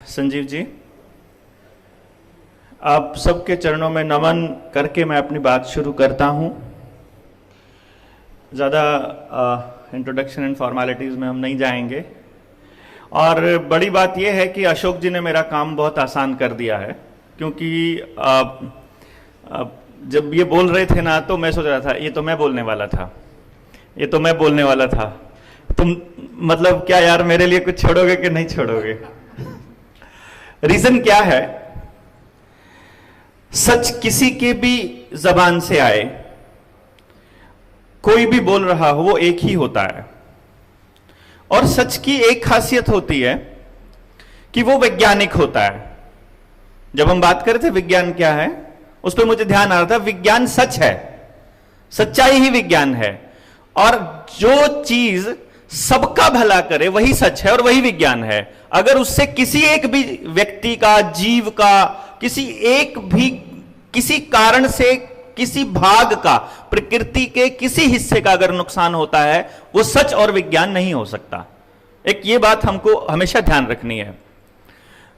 संजीव जी, आप सबके चरणों में नमन करके मैं अपनी बात शुरू करता हूं। ज़्यादा इंट्रोडक्शन एंड फॉर्मेलिटीज़ में हम नहीं जाएंगे। और बड़ी बात यह है कि अशोक जी ने मेरा काम बहुत आसान कर दिया है, क्योंकि जब ये बोल रहे थे ना, तो मैं सोच रहा था ये तो मैं बोलने वाला था, तुम मतलब क्या यार मेरे लिए कुछ छोड़ोगे कि नहीं छोड़ोगे। रीजन क्या है, सच किसी के भी जबान से आए, कोई भी बोल रहा हो, वो एक ही होता है। और सच की एक खासियत होती है कि वो वैज्ञानिक होता है। जब हम बात कर रहे थे विज्ञान क्या है, उस पर मुझे ध्यान आ रहा था, विज्ञान सच है, सच्चाई ही विज्ञान है। और जो चीज सबका भला करे वही सच है और वही विज्ञान है। अगर उससे किसी एक भी व्यक्ति का, जीव का, किसी कारण से, किसी भाग का, प्रकृति के किसी हिस्से का अगर नुकसान होता है, वो सच और विज्ञान नहीं हो सकता। एक ये बात हमको हमेशा ध्यान रखनी है।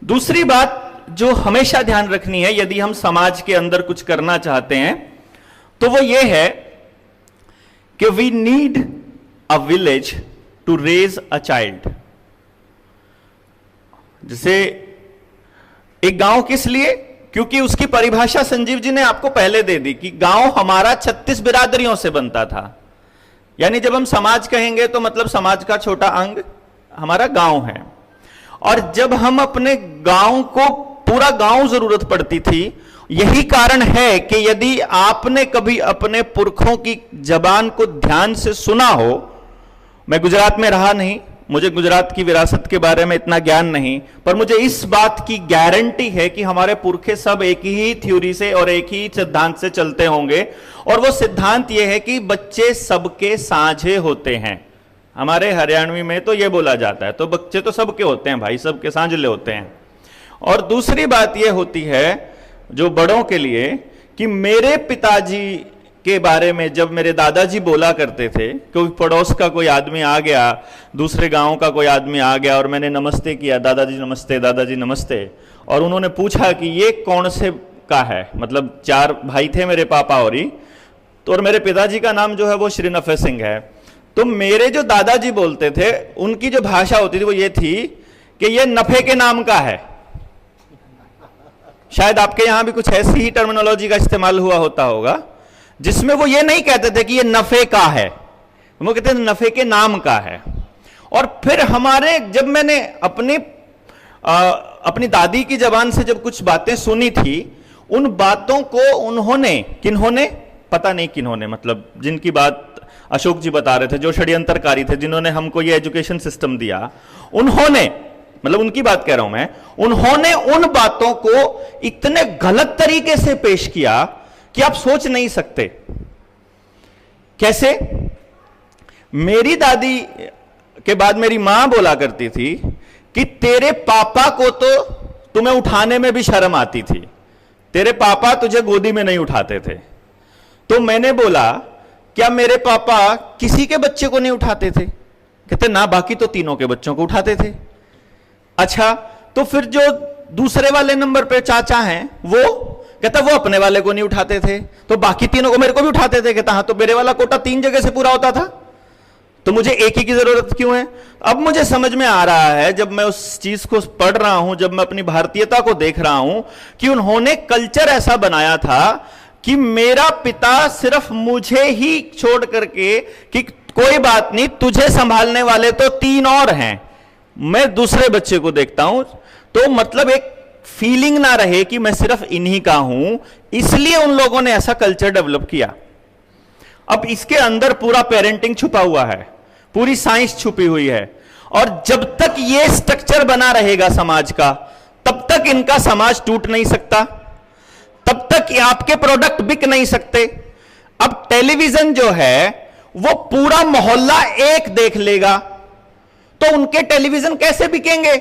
दूसरी बात जो हमेशा ध्यान रखनी है, यदि हम समाज के अंदर कुछ करना चाहते हैं, तो वो ये है कि we need a village to raise a child. जैसे एक गांव किस लिए, क्योंकि उसकी परिभाषा संजीव जी ने आपको पहले दे दी कि गांव हमारा 36 बिरादरियों से बनता था। यानी जब हम समाज कहेंगे तो मतलब समाज का छोटा अंग हमारा गांव है। और जब हम अपने गांव को, पूरा गांव जरूरत पड़ती थी। यही कारण है कि यदि आपने कभी अपने पुरखों की जबान को ध्यान से सुना हो, मैं गुजरात में रहा नहीं, मुझे गुजरात की विरासत के बारे में इतना ज्ञान नहीं, पर मुझे इस बात की गारंटी है कि हमारे पुरखे सब एक ही थ्योरी से और एक ही सिद्धांत से चलते होंगे। और वो सिद्धांत ये है कि बच्चे सबके साझे होते हैं। हमारे हरियाणवी में तो ये बोला जाता है, तो बच्चे तो सबके होते हैं भाई, सबके साझले होते हैं। और दूसरी बात ये होती है जो बड़ों के लिए, कि मेरे पिताजी के बारे में जब मेरे दादाजी बोला करते थे, क्योंकि पड़ोस का कोई आदमी आ गया, दूसरे गांव का कोई आदमी आ गया और मैंने नमस्ते किया, दादाजी नमस्ते, दादाजी नमस्ते, और उन्होंने पूछा कि ये कौन से का है, मतलब 4 भाई थे मेरे पापा और ही, तो और मेरे पिताजी का नाम जो है वो श्री नफे सिंह है। तो मेरे जो दादाजी बोलते थे, उनकी जो भाषा होती थी वो ये थी कि ये नफे के नाम का है। शायद आपके यहां भी कुछ ऐसी ही टर्मिनोलॉजी का इस्तेमाल हुआ होता होगा, जिसमें वो ये नहीं कहते थे कि ये नफे का है, वो कहते थे नफे के नाम का है। और फिर हमारे, जब मैंने अपनी दादी की जबान से जब कुछ बातें सुनी थी, उन बातों को उन्होंने, किन्होंने पता नहीं किन्होंने, मतलब जिनकी बात अशोक जी बता रहे थे, जो षड्यंत्रकारी थे, जिन्होंने हमको ये एजुकेशन सिस्टम दिया, उन्होंने, मतलब उनकी बात कह रहा हूं मैं, उन्होंने उन बातों को इतने गलत तरीके से पेश किया कि आप सोच नहीं सकते। कैसे? मेरी दादी के बाद मेरी मां बोला करती थी कि तेरे पापा को तो तुम्हें उठाने में भी शर्म आती थी, तेरे पापा तुझे गोदी में नहीं उठाते थे। तो मैंने बोला, क्या मेरे पापा किसी के बच्चे को नहीं उठाते थे? कहते ना, बाकी तो तीनों के बच्चों को उठाते थे। अच्छा, तो फिर जो दूसरे वाले नंबर पे चाचा हैं, वो कहता वो अपने वाले को नहीं उठाते थे, तो बाकी तीनों को मेरे को भी उठाते थे। कहता हाँ, तो मेरे वाला कोटा 3 जगह से पूरा होता था, तो मुझे एक ही की जरूरत क्यों है? अब मुझे समझ में आ रहा है, जब मैं उस चीज को पढ़ रहा हूं, जब मैं अपनी भारतीयता को देख रहा हूं, कि उन्होंने कल्चर ऐसा बनाया था कि मेरा पिता सिर्फ मुझे ही छोड़ करके, कि कोई बात नहीं, तुझे संभालने वाले तो 3 और हैं, मैं दूसरे बच्चे को देखता हूं, तो मतलब एक फीलिंग ना रहे कि मैं सिर्फ इन्हीं का हूं, इसलिए उन लोगों ने ऐसा कल्चर डेवलप किया। अब इसके अंदर पूरा पेरेंटिंग छुपा हुआ है, पूरी साइंस छुपी हुई है। और जब तक ये स्ट्रक्चर बना रहेगा समाज का, तब तक इनका समाज टूट नहीं सकता, तब तक आपके प्रोडक्ट बिक नहीं सकते। अब टेलीविजन जो है वो पूरा मोहल्ला एक देख लेगा, तो उनके टेलीविजन कैसे बिकेंगे?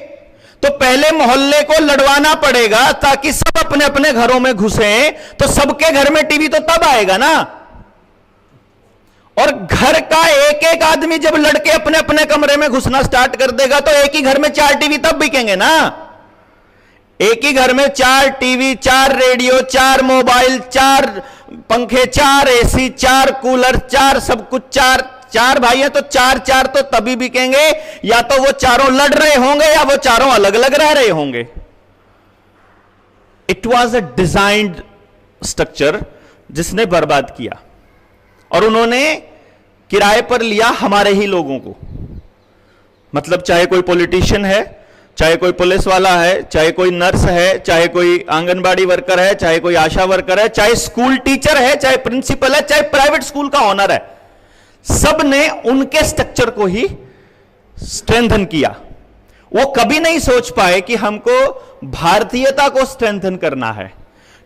तो पहले मोहल्ले को लड़वाना पड़ेगा ताकि सब अपने अपने घरों में घुसे, तो सबके घर में टीवी तो तब आएगा ना। और घर का एक एक आदमी जब लड़के अपने अपने कमरे में घुसना स्टार्ट कर देगा, तो एक ही घर में 4 टीवी तब बिकेंगे ना। एक ही घर में 4 टीवी, 4 रेडियो, 4 मोबाइल, 4 पंखे, 4 एसी, 4 कूलर, 4 सब कुछ, 4 भाई हैं तो 4 तो तभी बिकेंगे या तो वो चारों लड़ रहे होंगे या वो चारों अलग अलग रह रहे होंगे। It was a designed structure जिसने बर्बाद किया, और उन्होंने किराए पर लिया हमारे ही लोगों को। मतलब चाहे कोई पॉलिटिशियन है, चाहे कोई पुलिस वाला है, चाहे कोई नर्स है, चाहे कोई आंगनबाड़ी वर्कर है, चाहे कोई आशा वर्कर है, चाहे स्कूल टीचर है, चाहे प्रिंसिपल है, चाहे प्राइवेट स्कूल का ओनर है, सब ने उनके स्ट्रक्चर को ही स्ट्रेंथन किया। वो कभी नहीं सोच पाए कि हमको भारतीयता को स्ट्रेंथन करना है,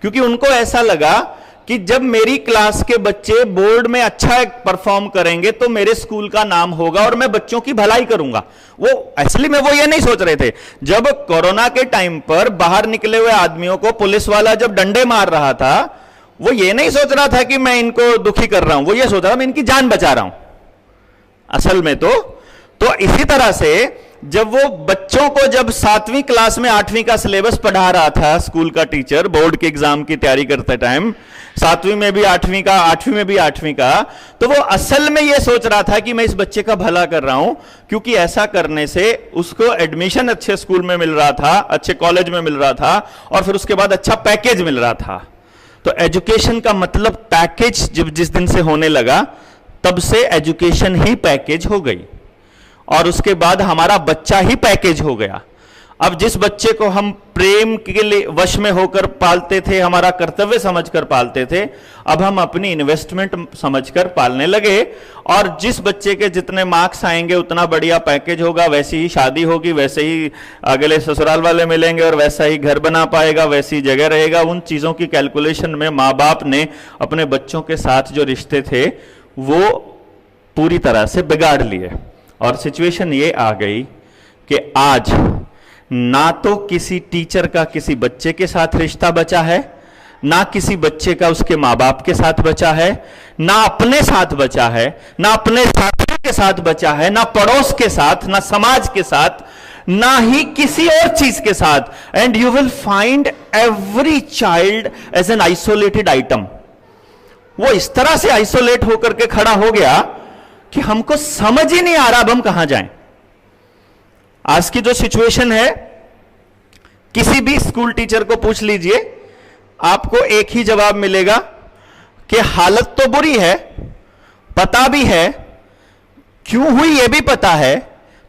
क्योंकि उनको ऐसा लगा कि जब मेरी क्लास के बच्चे बोर्ड में अच्छा परफॉर्म करेंगे तो मेरे स्कूल का नाम होगा और मैं बच्चों की भलाई करूंगा। वो असली में वो ये नहीं सोच रहे थे। जब कोरोना के टाइम पर बाहर निकले हुए आदमियों को पुलिस वाला जब डंडे मार रहा था, वो ये नहीं सोच रहा था कि मैं इनको दुखी कर रहा हूं, वो ये सोच रहा मैं इनकी जान बचा रहा हूं असल में। तो इसी तरह से जब वो बच्चों को जब 7वीं क्लास में 8वीं का सिलेबस पढ़ा रहा था, स्कूल का टीचर बोर्ड के एग्जाम की तैयारी करते टाइम, 7वीं में भी 8वीं का, 8वीं में भी 8वीं का, तो वो असल में ये सोच रहा था कि मैं इस बच्चे का भला कर रहा हूं, क्योंकि ऐसा करने से उसको एडमिशन अच्छे स्कूल में मिल रहा था, अच्छे कॉलेज में मिल रहा था, और फिर उसके बाद अच्छा पैकेज मिल रहा था। तो एजुकेशन का मतलब पैकेज जब जिस दिन से होने लगा, तब से एजुकेशन ही पैकेज हो गई, और उसके बाद हमारा बच्चा ही पैकेज हो गया। अब जिस बच्चे को हम प्रेम के लिए वश में होकर पालते थे, हमारा कर्तव्य समझकर पालते थे, अब हम अपनी इन्वेस्टमेंट समझकर पालने लगे, और जिस बच्चे के जितने मार्क्स आएंगे उतना बढ़िया पैकेज होगा, वैसी ही शादी होगी, वैसे ही अगले ससुराल वाले मिलेंगे, और वैसा ही घर बना पाएगा, वैसी जगह रहेगा। उन चीजों की कैलकुलेशन में माँ बाप ने अपने बच्चों के साथ जो रिश्ते थे वो पूरी तरह से बिगाड़ लिए, और सिचुएशन ये आ गई कि आज ना तो किसी टीचर का किसी बच्चे के साथ रिश्ता बचा है, ना किसी बच्चे का उसके माँ बाप के साथ बचा है, ना अपने साथ बचा है, ना अपने साथियों के साथ बचा है, ना पड़ोस के साथ, ना समाज के साथ, ना ही किसी और चीज के साथ। And you will find every child as an isolated item. वो इस तरह से आइसोलेट होकर के खड़ा हो गया कि हमको समझ ही नहीं आ रहा अब हम कहां जाएं। आज की जो सिचुएशन है, किसी भी स्कूल टीचर को पूछ लीजिए, आपको एक ही जवाब मिलेगा कि हालत तो बुरी है, पता भी है, क्यों हुई ये भी पता है,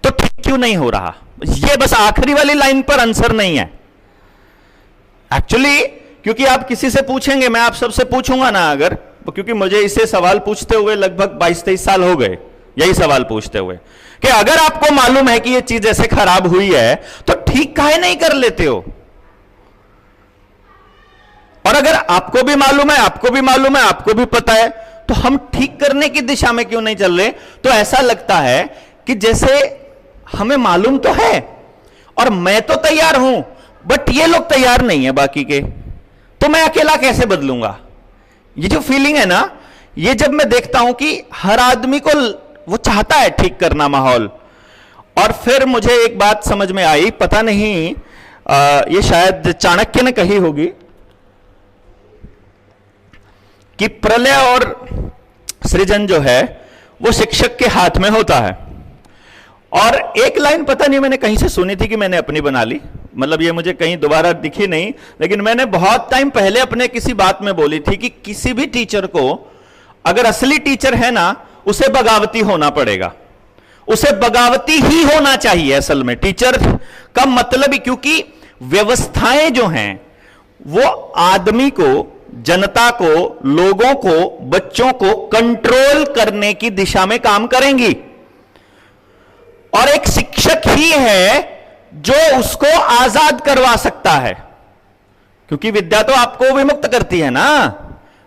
तो ठीक क्यों नहीं हो रहा। ये बस आखिरी वाली लाइन पर आंसर नहीं है एक्चुअली, क्योंकि आप किसी से पूछेंगे, मैं आप सबसे पूछूंगा ना अगर, क्योंकि मुझे इसे सवाल पूछते हुए लगभग 22-23 साल हो गए, यही सवाल पूछते हुए, कि अगर आपको मालूम है कि ये चीज ऐसे खराब हुई है तो ठीक काहे नहीं कर लेते हो। और अगर आपको भी मालूम है, आपको भी मालूम है, आपको भी पता है, तो हम ठीक करने की दिशा में क्यों नहीं चल रहे। तो ऐसा लगता है कि जैसे हमें मालूम तो है और मैं तो तैयार हूं, बट ये लोग तैयार नहीं है बाकी के, तो मैं अकेला कैसे बदलूंगा। ये जो फीलिंग है ना, ये जब मैं देखता हूं कि हर आदमी को वो चाहता है ठीक करना माहौल। और फिर मुझे एक बात समझ में आई, पता नहीं ये शायद चाणक्य ने कही होगी कि प्रलय और सृजन जो है वो शिक्षक के हाथ में होता है। और एक लाइन पता नहीं मैंने कहीं से सुनी थी कि मैंने अपनी बना ली, मतलब ये मुझे कहीं दोबारा दिखी नहीं, लेकिन मैंने बहुत टाइम पहले अपने किसी बात में बोली थी कि किसी भी टीचर को, अगर असली टीचर है ना, उसे बगावती होना पड़ेगा, उसे बगावती ही होना चाहिए असल में। टीचर का मतलब ही, क्योंकि व्यवस्थाएं जो हैं वो आदमी को, जनता को, लोगों को, बच्चों को कंट्रोल करने की दिशा में काम करेंगी, और एक शिक्षक ही है जो उसको आजाद करवा सकता है, क्योंकि विद्या तो आपको विमुक्त करती है ना।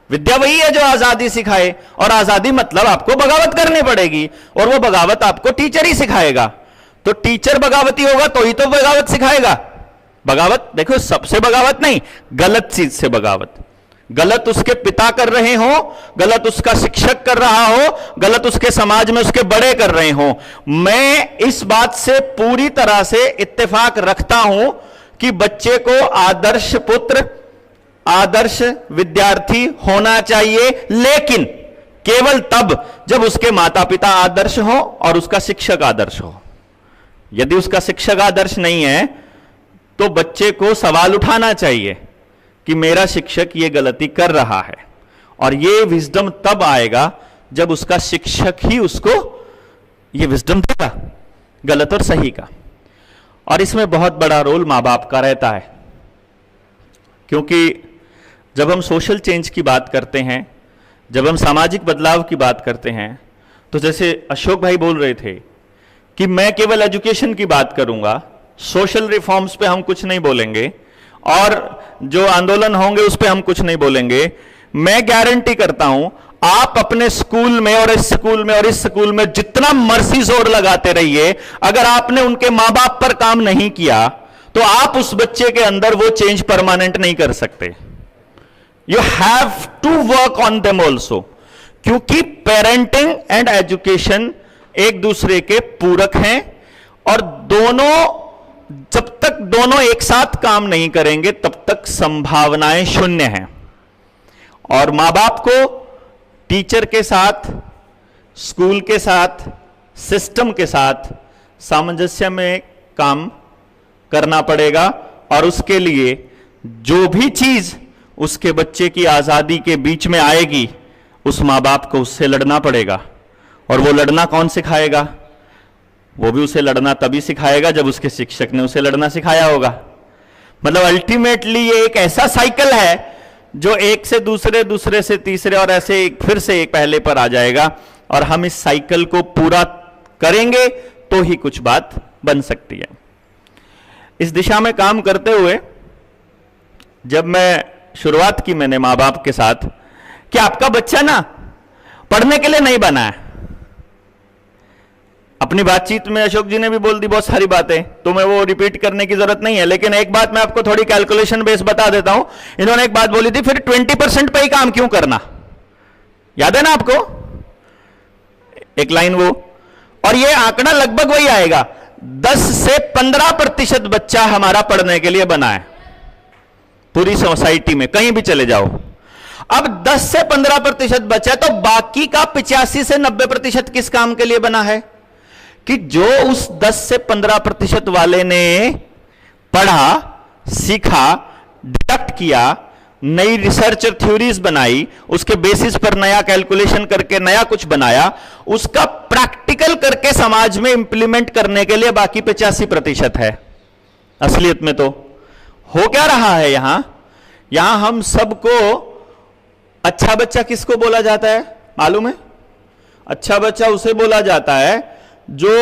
विद्या वही है जो आजादी सिखाए, और आजादी मतलब आपको बगावत करनी पड़ेगी, और वो बगावत आपको टीचर ही सिखाएगा। तो टीचर बगावती होगा तो ही तो बगावत सिखाएगा। बगावत देखो, सबसे बगावत नहीं, गलत चीज से बगावत, गलत उसके पिता कर रहे हो, गलत उसका शिक्षक कर रहा हो, गलत उसके समाज में उसके बड़े कर रहे हो। मैं इस बात से पूरी तरह से इत्तेफाक रखता हूं कि बच्चे को आदर्श पुत्र, आदर्श विद्यार्थी होना चाहिए, लेकिन केवल तब जब उसके माता पिता आदर्श हो और उसका शिक्षक आदर्श हो। यदि उसका शिक्षक आदर्श नहीं है तो बच्चे को सवाल उठाना चाहिए कि मेरा शिक्षक ये गलती कर रहा है, और ये विजडम तब आएगा जब उसका शिक्षक ही उसको ये विजडम देगा गलत और सही का। और इसमें बहुत बड़ा रोल मां बाप का रहता है, क्योंकि जब हम सोशल चेंज की बात करते हैं, जब हम सामाजिक बदलाव की बात करते हैं, तो जैसे अशोक भाई बोल रहे थे कि मैं केवल एजुकेशन की बात करूंगा, सोशल रिफॉर्म्स पे हम कुछ नहीं बोलेंगे और जो आंदोलन होंगे उस पे हम कुछ नहीं बोलेंगे। मैं गारंटी करता हूं आप अपने स्कूल में और इस स्कूल में और इस स्कूल में जितना मर्सी जोर लगाते रहिए, अगर आपने उनके मां बाप पर काम नहीं किया तो आप उस बच्चे के अंदर वो चेंज परमानेंट नहीं कर सकते। You have to work on them also, क्योंकि पेरेंटिंग एंड एजुकेशन एक दूसरे के पूरक हैं, और दोनों जब तक दोनों एक साथ काम नहीं करेंगे तब तक संभावनाएं शून्य हैं। और मां बाप को टीचर के साथ, स्कूल के साथ, सिस्टम के साथ सामंजस्य में काम करना पड़ेगा, और उसके लिए जो भी चीज उसके बच्चे की आजादी के बीच में आएगी उस मां बाप को उससे लड़ना पड़ेगा। और वो लड़ना कौन सिखाएगा? वो भी उसे लड़ना तभी सिखाएगा जब उसके शिक्षक ने उसे लड़ना सिखाया होगा। मतलब अल्टीमेटली ये एक ऐसा साइकिल है जो एक से दूसरे, दूसरे से तीसरे और ऐसे एक फिर से एक पहले पर आ जाएगा, और हम इस साइकिल को पूरा करेंगे तो ही कुछ बात बन सकती है। इस दिशा में काम करते हुए जब मैं शुरुआत की मैंने मां बाप के साथ कि आपका बच्चा ना पढ़ने के लिए नहीं बना है। अपनी बातचीत में अशोक जी ने भी बोल दी बहुत सारी बातें, तो मैं वो रिपीट करने की जरूरत नहीं है, लेकिन एक बात मैं आपको थोड़ी कैलकुलेशन बेस बता देता हूं। इन्होंने एक बात बोली थी, फिर 20% पे ही काम क्यों करना? याद है ना आपको एक लाइन वो? और ये आंकड़ा लगभग वही आएगा, 10 से 15% बच्चा हमारा पढ़ने के लिए बना है पूरी सोसाइटी में, कहीं भी चले जाओ। अब 10 से 15% बचा, तो बाकी का 85 से 90% किस काम के लिए बना है? कि जो उस 10 से 15% वाले ने पढ़ा, सीखा, डिडक्ट किया, नई रिसर्च और थ्योरीज बनाई, उसके बेसिस पर नया कैलकुलेशन करके नया कुछ बनाया, उसका प्रैक्टिकल करके समाज में इंप्लीमेंट करने के लिए बाकी 85% है। असलियत में तो हो क्या रहा है यहां हम सबको अच्छा बच्चा किसको बोला जाता है मालूम है? अच्छा बच्चा उसे बोला जाता है जो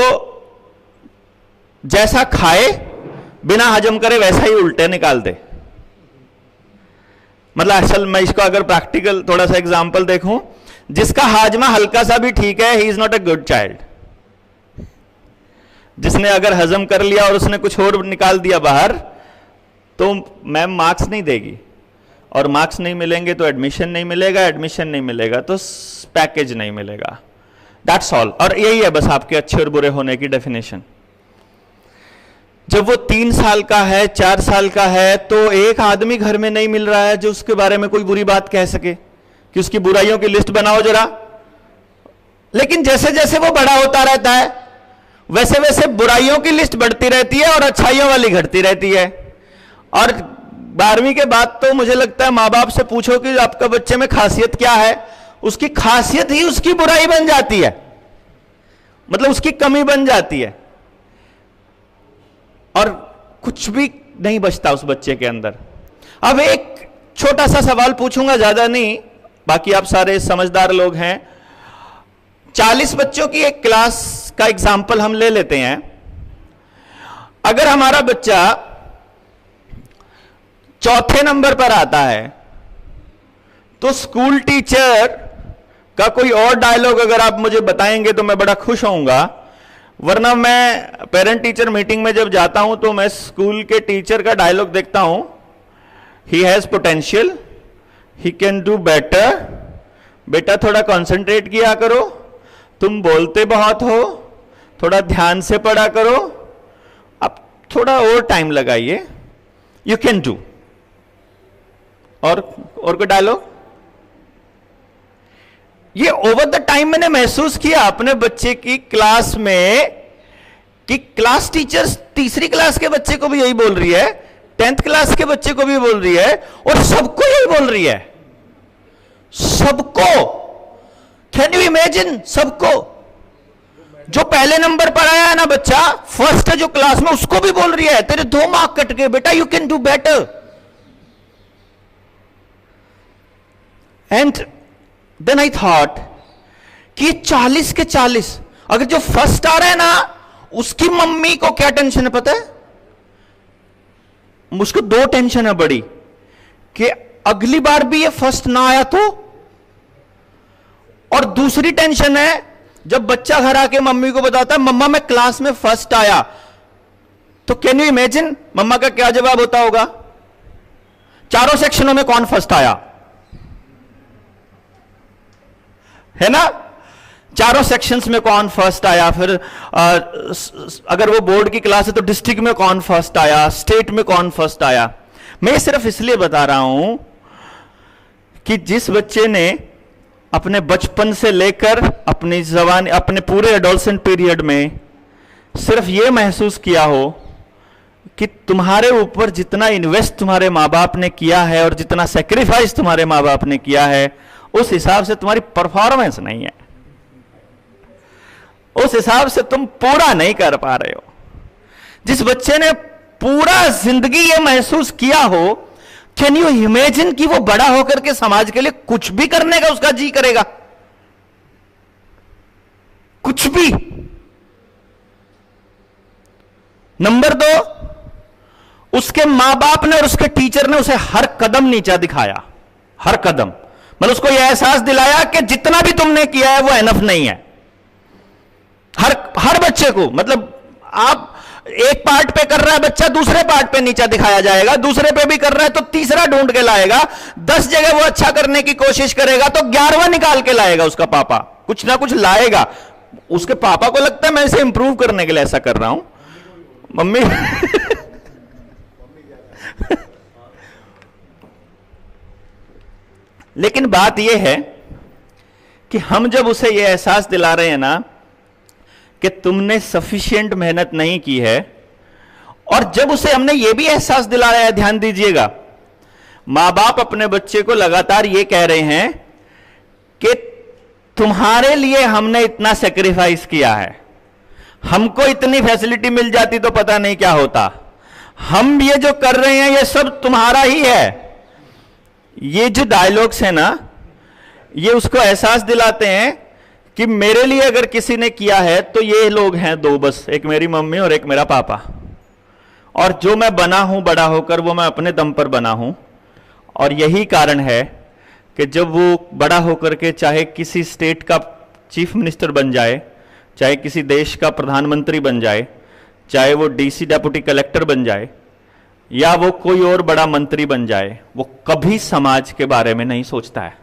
जैसा खाए बिना हजम करे वैसा ही उल्टे निकाल दे। मतलब असल मैं इसको अगर प्रैक्टिकल थोड़ा सा एग्जांपल देखूं, जिसका हाजमा हल्का सा भी ठीक है, he is not a good child. जिसने अगर हजम कर लिया और उसने कुछ और निकाल दिया बाहर, तो मैम मार्क्स नहीं देगी, और मार्क्स नहीं मिलेंगे तो एडमिशन नहीं मिलेगा, एडमिशन नहीं मिलेगा तो पैकेज नहीं मिलेगा। That's all. और यही है बस आपके अच्छे और बुरे होने की डेफिनेशन। जब वो 3 साल का है, 4 साल का है, तो एक आदमी घर में नहीं मिल रहा है जो उसके बारे में कोई बुरी बात कह सके कि उसकी बुराइयों की लिस्ट बनाओ जरा। लेकिन जैसे जैसे वो बड़ा होता रहता है वैसे वैसे बुराइयों की लिस्ट बढ़ती रहती है और अच्छाइयों वाली घटती रहती है। और 12वीं के बाद तो मुझे लगता है मां बाप से पूछो कि आपका बच्चे में खासियत क्या है, उसकी खासियत ही उसकी बुराई बन जाती है, मतलब उसकी कमी बन जाती है, और कुछ भी नहीं बचता उस बच्चे के अंदर। अब एक छोटा सा सवाल पूछूंगा, ज्यादा नहीं, बाकी आप सारे समझदार लोग हैं। 40 बच्चों की एक क्लास का एग्जाम्पल हम ले लेते हैं। अगर हमारा बच्चा चौथे नंबर पर आता है तो स्कूल टीचर का कोई और डायलॉग अगर आप मुझे बताएंगे तो मैं बड़ा खुश होऊंगा। वरना मैं पेरेंट टीचर मीटिंग में जब जाता हूं तो मैं स्कूल के टीचर का डायलॉग देखता हूं, he has potential, he can do better, बेटा थोड़ा कंसंट्रेट किया करो, तुम बोलते बहुत हो, थोड़ा ध्यान से पढ़ा करो, अब थोड़ा और टाइम लगाइए, यू कैन डू। और कोई डायलॉग? ये ओवर द टाइम मैंने महसूस किया अपने बच्चे की क्लास में कि क्लास टीचर्स तीसरी क्लास के बच्चे को भी यही बोल रही है, 10th क्लास के बच्चे को भी बोल रही है, और सबको यही बोल रही है। सबको। Can you imagine? सबको। जो पहले नंबर पर आया है ना बच्चा, फर्स्ट है जो क्लास में, उसको भी बोल रही है तेरे 2 मार्क कट गए बेटा, you can do better. And then I thought कि 40 के 40, अगर जो फर्स्ट आ रहा है ना, उसकी मम्मी को क्या टेंशन है पता है? मुझको 2 टेंशन है बड़ी, कि अगली बार भी ये फर्स्ट ना आया तो, और दूसरी टेंशन है जब बच्चा घर आके मम्मी को बताता है मम्मा मैं क्लास में फर्स्ट आया, तो कैन यू इमेजिन मम्मा का क्या जवाब होता होगा? चारों सेक्शनों में कौन फर्स्ट आया, है ना? चारों सेक्शंस में कौन फर्स्ट आया, फिर अगर वो बोर्ड की क्लास है तो डिस्ट्रिक्ट में कौन फर्स्ट आया, स्टेट में कौन फर्स्ट आया। मैं सिर्फ इसलिए बता रहा हूं कि जिस बच्चे ने अपने बचपन से लेकर अपनी जवानी, अपने पूरे एडोलसेंट पीरियड में सिर्फ यह महसूस किया हो कि तुम्हारे ऊपर जितना इन्वेस्ट तुम्हारे माँ बाप ने किया है और जितना सेक्रीफाइस तुम्हारे माँ बाप ने किया है, उस हिसाब से तुम्हारी परफॉर्मेंस नहीं है, उस हिसाब से तुम पूरा नहीं कर पा रहे हो। जिस बच्चे ने पूरा जिंदगी ये महसूस किया हो, कैन यू इमेजिन कि वो बड़ा होकर के समाज के लिए कुछ भी करने का उसका जी करेगा? कुछ भी। नंबर 2, उसके मां बाप ने और उसके टीचर ने उसे हर कदम नीचा दिखाया, हर कदम। मतलब उसको यह एहसास दिलाया कि जितना भी तुमने किया है वो एनफ नहीं है। हर बच्चे को, मतलब आप एक पार्ट पे कर रहा है बच्चा, दूसरे पार्ट पे नीचा दिखाया जाएगा, दूसरे पे भी कर रहा है तो तीसरा ढूंढ के लाएगा, 10 जगह वो अच्छा करने की कोशिश करेगा तो 11वां निकाल के लाएगा। उसका पापा कुछ ना कुछ लाएगा। उसके पापा को लगता है मैं इसे इंप्रूव करने के लिए ऐसा कर रहा हूं, मम्मी लेकिन बात यह है कि हम जब उसे यह एहसास दिला रहे हैं ना कि तुमने सफिशिएंट मेहनत नहीं की है, और जब उसे हमने यह भी एहसास दिलाया है, ध्यान दीजिएगा, मां बाप अपने बच्चे को लगातार यह कह रहे हैं कि तुम्हारे लिए हमने इतना सेक्रीफाइस किया है, हमको इतनी फैसिलिटी मिल जाती तो पता नहीं क्या होता, हम ये जो कर रहे हैं ये सब तुम्हारा ही है। ये जो डायलॉग्स है ना, ये उसको एहसास दिलाते हैं कि मेरे लिए अगर किसी ने किया है तो ये लोग हैं 2 बस, एक मेरी मम्मी और एक मेरा पापा। और जो मैं बना हूं बड़ा होकर वो मैं अपने दम पर बना हूं। और यही कारण है कि जब वो बड़ा होकर के चाहे किसी स्टेट का चीफ मिनिस्टर बन जाए, चाहे किसी देश का प्रधानमंत्री बन जाए, चाहे वो डीसी डेप्यूटी कलेक्टर बन जाए, या वो कोई और बड़ा मंत्री बन जाए, वो कभी समाज के बारे में नहीं सोचता है,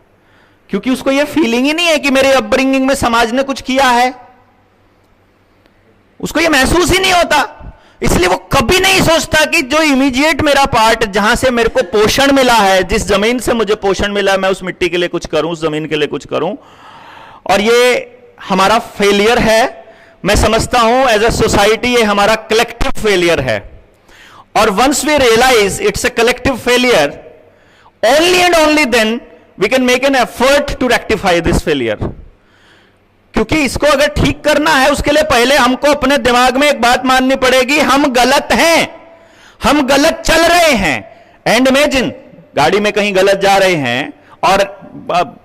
क्योंकि उसको ये फीलिंग ही नहीं है कि मेरे अपब्रिंगिंग में समाज ने कुछ किया है। उसको ये महसूस ही नहीं होता। इसलिए वो कभी नहीं सोचता कि जो इमीडिएट मेरा पार्ट, जहां से मेरे को पोषण मिला है, जिस जमीन से मुझे पोषण मिला है, मैं उस मिट्टी के लिए कुछ करूं, उस जमीन के लिए कुछ करूं। और ये हमारा फेलियर है। मैं समझता हूं एज अ सोसाइटी ये हमारा कलेक्टिव फेलियर है। और once we realise it's a collective failure, only and only then we can make an effort to rectify this failure. क्योंकि इसको अगर ठीक करना है, उसके लिए पहले हमको अपने दिमाग में एक बात माननी पड़ेगी, हम गलत हैं, हम गलत चल रहे हैं। एंड इमेजिन, गाड़ी में कहीं गलत जा रहे हैं और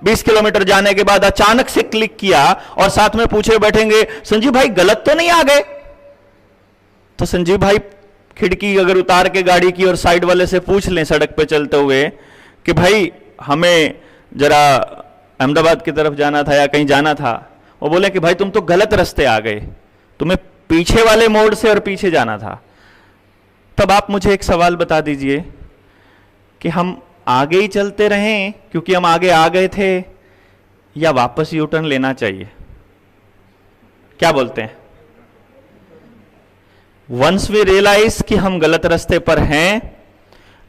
20 किलोमीटर जाने के बाद अचानक से क्लिक किया और साथ में पूछे बैठेंगे, संजीव भाई गलत तो नहीं आ गए? तो संजीव भाई खिड़की अगर उतार के गाड़ी की और साइड वाले से पूछ लें सड़क पे चलते हुए कि भाई हमें जरा अहमदाबाद की तरफ जाना था या कहीं जाना था, वो बोले कि भाई तुम तो गलत रास्ते आ गए, तुम्हें पीछे वाले मोड़ से और पीछे जाना था। तब आप मुझे एक सवाल बता दीजिए कि हम आगे ही चलते रहें क्योंकि हम आगे आ गए थे, या वापस यू टर्न लेना चाहिए? क्या बोलते हैं? वंस वी रियलाइज कि हम गलत रास्ते पर हैं,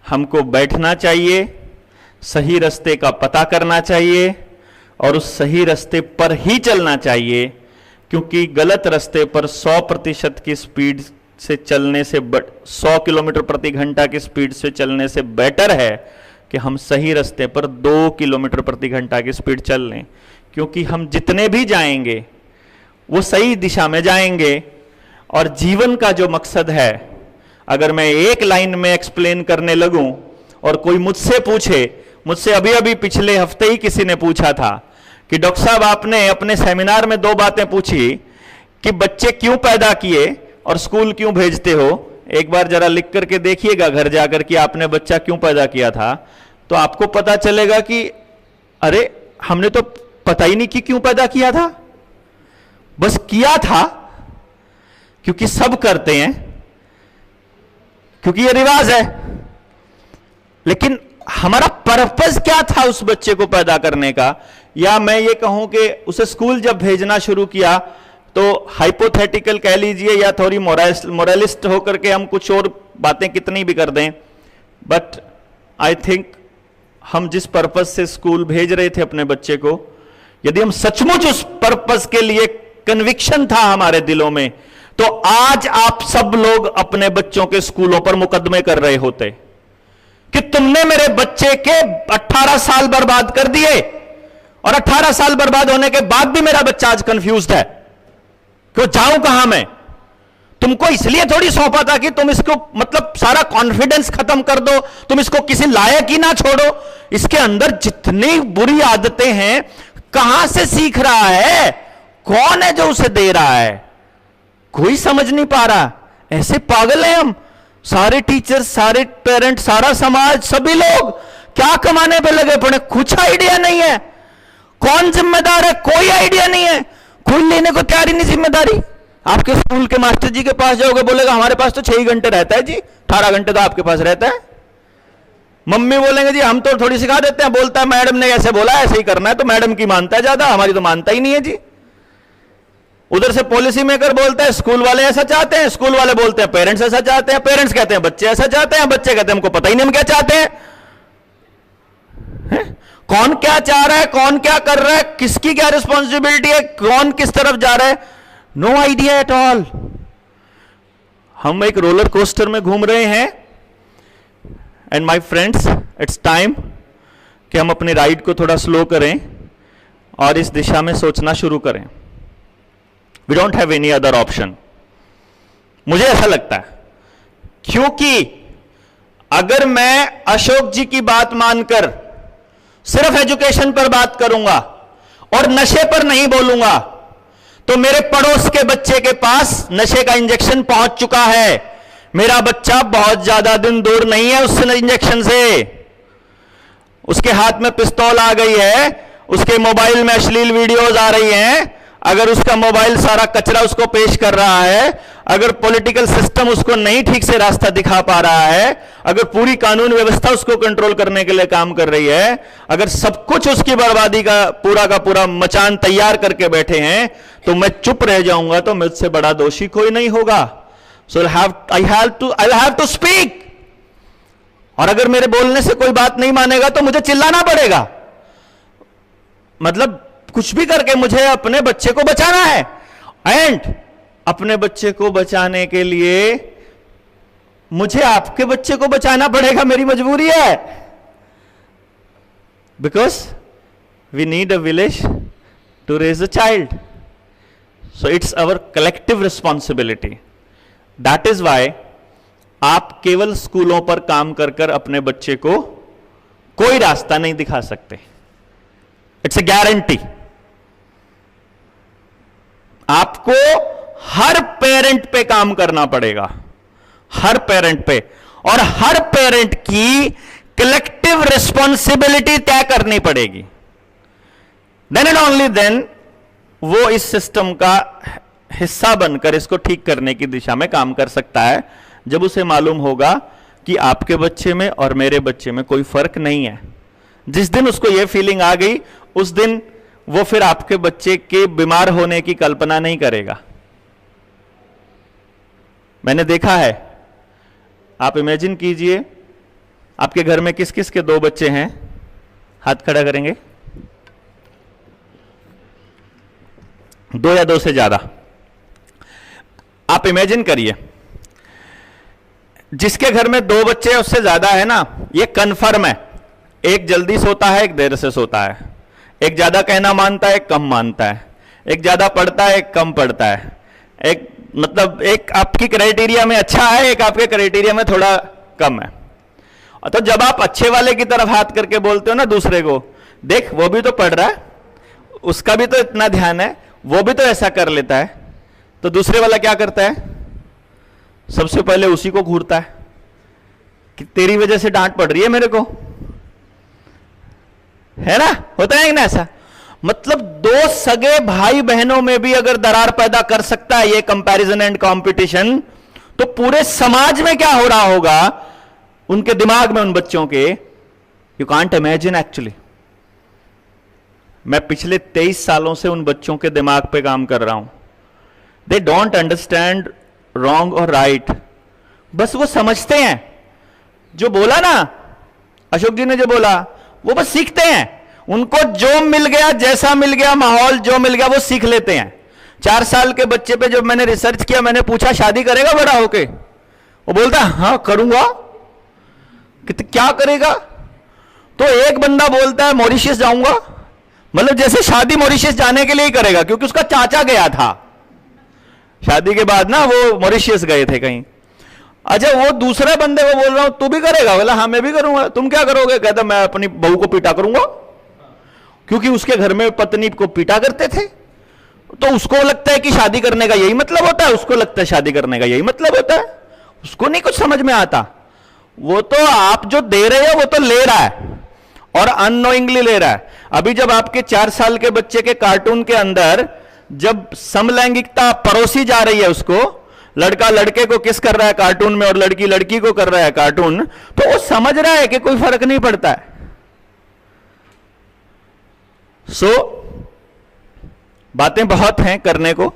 हमको बैठना चाहिए, सही रास्ते का पता करना चाहिए और उस सही रास्ते पर ही चलना चाहिए, क्योंकि गलत रास्ते पर 100% की स्पीड से चलने से 100 किलोमीटर प्रति घंटा की स्पीड से चलने से बेटर है कि हम सही रास्ते पर 2 किलोमीटर प्रति घंटा की स्पीड चल लें, क्योंकि हम जितने भी जाएंगे वो सही दिशा में जाएंगे। और जीवन का जो मकसद है, अगर मैं एक लाइन में एक्सप्लेन करने लगूं और कोई मुझसे पूछे, मुझसे अभी अभी पिछले हफ्ते ही किसी ने पूछा था कि डॉक्टर साहब आपने अपने सेमिनार में 2 बातें पूछी कि बच्चे क्यों पैदा किए और स्कूल क्यों भेजते हो, एक बार जरा लिख करके देखिएगा घर जाकर कि आपने बच्चा क्यों पैदा किया था, तो आपको पता चलेगा कि अरे हमने तो पता ही नहीं कि क्यों पैदा किया था, बस किया था क्योंकि सब करते हैं, क्योंकि ये रिवाज है। लेकिन हमारा पर्पस क्या था उस बच्चे को पैदा करने का? या मैं ये कहूं कि उसे स्कूल जब भेजना शुरू किया तो हाइपोथेटिकल कह लीजिए या थोड़ी मोरलिस्ट होकर के हम कुछ और बातें कितनी भी कर दें, बट आई थिंक हम जिस पर्पस से स्कूल भेज रहे थे अपने बच्चे को, यदि हम सचमुच उस पर्पस के लिए कन्विक्शन था हमारे दिलों में, तो आज आप सब लोग अपने बच्चों के स्कूलों पर मुकदमे कर रहे होते कि तुमने मेरे बच्चे के 18 साल बर्बाद कर दिए, और 18 साल बर्बाद होने के बाद भी मेरा बच्चा आज कंफ्यूज्ड है कि जाऊं कहां मैं। तुमको इसलिए थोड़ी सौंपा था कि तुम इसको मतलब सारा कॉन्फिडेंस खत्म कर दो, तुम इसको किसी लायक ही ना छोड़ो। इसके अंदर जितनी बुरी आदतें हैं, कहां से सीख रहा है, कौन है जो उसे दे रहा है, कोई समझ नहीं पा रहा। ऐसे पागल हैं हम, सारे टीचर्स, सारे पेरेंट्स, सारा समाज, सभी लोग क्या कमाने पे लगे पड़े, कुछ आइडिया नहीं है। कौन जिम्मेदार है, कोई आइडिया नहीं है, कोई लेने को तैयार ही नहीं जिम्मेदारी। आपके स्कूल के मास्टर जी के पास जाओगे, बोलेगा हमारे पास तो 6 घंटे रहता है जी, 18 घंटे तो आपके पास रहता है। मम्मी बोलेंगे जी हम तो थोड़ी सिखा देते हैं, बोलता है मैडम ने ऐसे बोला ऐसे ही करना है, तो मैडम की मानता है ज्यादा, हमारी तो मानता ही नहीं है जी। उधर से पॉलिसी मेकर बोलता है स्कूल वाले ऐसा चाहते हैं, स्कूल वाले बोलते हैं पेरेंट्स ऐसा चाहते हैं, पेरेंट्स कहते हैं बच्चे ऐसा चाहते हैं, बच्चे कहते हैं हमको पता ही नहीं हम क्या चाहते हैं। कौन क्या चाह रहा है, कौन क्या कर रहा है, किसकी क्या रिस्पॉन्सिबिलिटी है, कौन किस तरफ जा रहा है, नो आइडिया एट ऑल। हम एक रोलर कोस्टर में घूम रहे हैं। And my friends, it's time कि हम अपनी राइड को थोड़ा स्लो करें और इस दिशा में सोचना शुरू करें। We don't have any other option, मुझे ऐसा लगता है, क्योंकि अगर मैं अशोक जी की बात मानकर सिर्फ एजुकेशन पर बात करूंगा और नशे पर नहीं बोलूंगा, तो मेरे पड़ोस के बच्चे के पास नशे का इंजेक्शन पहुंच चुका है। मेरा बच्चा बहुत ज्यादा दिन दूर नहीं है उस इंजेक्शन से। उसके हाथ में पिस्तौल आ गई है, उसके मोबाइल में अश्लील वीडियोज आ रही हैं। अगर उसका मोबाइल सारा कचरा उसको पेश कर रहा है, अगर पॉलिटिकल सिस्टम उसको नहीं ठीक से रास्ता दिखा पा रहा है, अगर पूरी कानून व्यवस्था उसको कंट्रोल करने के लिए काम कर रही है, अगर सब कुछ उसकी बर्बादी का पूरा मचान तैयार करके बैठे हैं, तो मैं चुप रह जाऊंगा तो मुझसे बड़ा दोषी कोई नहीं होगा। सो आई हैव टू स्पीक। और अगर मेरे बोलने से कोई बात नहीं मानेगा तो मुझे चिल्लाना पड़ेगा। मतलब कुछ भी करके मुझे अपने बच्चे को बचाना है। एंड अपने बच्चे को बचाने के लिए मुझे आपके बच्चे को बचाना पड़ेगा, मेरी मजबूरी है। Because we need a village to raise a child, so it's our collective responsibility. That is why आप केवल स्कूलों पर काम कर कर अपने बच्चे को कोई रास्ता नहीं दिखा सकते। It's a guarantee. आपको हर पेरेंट पे काम करना पड़ेगा, हर पेरेंट पे, और हर पेरेंट की कलेक्टिव रिस्पॉन्सिबिलिटी तय करनी पड़ेगी। देन एंड ओनली देन वो इस सिस्टम का हिस्सा बनकर इसको ठीक करने की दिशा में काम कर सकता है, जब उसे मालूम होगा कि आपके बच्चे में और मेरे बच्चे में कोई फर्क नहीं है। जिस दिन उसको यह फीलिंग आ गई, उस दिन वो फिर आपके बच्चे के बीमार होने की कल्पना नहीं करेगा। मैंने देखा है, आप इमेजिन कीजिए आपके घर में किस किस के 2 बच्चे हैं? हाथ खड़ा करेंगे। 2 या 2 से ज्यादा। आप इमेजिन करिए, जिसके घर में 2 बच्चे उससे ज्यादा है ना, ये कन्फर्म है, एक जल्दी सोता है, एक देर से सोता है, एक ज्यादा कहना मानता है, एक कम मानता है, एक ज्यादा पढ़ता है, एक कम पढ़ता है, एक मतलब एक आपकी क्राइटेरिया में अच्छा है, एक आपके क्राइटेरिया में थोड़ा कम है। तो जब आप अच्छे वाले की तरफ हाथ करके बोलते हो ना दूसरे को, देख वो भी तो पढ़ रहा है, उसका भी तो इतना ध्यान है, वो भी तो ऐसा कर लेता है, तो दूसरे वाला क्या करता है? सबसे पहले उसी को घूरता है कि तेरी वजह से डांट पड़ रही है मेरे को, है ना? होता है ना ऐसा? मतलब 2 सगे भाई बहनों में भी अगर दरार पैदा कर सकता है ये कंपैरिजन एंड कंपटीशन, तो पूरे समाज में क्या हो रहा होगा उनके दिमाग में, उन बच्चों के? You can't imagine actually. मैं पिछले 23 सालों से उन बच्चों के दिमाग पे काम कर रहा हूं। दे डोंट अंडरस्टैंड रॉन्ग और राइट, बस वो समझते हैं। जो बोला ना अशोक जी ने, जो बोला वो बस सीखते हैं। उनको जो मिल गया, जैसा मिल गया माहौल, जो मिल गया वो सीख लेते हैं। 4 साल के बच्चे पे जब मैंने रिसर्च किया, मैंने पूछा शादी करेगा बड़ा होके? वो बोलता हाँ करूंगा। क्या करेगा? तो एक बंदा बोलता है मॉरिशस जाऊंगा, मतलब जैसे शादी मॉरिशस जाने के लिए ही करेगा, क्योंकि उसका चाचा गया था शादी के बाद ना, वो मॉरिशस गए थे कहीं। अच्छा, वो दूसरे बंदे को बोल रहा हूं तू भी करेगा? बोला हाँ मैं भी करूंगा। तुम क्या करोगे? कहता मैं अपनी बहू को पीटा करूंगा, क्योंकि उसके घर में पत्नी को पीटा करते थे। तो उसको लगता है कि शादी करने का यही मतलब होता है, उसको लगता है शादी करने का यही मतलब होता है। उसको नहीं कुछ समझ में आता। वो तो आप जो दे रहे हो वो तो ले रहा है, और अननोइंगली ले रहा है। अभी जब आपके 4 साल के बच्चे के कार्टून के अंदर जब समलैंगिकता परोसी जा रही है, उसको लड़का लड़के को किस कर रहा है कार्टून में और लड़की लड़की को कर रहा है कार्टून, तो वो समझ रहा है कि कोई फर्क नहीं पड़ता है। बातें बहुत हैं करने को,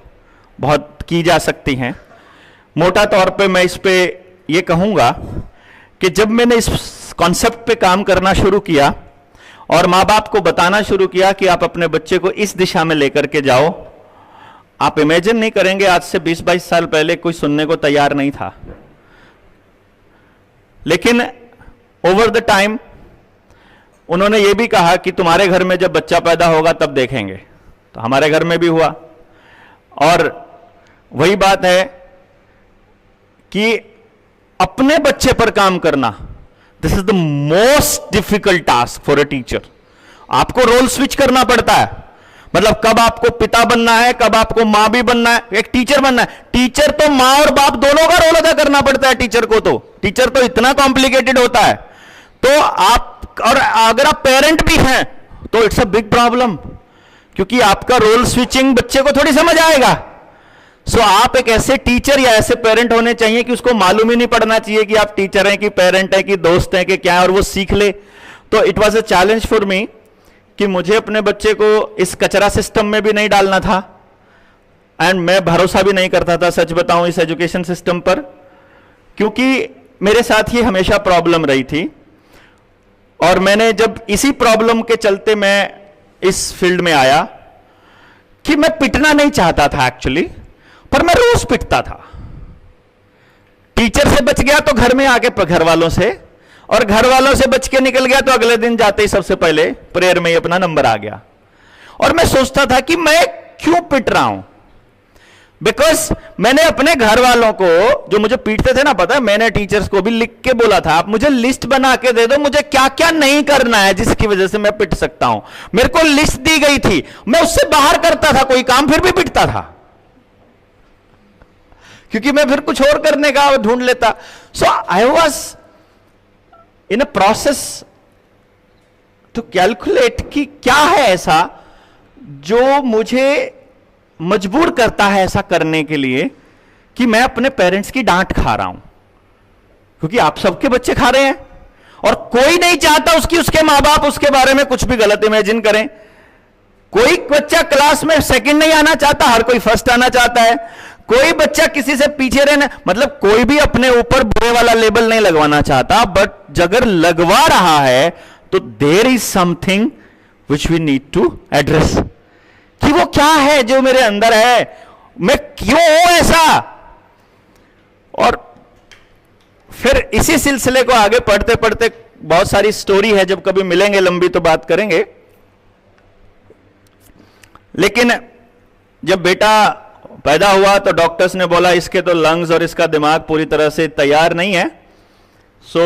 बहुत की जा सकती हैं। मोटा तौर पे मैं इस पे ये कहूंगा कि जब मैंने इस कॉन्सेप्ट पे काम करना शुरू किया और माँ बाप को बताना शुरू किया कि आप अपने बच्चे को इस दिशा में लेकर के जाओ, आप इमेजिन नहीं करेंगे, आज से 20-22 साल पहले कोई सुनने को तैयार नहीं था। लेकिन ओवर द टाइम उन्होंने ये भी कहा कि तुम्हारे घर में जब बच्चा पैदा होगा तब देखेंगे। तो हमारे घर में भी हुआ। और वही बात है कि अपने बच्चे पर काम करना, this is the most difficult task for a teacher. आपको रोल स्विच करना पड़ता है, मतलब कब आपको पिता बनना है, कब आपको मां भी बनना है, एक टीचर बनना है। टीचर तो मां और बाप दोनों का रोल अदा करना पड़ता है टीचर को। तो टीचर तो इतना कॉम्प्लिकेटेड होता है। तो आप, और अगर आप पेरेंट भी हैं तो इट्स अ बिग प्रॉब्लम, क्योंकि आपका रोल स्विचिंग बच्चे को थोड़ी समझ आएगा। सो आप एक ऐसे टीचर या ऐसे पेरेंट होने चाहिए कि उसको मालूम ही नहीं पड़ना चाहिए कि आप टीचर हैं कि पेरेंट हैं कि दोस्त हैं कि क्या है, और वो सीख ले। तो it was a challenge for me कि मुझे अपने बच्चे को इस कचरा सिस्टम में भी नहीं डालना था, एंड मैं भरोसा भी नहीं करता था, सच बताऊं, इस एजुकेशन सिस्टम पर, क्योंकि मेरे साथ ये हमेशा प्रॉब्लम रही थी। और मैंने जब इसी प्रॉब्लम के चलते मैं इस फील्ड में आया कि मैं पिटना नहीं चाहता था एक्चुअली, पर मैं रोज पिटता था। टीचर से बच गया तो घर में आके घर वालों से, और घर वालों से बच के निकल गया तो अगले दिन जाते ही सबसे पहले प्रेयर में ही अपना नंबर आ गया। और मैं सोचता था कि मैं क्यों पिट रहा हूं, बिकॉज मैंने अपने घर वालों को, जो मुझे पीटते थे ना, पता है, मैंने टीचर्स को भी लिख के बोला था, आप मुझे लिस्ट बना के दे दो, मुझे क्या क्या नहीं करना है जिसकी वजह से मैं पिट सकता हूं। मेरे को लिस्ट दी गई थी, मैं उससे बाहर करता था कोई काम, फिर भी पिटता था, क्योंकि मैं फिर कुछ और करने का ढूंढ लेता। So I was in a process to calculate कि क्या है ऐसा जो मुझे मजबूर करता है ऐसा करने के लिए कि मैं अपने पेरेंट्स की डांट खा रहा हूं, क्योंकि आप सबके बच्चे खा रहे हैं और कोई नहीं चाहता उसके मां बाप उसके बारे में कुछ भी गलत इमेजिन करें। कोई बच्चा क्लास में सेकंड नहीं आना चाहता, हर कोई फर्स्ट आना चाहता है। कोई बच्चा किसी से पीछे रहना, मतलब कोई भी अपने ऊपर बुरे वाला लेबल नहीं लगवाना चाहता, बट अगर लगवा रहा है तो there is something which we need to address, कि वो क्या है जो मेरे अंदर है, मैं क्यों हूं ऐसा। और फिर इसी सिलसिले को आगे पढ़ते पढ़ते बहुत सारी स्टोरी है, जब कभी मिलेंगे लंबी तो बात करेंगे। लेकिन जब बेटा पैदा हुआ तो डॉक्टर्स ने बोला इसके तो लंग्स और इसका दिमाग पूरी तरह से तैयार नहीं है, सो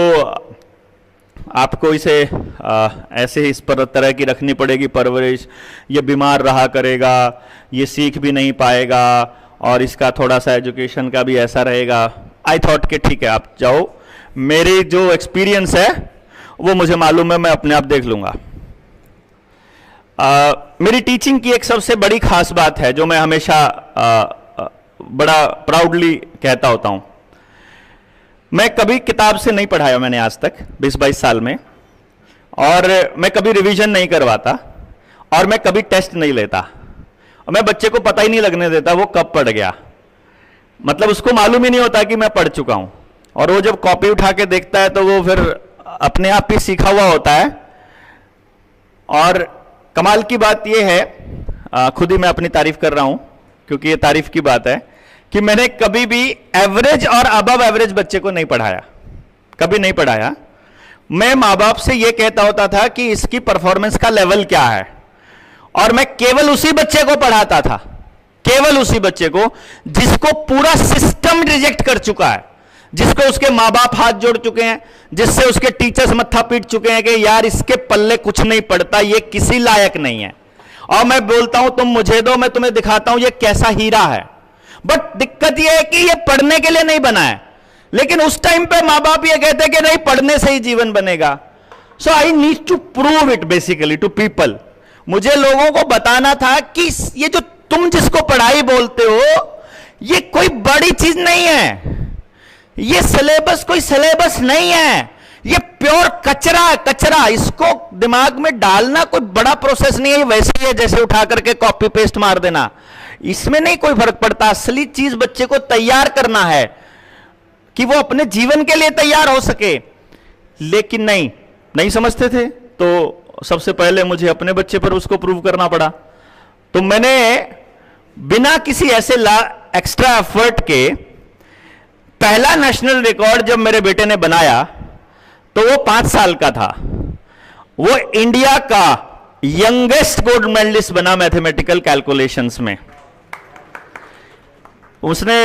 आपको इसे ऐसे ही इस पर तरह की रखनी पड़ेगी परवरिश, ये बीमार रहा करेगा, ये सीख भी नहीं पाएगा, और इसका थोड़ा सा एजुकेशन का भी ऐसा रहेगा। आई थॉट कि ठीक है आप जाओ, मेरी जो एक्सपीरियंस है वो मुझे मालूम है, मैं अपने आप देख लूंगा। मेरी टीचिंग की एक सबसे बड़ी खास बात है जो मैं हमेशा बड़ा प्राउडली कहता होता हूं, मैं कभी किताब से नहीं पढ़ाया मैंने आज तक 20-22 साल में, और मैं कभी रिवीजन नहीं करवाता, और मैं कभी टेस्ट नहीं लेता, और मैं बच्चे को पता ही नहीं लगने देता वो कब पढ़ गया, मतलब उसको मालूम ही नहीं होता कि मैं पढ़ चुका हूं, और वो जब कॉपी उठा के देखता है तो वो फिर अपने आप ही सीखा हुआ होता है। और कमाल की बात यह है, खुद ही मैं अपनी तारीफ कर रहा हूं क्योंकि ये तारीफ की बात है, कि मैंने कभी भी एवरेज और अबव एवरेज बच्चे को नहीं पढ़ाया, कभी नहीं पढ़ाया। मैं माँ बाप से यह कहता होता था कि इसकी परफॉर्मेंस का लेवल क्या है, और मैं केवल उसी बच्चे को पढ़ाता था, केवल उसी बच्चे को जिसको पूरा सिस्टम रिजेक्ट कर चुका है, जिसको उसके माँ बाप हाथ जोड़ चुके हैं, जिससे उसके टीचर्स मत्था पीट चुके हैं कि यार इसके पल्ले कुछ नहीं पड़ता, ये किसी लायक नहीं है, और मैं बोलता हूं तुम मुझे दो, मैं तुम्हें दिखाता हूं ये कैसा हीरा है। बट दिक्कत ये है कि ये पढ़ने के लिए नहीं बना है, लेकिन उस टाइम पे माँ बाप ये कहते हैं कि नहीं पढ़ने से ही जीवन बनेगा। So I need to prove it basically to people. मुझे लोगों को बताना था कि ये जो तुम जिसको पढ़ाई बोलते हो ये कोई बड़ी चीज नहीं है, ये सिलेबस कोई सिलेबस नहीं है, ये प्योर कचरा है, कचरा। इसको दिमाग में डालना कोई बड़ा प्रोसेस नहीं है, वैसे ही है जैसे उठा करके कॉपी पेस्ट मार देना, इसमें नहीं कोई फर्क पड़ता। असली चीज बच्चे को तैयार करना है कि वो अपने जीवन के लिए तैयार हो सके। लेकिन नहीं समझते थे, तो सबसे पहले मुझे अपने बच्चे पर उसको प्रूव करना पड़ा। तो मैंने बिना किसी ऐसे एक्स्ट्रा एफर्ट के पहला नेशनल रिकॉर्ड जब मेरे बेटे ने बनाया तो वो 5 साल का था, वो इंडिया का यंगेस्ट गोल्ड मेडलिस्ट बना मैथमेटिकल कैलकुलेशंस में। उसने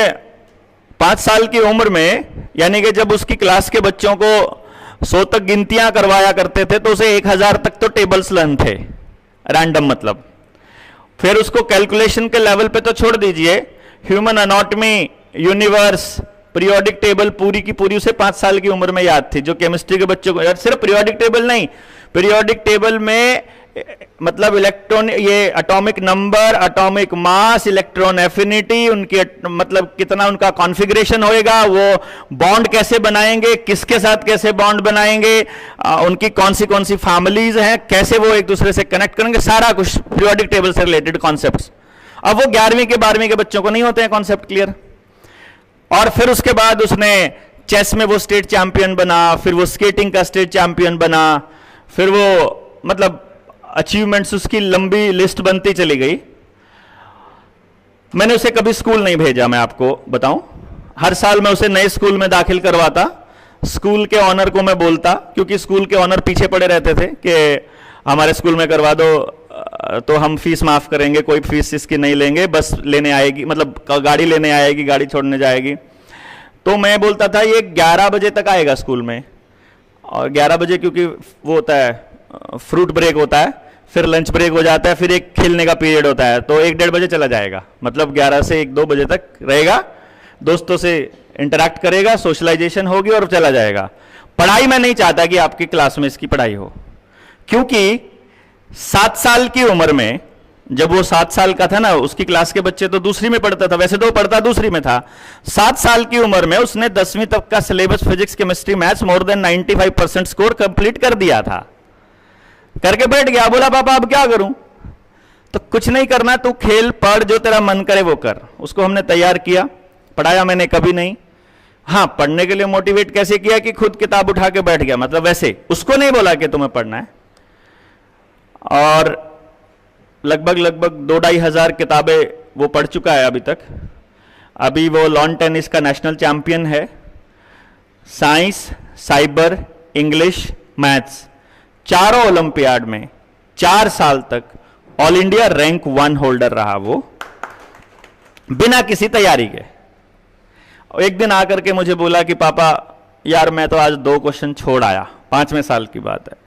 5 साल की उम्र में, यानी कि जब उसकी क्लास के बच्चों को 100 तक गिनतियां करवाया करते थे तो उसे 1000 तक तो टेबल्स लर्न थे, रैंडम मतलब। फिर उसको कैलकुलेशन के लेवल पे तो छोड़ दीजिए, human anatomy, universe, periodic table पूरी की पूरी उसे 5 साल की उम्र में याद थी, जो केमिस्ट्री के बच्चों को, सिर्फ पीरियोडिक टेबल नहीं, पीरियोडिक टेबल में मतलब इलेक्ट्रॉन, ये atomic number, atomic mass, electron affinity, उनकी मतलब कितना उनका कॉन्फ़िगरेशन होएगा, वो बॉन्ड कैसे बनाएंगे, किसके साथ कैसे बॉन्ड बनाएंगे, उनकी कौन सी फैमिलीज हैं, कैसे वो एक दूसरे से कनेक्ट करेंगे, सारा कुछ पीरियोडिक टेबल से रिलेटेड कॉन्सेप्ट्स। अब वो 11वीं के 12वीं के बच्चों को नहीं होते हैं कॉन्सेप्ट क्लियर। और फिर उसके बाद उसने चेस में वो स्टेट चैंपियन बना, फिर वो स्केटिंग का स्टेट चैंपियन बना, फिर वो मतलब अचीवमेंट्स उसकी लंबी लिस्ट बनती चली गई। मैंने उसे कभी स्कूल नहीं भेजा, मैं आपको बताऊं। हर साल मैं उसे नए स्कूल में दाखिल करवाता, स्कूल के ऑनर को मैं बोलता, क्योंकि स्कूल के ऑनर पीछे पड़े रहते थे कि हमारे स्कूल में करवा दो तो हम फीस माफ करेंगे, कोई फीस इसकी नहीं लेंगे, बस लेने आएगी, मतलब गाड़ी लेने आएगी, गाड़ी छोड़ने जाएगी। तो मैं बोलता था ये 11 बजे तक आएगा स्कूल में, और 11 बजे क्योंकि वो होता है फ्रूट ब्रेक होता है, फिर लंच ब्रेक हो जाता है, फिर एक खेलने का पीरियड होता है, तो 1-1:30 बजे चला जाएगा, मतलब 11 से 1-2 बजे तक रहेगा, दोस्तों से इंटरैक्ट करेगा, सोशलाइजेशन होगी और चला जाएगा। पढ़ाई मैं नहीं चाहता कि आपकी क्लास में इसकी पढ़ाई हो, क्योंकि 7 साल की उम्र में, जब वो 7 साल का था ना, उसकी क्लास के बच्चे तो दूसरी में पढ़ता था, वैसे तो वो पढ़ता दूसरी में था। 7 साल की उम्र में उसने 10वीं तक का syllabus physics, chemistry, maths more than 95% score complete कर दिया था। करके बैठ गया, बोला पापा अब क्या करूं। तो कुछ नहीं करना, तू खेल पढ़, जो तेरा मन करे वो कर। उसको हमने तैयार किया, पढ़ाया मैंने कभी नहीं। हाँ, पढ़ने के लिए मोटिवेट कैसे किया कि खुद किताब उठा के बैठ गया, मतलब वैसे उसको नहीं बोला कि तुम्हें पढ़ना है। और लगभग 2-2.5 किताबें वो पढ़ चुका है अभी तक। अभी वो लॉन टेनिस का नेशनल चैंपियन है। साइंस, साइबर, इंग्लिश, मैथ्स, चारों ओलंपियाड में 4 साल तक ऑल इंडिया रैंक 1 होल्डर रहा वो, बिना किसी तैयारी के। और एक दिन आकर के मुझे बोला कि पापा यार मैं तो आज 2 क्वेश्चन छोड़ आया, 5वें साल की बात है,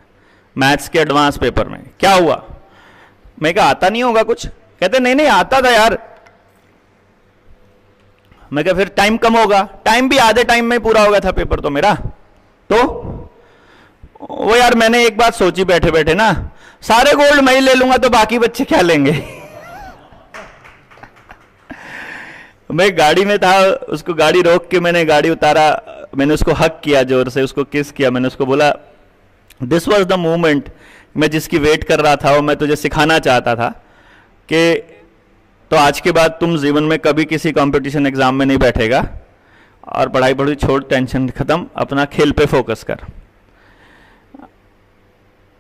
मैथ्स के एडवांस पेपर में। क्या हुआ? मैं कहा आता नहीं होगा कुछ। कहते नहीं नहीं आता था यार। मैं कहा फिर टाइम कम होगा। टाइम भी आधे टाइम में पूरा हो गया था पेपर तो मेरा। तो वो यार मैंने एक बात सोची बैठे बैठे ना, सारे गोल्ड मैं ही ले लूंगा तो बाकी बच्चे क्या लेंगे। मैं गाड़ी में था, उसको गाड़ी रोक के मैंने गाड़ी उतारा, मैंने उसको हक किया जोर से, उसको किस किया। मैंने उसको बोला दिस वॉज द मोमेंट, मैं जिसकी वेट कर रहा था और मैं तुझे सिखाना चाहता था कि तो आज के बाद तुम जीवन में कभी किसी कंपटीशन एग्जाम में नहीं बैठेगा और पढ़ाई पढ़ाई छोड़, टेंशन खत्म, अपना खेल पे फोकस कर।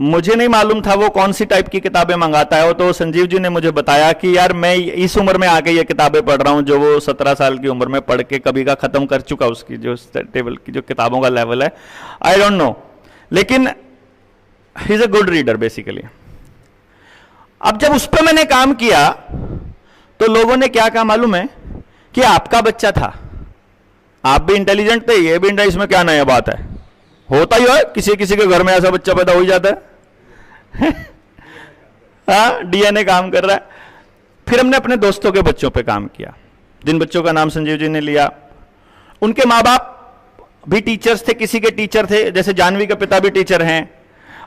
मुझे नहीं मालूम था वो कौन सी टाइप की किताबें मंगाता है। वो तो संजीव जी ने मुझे बताया कि यार मैं इस उम्र में आके ये किताबें पढ़ रहा हूं जो वो 17 साल की उम्र में पढ़ के कभी का खत्म कर चुका, उसकी जो टेबल की जो किताबों का लेवल है, आई डोंट नो, लेकिन he is a good reader basically. अब जब उस पर मैंने काम किया तो लोगों ने क्या कहा मालूम है कि आपका बच्चा था, आप भी इंटेलिजेंट थे, ये भी इंटेलिजेंट, इसमें क्या नया बात है, होता ही है, किसी किसी के घर में ऐसा बच्चा पैदा हो ही जाता है। हाँ, डीएनए काम कर रहा है। फिर हमने अपने दोस्तों के बच्चों पे काम किया, जिन बच्चों का नाम संजीव जी ने लिया। उनके माँ बाप भी टीचर्स थे, किसी के टीचर थे, जैसे जानवी के पिता भी टीचर हैं,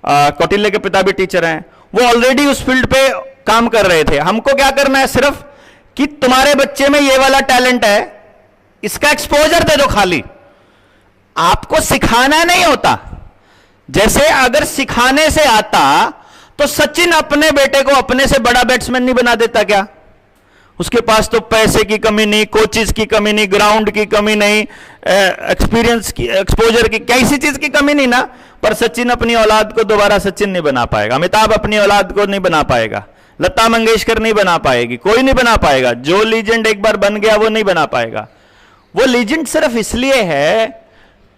कौटिल्य के पिता भी टीचर हैं। वो ऑलरेडी उस फील्ड पे काम कर रहे थे। हमको क्या करना है सिर्फ कि तुम्हारे बच्चे में ये वाला टैलेंट है, इसका एक्सपोजर दे दो खाली, आपको सिखाना नहीं होता। जैसे अगर सिखाने से आता तो सचिन अपने बेटे को अपने से बड़ा बैट्समैन नहीं बना देता क्या? उसके पास तो पैसे की कमी नहीं, कोचेस की कमी नहीं, ग्राउंड की कमी नहीं, एक्सपीरियंस की, एक्सपोजर की, किसी चीज की कमी नहीं ना। पर सचिन अपनी औलाद को दोबारा सचिन नहीं बना पाएगा, अमिताभ अपनी औलाद को नहीं बना पाएगा, लता मंगेशकर नहीं बना पाएगी, कोई नहीं बना पाएगा। जो लीजेंड एक बार बन गया वो नहीं बना पाएगा। वो लीजेंड सिर्फ इसलिए है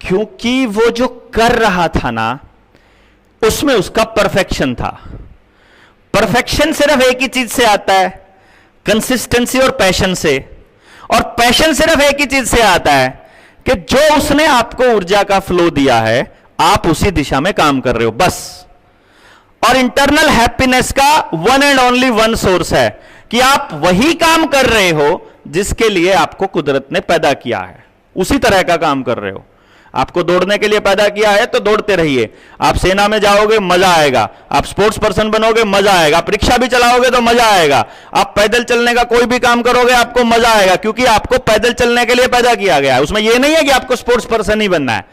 क्योंकि वो जो कर रहा था ना उसमें उसका परफेक्शन था। परफेक्शन सिर्फ एक ही चीज से आता है, कंसिस्टेंसी और पैशन से। और पैशन सिर्फ एक ही चीज से आता है कि जो उसने आपको ऊर्जा का फ्लो दिया है आप उसी दिशा में काम कर रहे हो, बस। और इंटरनल हैप्पीनेस का one and only one source है कि आप वही काम कर रहे हो जिसके लिए आपको कुदरत ने पैदा किया है, उसी तरह का काम कर रहे हो। आपको दौड़ने के लिए पैदा किया है तो दौड़ते रहिए। आप सेना में जाओगे मजा आएगा, आप स्पोर्ट्स पर्सन बनोगे मजा आएगा, आप रिक्शा भी चलाओगे तो मजा आएगा, आप पैदल चलने का कोई भी काम करोगे आपको मजा आएगा, क्योंकि आपको पैदल चलने के लिए पैदा किया गया है। उसमें यह नहीं है कि आपको स्पोर्ट्स पर्सन ही बनना है।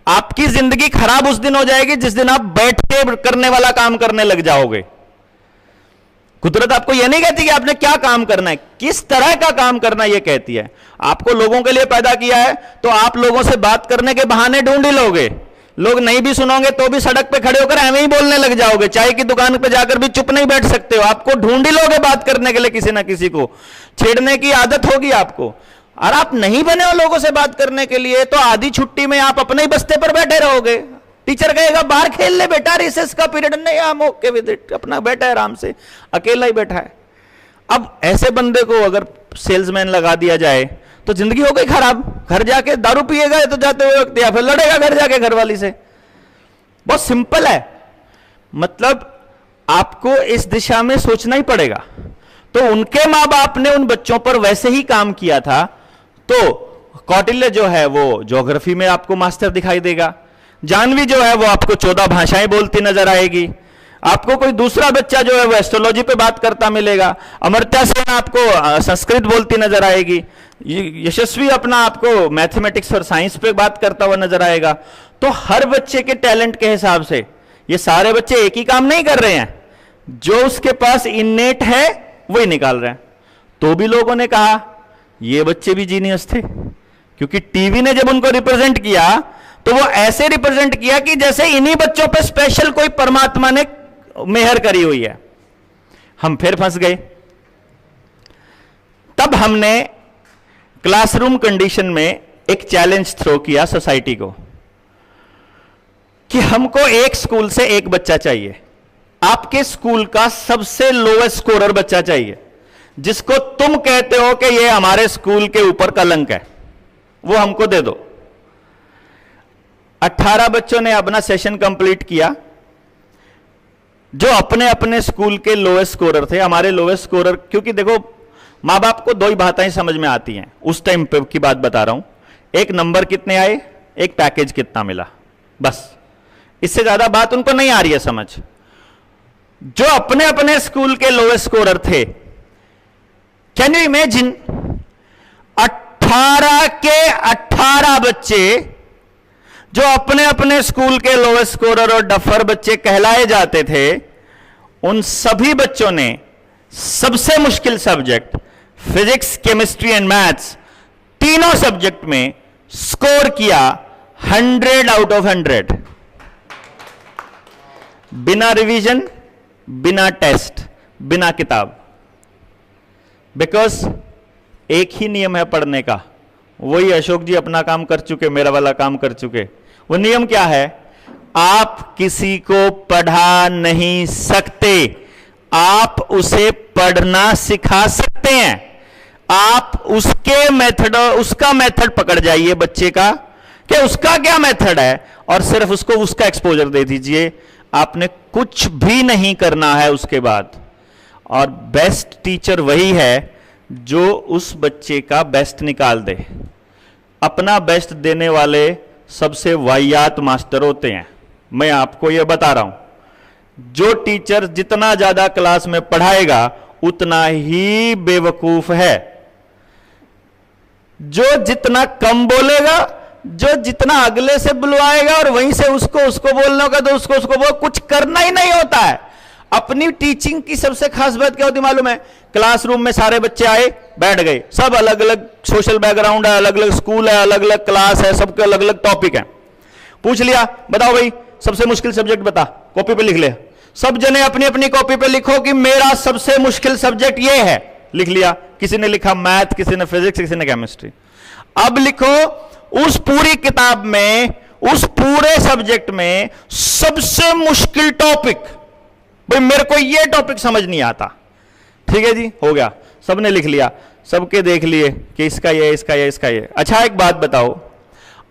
आपकी जिंदगी खराब उस दिन हो जाएगी जिस दिन आप बैठ के करने वाला काम करने लग जाओगे। कुदरत आपको यह नहीं कहती कि आपने क्या काम करना है, किस तरह का काम करना है, यह कहती है। आपको लोगों के लिए पैदा किया है तो आप लोगों से बात करने के बहाने ढूंढ ही लोगे। लोग नहीं भी सुनोगे तो भी सड़क पे खड़े होकर ऐਵੇਂ ही बोलने लग जाओगे। चाय की दुकान पे जाकर भी चुप नहीं बैठ सकते हो, आपको ढूंढ ही लोगे बात करने के लिए, किसी ना किसी को छेड़ने की आदत होगी आपको। और आप नहीं बने हो लोगों से बात करने के लिए तो आधी छुट्टी में आप अपने ही बस्ते पर बैठे रहोगे। टीचर कहेगा बाहर खेल ले बेटा, रिसेस का पीरियड नहीं, हम ओके विद इट, अपना बैठा है आराम से, अकेला ही बैठा है। अब ऐसे बंदे को अगर सेल्समैन लगा दिया जाए तो जिंदगी हो गई खराब। घर जाके दारू पिएगा तो जाते हुए वक्त, या फिर लड़ेगा घर जाके घरवाली से। बहुत सिंपल है, मतलब आपको इस दिशा में सोचना ही पड़ेगा। तो उनके मां बाप ने उन बच्चों पर वैसे ही काम किया था। तो कौटिल्य जो है वो ज्योग्राफी में आपको मास्टर दिखाई देगा, जानवी जो है वो आपको 14 भाषाएं बोलती नजर आएगी, आपको कोई दूसरा बच्चा जो है वो एस्ट्रोलॉजी पे बात करता मिलेगा, अमर्त्या सेन आपको संस्कृत बोलती नजर आएगी, यशस्वी अपना आपको मैथमेटिक्स और साइंस पे बात करता हुआ नजर आएगा। तो हर बच्चे के टैलेंट के हिसाब से ये सारे बच्चे एक ही काम नहीं कर रहे हैं, जो उसके पास इन्नेट है वही निकाल रहे हैं। तो भी लोगों ने कहा ये बच्चे भी जीनियस थे, क्योंकि टीवी ने जब उनको रिप्रेजेंट किया तो वो ऐसे रिप्रेजेंट किया कि जैसे इन्हीं बच्चों पे स्पेशल कोई परमात्मा ने मेहर करी हुई है। हम फिर फंस गए। तब हमने क्लासरूम कंडीशन में एक चैलेंज थ्रो किया सोसाइटी को कि हमको एक स्कूल से एक बच्चा चाहिए, आपके स्कूल का सबसे लोएस्ट स्कोरर बच्चा चाहिए, जिसको तुम कहते हो कि ये हमारे स्कूल के ऊपर कलंक है, वो हमको दे दो। 18 बच्चों ने अपना सेशन कंप्लीट किया जो अपने अपने स्कूल के लोएस्ट स्कोरर थे। हमारे लोएस्ट स्कोरर, क्योंकि देखो मां बाप को दो ही बातें समझ में आती हैं, उस टाइम पे की बात बता रहा हूं, एक नंबर कितने आए, एक पैकेज कितना मिला, बस इससे ज्यादा बात उनको नहीं आ रही है समझ। जो अपने अपने स्कूल के लोएस्ट स्कोरर थे, कैन यू इमेजिन 18 के 18 बच्चे जो अपने अपने स्कूल के लोएस्ट स्कोरर और डफर बच्चे कहलाए जाते थे, उन सभी बच्चों ने सबसे मुश्किल subject physics, chemistry and maths, तीनों सब्जेक्ट में स्कोर किया 100 आउट ऑफ 100, बिना रिवीजन, बिना टेस्ट, बिना किताब। बिकॉज एक ही नियम है पढ़ने का, वही अशोक जी अपना काम कर चुके, मेरा वाला काम कर चुके। वो नियम क्या है, आप किसी को पढ़ा नहीं सकते, आप उसे पढ़ना सिखा सकते हैं। आप उसके मेथड, उसका मेथड पकड़ जाइए बच्चे का कि उसका क्या मेथड है, और सिर्फ उसको उसका एक्सपोजर दे दीजिए। आपने कुछ भी नहीं करना है उसके बाद। और बेस्ट टीचर वही है जो उस बच्चे का बेस्ट निकाल दे। अपना बेस्ट देने वाले सबसे वाहियात मास्टर होते हैं। मैं आपको यह बता रहा हूं, जो टीचर जितना ज्यादा क्लास में पढ़ाएगा उतना ही बेवकूफ है। जो जितना कम बोलेगा, जो जितना अगले से बुलवाएगा और वहीं से उसको बोलना होगा तो उसको कुछ करना ही नहीं होता है। अपनी टीचिंग की सबसे खास बात क्या होती मालूम है, क्लासरूम में सारे बच्चे आए, बैठ गए, सब अलग अलग सोशल बैकग्राउंड है, अलग अलग स्कूल है, अलग अलग क्लास है, सबके अलग अलग टॉपिक है। पूछ लिया, बताओ भाई सबसे मुश्किल सब्जेक्ट बता, कॉपी पे लिख ले। सब जने अपनी अपनी कॉपी पे लिखो कि मेरा सबसे मुश्किल सब्जेक्ट ये है। लिख लिया, किसी ने लिखा मैथ, किसी ने फिजिक्स, किसी ने केमिस्ट्री। अब लिखो उस पूरी किताब में, उस पूरे सब्जेक्ट में सबसे मुश्किल टॉपिक, भाई मेरे को ये टॉपिक समझ नहीं आता। ठीक है जी, हो गया, सबने लिख लिया, सबके देख लिए कि इसका ये, इसका ये, इसका ये। अच्छा एक बात बताओ,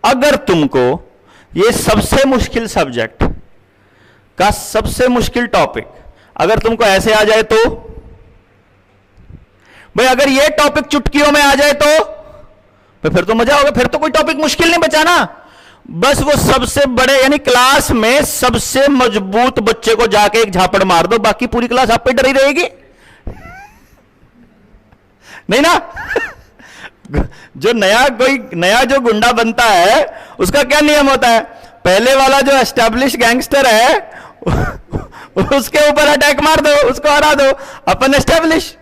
अगर तुमको ये सबसे मुश्किल सब्जेक्ट का सबसे मुश्किल टॉपिक अगर तुमको ऐसे आ जाए तो, भाई अगर ये टॉपिक चुटकियों में आ जाए तो फिर तो मजा होगा, फिर तो कोई टॉपिक मुश्किल नहीं बचा ना। बस वो सबसे बड़े यानी क्लास में सबसे मजबूत बच्चे को जाके एक झापड़ मार दो, बाकी पूरी क्लास आप पे डरी रहेगी नहीं ना। जो नया जो गुंडा बनता है उसका क्या नियम होता है, पहले वाला जो एस्टैब्लिश गैंगस्टर है उसके ऊपर अटैक मार दो, उसको हरा दो, अपन एस्टैब्लिश।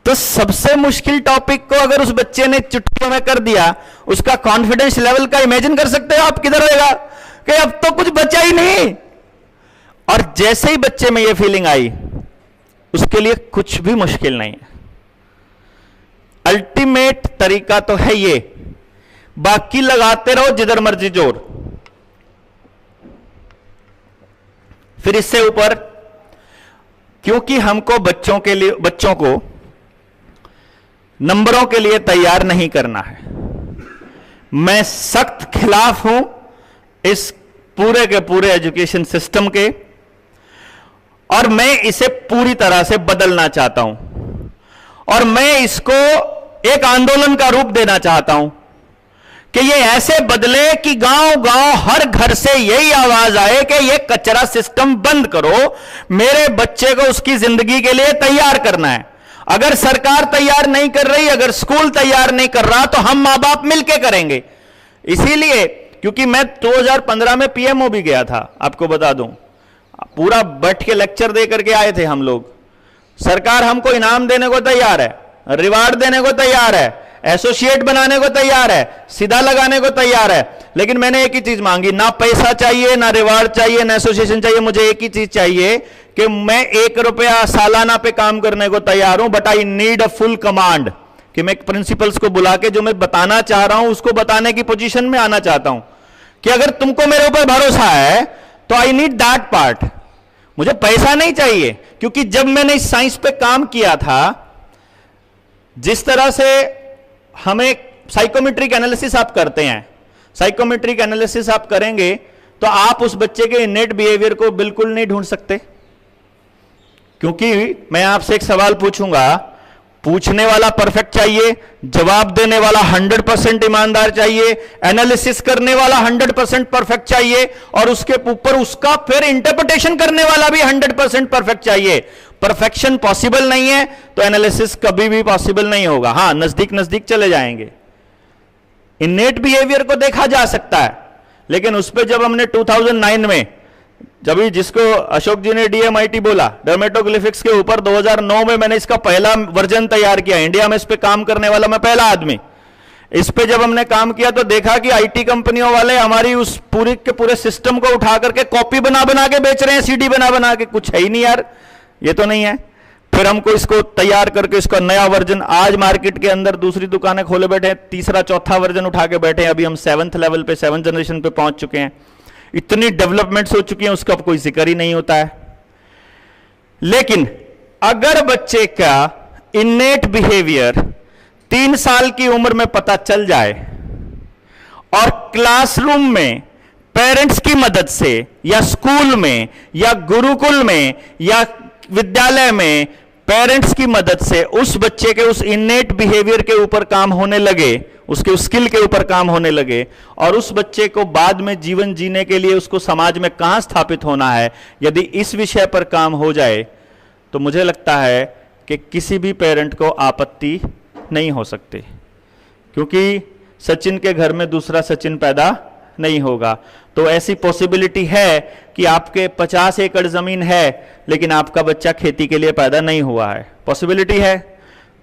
तो सबसे मुश्किल टॉपिक को अगर उस बच्चे ने चुटकियों में कर दिया, उसका कॉन्फिडेंस लेवल का इमेजिन कर सकते हो आप किधर होगा कि अब तो कुछ बचा ही नहीं। और जैसे ही बच्चे में यह फीलिंग आई, उसके लिए कुछ भी मुश्किल नहीं है। अल्टीमेट तरीका तो है ये, बाकी लगाते रहो जिधर मर्जी जोर। फिर इससे ऊपर, क्योंकि हमको बच्चों को नंबरों के लिए तैयार नहीं करना है, मैं सख्त खिलाफ हूं इस पूरे के पूरे एजुकेशन सिस्टम के, और मैं इसे पूरी तरह से बदलना चाहता हूं। और मैं इसको एक आंदोलन का रूप देना चाहता हूं कि ये ऐसे बदले कि गांव-गांव हर घर से यही आवाज आए कि ये कचरा सिस्टम बंद करो, मेरे बच्चे को उसकी जिंदगी के लिए तैयार करना है। अगर सरकार तैयार नहीं कर रही, अगर स्कूल तैयार नहीं कर रहा, तो हम मां बाप मिलके करेंगे। इसीलिए क्योंकि मैं 2015 में पीएमओ भी गया था, आपको बता दूं, पूरा बैठ के लेक्चर दे करके आए थे हम लोग। सरकार हमको इनाम देने को तैयार है, रिवार्ड देने को तैयार है, एसोसिएट बनाने को तैयार है, सीधा लगाने को तैयार है, लेकिन मैंने एक ही चीज मांगी, ना पैसा चाहिए, ना रिवार्ड चाहिए, ना एसोसिएशन चाहिए। मुझे एक ही चीज चाहिए कि मैं 1 रुपया सालाना पे काम करने को तैयार हूं, but I need a full command, कि मैं प्रिंसिपल्स को बुला के जो मैं बताना चाह रहा हूं उसको बताने की पोजीशन में आना चाहता हूं, कि अगर तुमको मेरे ऊपर भरोसा है तो आई नीड दैट पार्ट। मुझे पैसा नहीं चाहिए, क्योंकि जब मैंने इस साइंस पे काम किया था, जिस तरह से हमें साइकोमेट्रिक एनालिसिस आप करते हैं, साइकोमेट्रिक एनालिसिस आप करेंगे तो आप उस बच्चे के इनेट बिहेवियर को बिल्कुल नहीं ढूंढ सकते, क्योंकि मैं आपसे एक सवाल पूछूंगा, पूछने वाला परफेक्ट चाहिए, जवाब देने वाला 100% ईमानदार चाहिए, एनालिसिस करने वाला 100% परफेक्ट चाहिए, और उसके ऊपर उसका फिर इंटरप्रिटेशन करने वाला भी 100% परफेक्ट चाहिए। परफेक्शन पॉसिबल नहीं है तो एनालिसिस कभी भी पॉसिबल नहीं होगा। हां, नजदीक नजदीक चले जाएंगे, इनेट बिहेवियर को देखा जा सकता है, लेकिन उस पर जब हमने 2009 में, जब जिसको अशोक जी ने DMIT बोला, डर्मेटोग्लिफिक्स के ऊपर 2009 में मैंने इसका पहला वर्जन तैयार किया, इंडिया में इस पे काम करने वाला मैं पहला आदमी। इस पे जब हमने काम किया तो देखा कि IT कंपनियों वाले हमारी उस पूरे के पूरे सिस्टम को उठा करके कॉपी बना बना के बेच रहे हैं, CD बना बना के। कुछ है ही नहीं यार, ये तो नहीं है। फिर हमको इसको तैयार करके इसका नया वर्जन, आज मार्केट के अंदर दूसरी दुकानें खोले बैठे हैं, तीसरा चौथा वर्जन उठा के बैठे हैं। अभी हम 7th लेवल पे, 7th जनरेशन पे पहुंच चुके हैं। इतनी डेवलपमेंट्स हो चुकी हैं, उसका कोई जिक्र ही नहीं होता है। लेकिन अगर बच्चे का इनेट बिहेवियर 3 साल की उम्र में पता चल जाए और क्लासरूम में पेरेंट्स की मदद से, या स्कूल में, या गुरुकुल में, या विद्यालय में पेरेंट्स की मदद से उस बच्चे के उस इनेट बिहेवियर के ऊपर काम होने लगे, उसके उस स्किल के ऊपर काम होने लगे, और उस बच्चे को बाद में जीवन जीने के लिए उसको समाज में कहां स्थापित होना है, यदि इस विषय पर काम हो जाए, तो मुझे लगता है कि किसी भी पेरेंट को आपत्ति नहीं हो सकती, क्योंकि सचिन के घर में दूसरा सचिन पैदा नहीं होगा। तो ऐसी पॉसिबिलिटी है कि आपके 50 एकड़ जमीन है लेकिन आपका बच्चा खेती के लिए पैदा नहीं हुआ है, पॉसिबिलिटी है।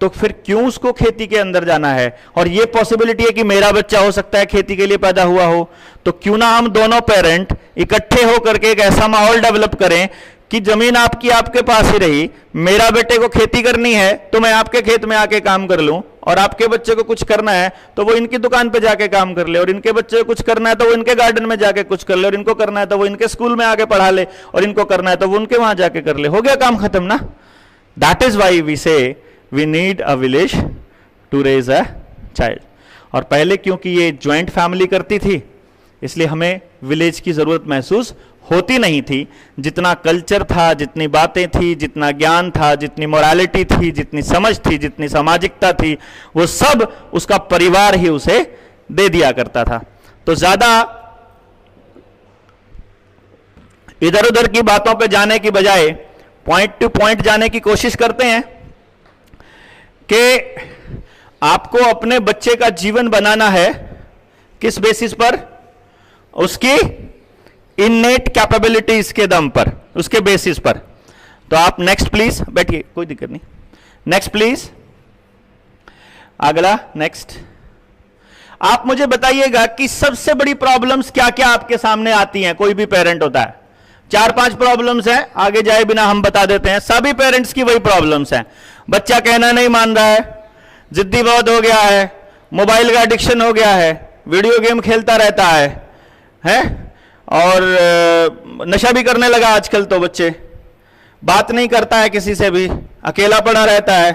तो फिर क्यों उसको खेती के अंदर जाना है? और ये पॉसिबिलिटी है कि मेरा बच्चा हो सकता है खेती के लिए पैदा हुआ हो, तो क्यों ना हम दोनों पेरेंट इकट्ठे होकर के एक ऐसा माहौल डेवलप करें कि जमीन आपकी आपके पास ही रही, मेरा बेटे को खेती करनी है तो मैं आपके खेत में आके काम कर लूं, और आपके बच्चे को कुछ करना है तो वो इनकी दुकान पे जाके काम कर ले, और इनके बच्चे को कुछ करना है तो वो इनके गार्डन में जाके कुछ कर ले, और इनको करना है तो वो इनके स्कूल में आके पढ़ा ले, और इनको करना है तो वो उनके वहां जाके कर ले। हो गया काम खत्म ना। That is why we say we need a village to raise a child. और पहले क्योंकि ये ज्वाइंट फैमिली करती थी, इसलिए हमें विलेज की जरूरत महसूस होती नहीं थी। जितना कल्चर था, जितनी बातें थी, जितना ज्ञान था, जितनी मोरालिटी थी, जितनी समझ थी, जितनी सामाजिकता थी, वो सब उसका परिवार ही उसे दे दिया करता था। तो ज्यादा इधर उधर की बातों पे जाने की बजाय पॉइंट टू पॉइंट जाने की कोशिश करते हैं कि आपको अपने बच्चे का जीवन बनाना है किस बेसिस पर? उसकी इनेट कैपेबिलिटीज के दम पर, उसके बेसिस पर। तो आप नेक्स्ट प्लीज, बैठिए, कोई दिक्कत नहीं। नेक्स्ट प्लीज, अगला नेक्स्ट। आप मुझे बताइएगा कि सबसे बड़ी प्रॉब्लम्स क्या क्या आपके सामने आती हैं। कोई भी पेरेंट होता है, 4-5 प्रॉब्लम्स हैं, आगे जाए बिना हम बता देते हैं। सभी पेरेंट्स की वही प्रॉब्लम्स हैं। बच्चा कहना नहीं मान रहा है, जिद्दी बहुत हो गया है, मोबाइल का एडिक्शन हो गया है, वीडियो गेम खेलता रहता है और नशा भी करने लगा आजकल। तो बच्चे बात नहीं करता है किसी से भी, अकेला पड़ा रहता है,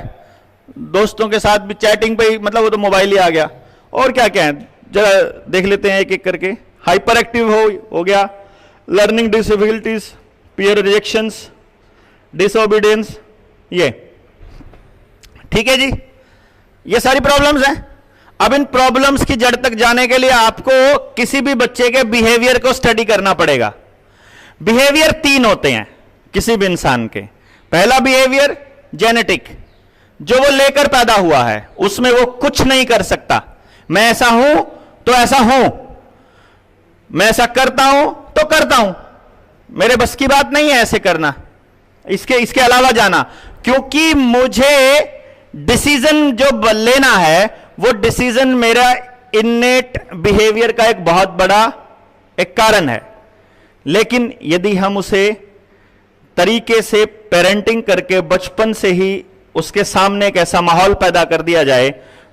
दोस्तों के साथ भी चैटिंग पे ही, मतलब वो तो मोबाइल ही आ गया। और क्या क्या है, जरा देख लेते हैं एक एक करके। हाइपर एक्टिव हो गया, लर्निंग डिसएबिलिटीज, पीयर रिजेक्शंस, डिसओबीडियंस, ये ठीक है जी, ये सारी प्रॉब्लम्स हैं। अब इन प्रॉब्लम्स की जड़ तक जाने के लिए आपको किसी भी बच्चे के बिहेवियर को स्टडी करना पड़ेगा। बिहेवियर 3 होते हैं किसी भी इंसान के। पहला बिहेवियर जेनेटिक, जो वो लेकर पैदा हुआ है, उसमें वो कुछ नहीं कर सकता। मैं ऐसा हूं तो ऐसा हूं, मैं ऐसा करता हूं तो करता हूं, मेरे बस की बात नहीं है ऐसे करना, इसके अलावा जाना, क्योंकि मुझे डिसीजन जो लेना है वो डिसीजन मेरा इन्नेट बिहेवियर का एक बहुत बड़ा एक कारण है। लेकिन यदि हम उसे तरीके से पेरेंटिंग करके बचपन से ही उसके सामने एक ऐसा माहौल पैदा कर दिया जाए,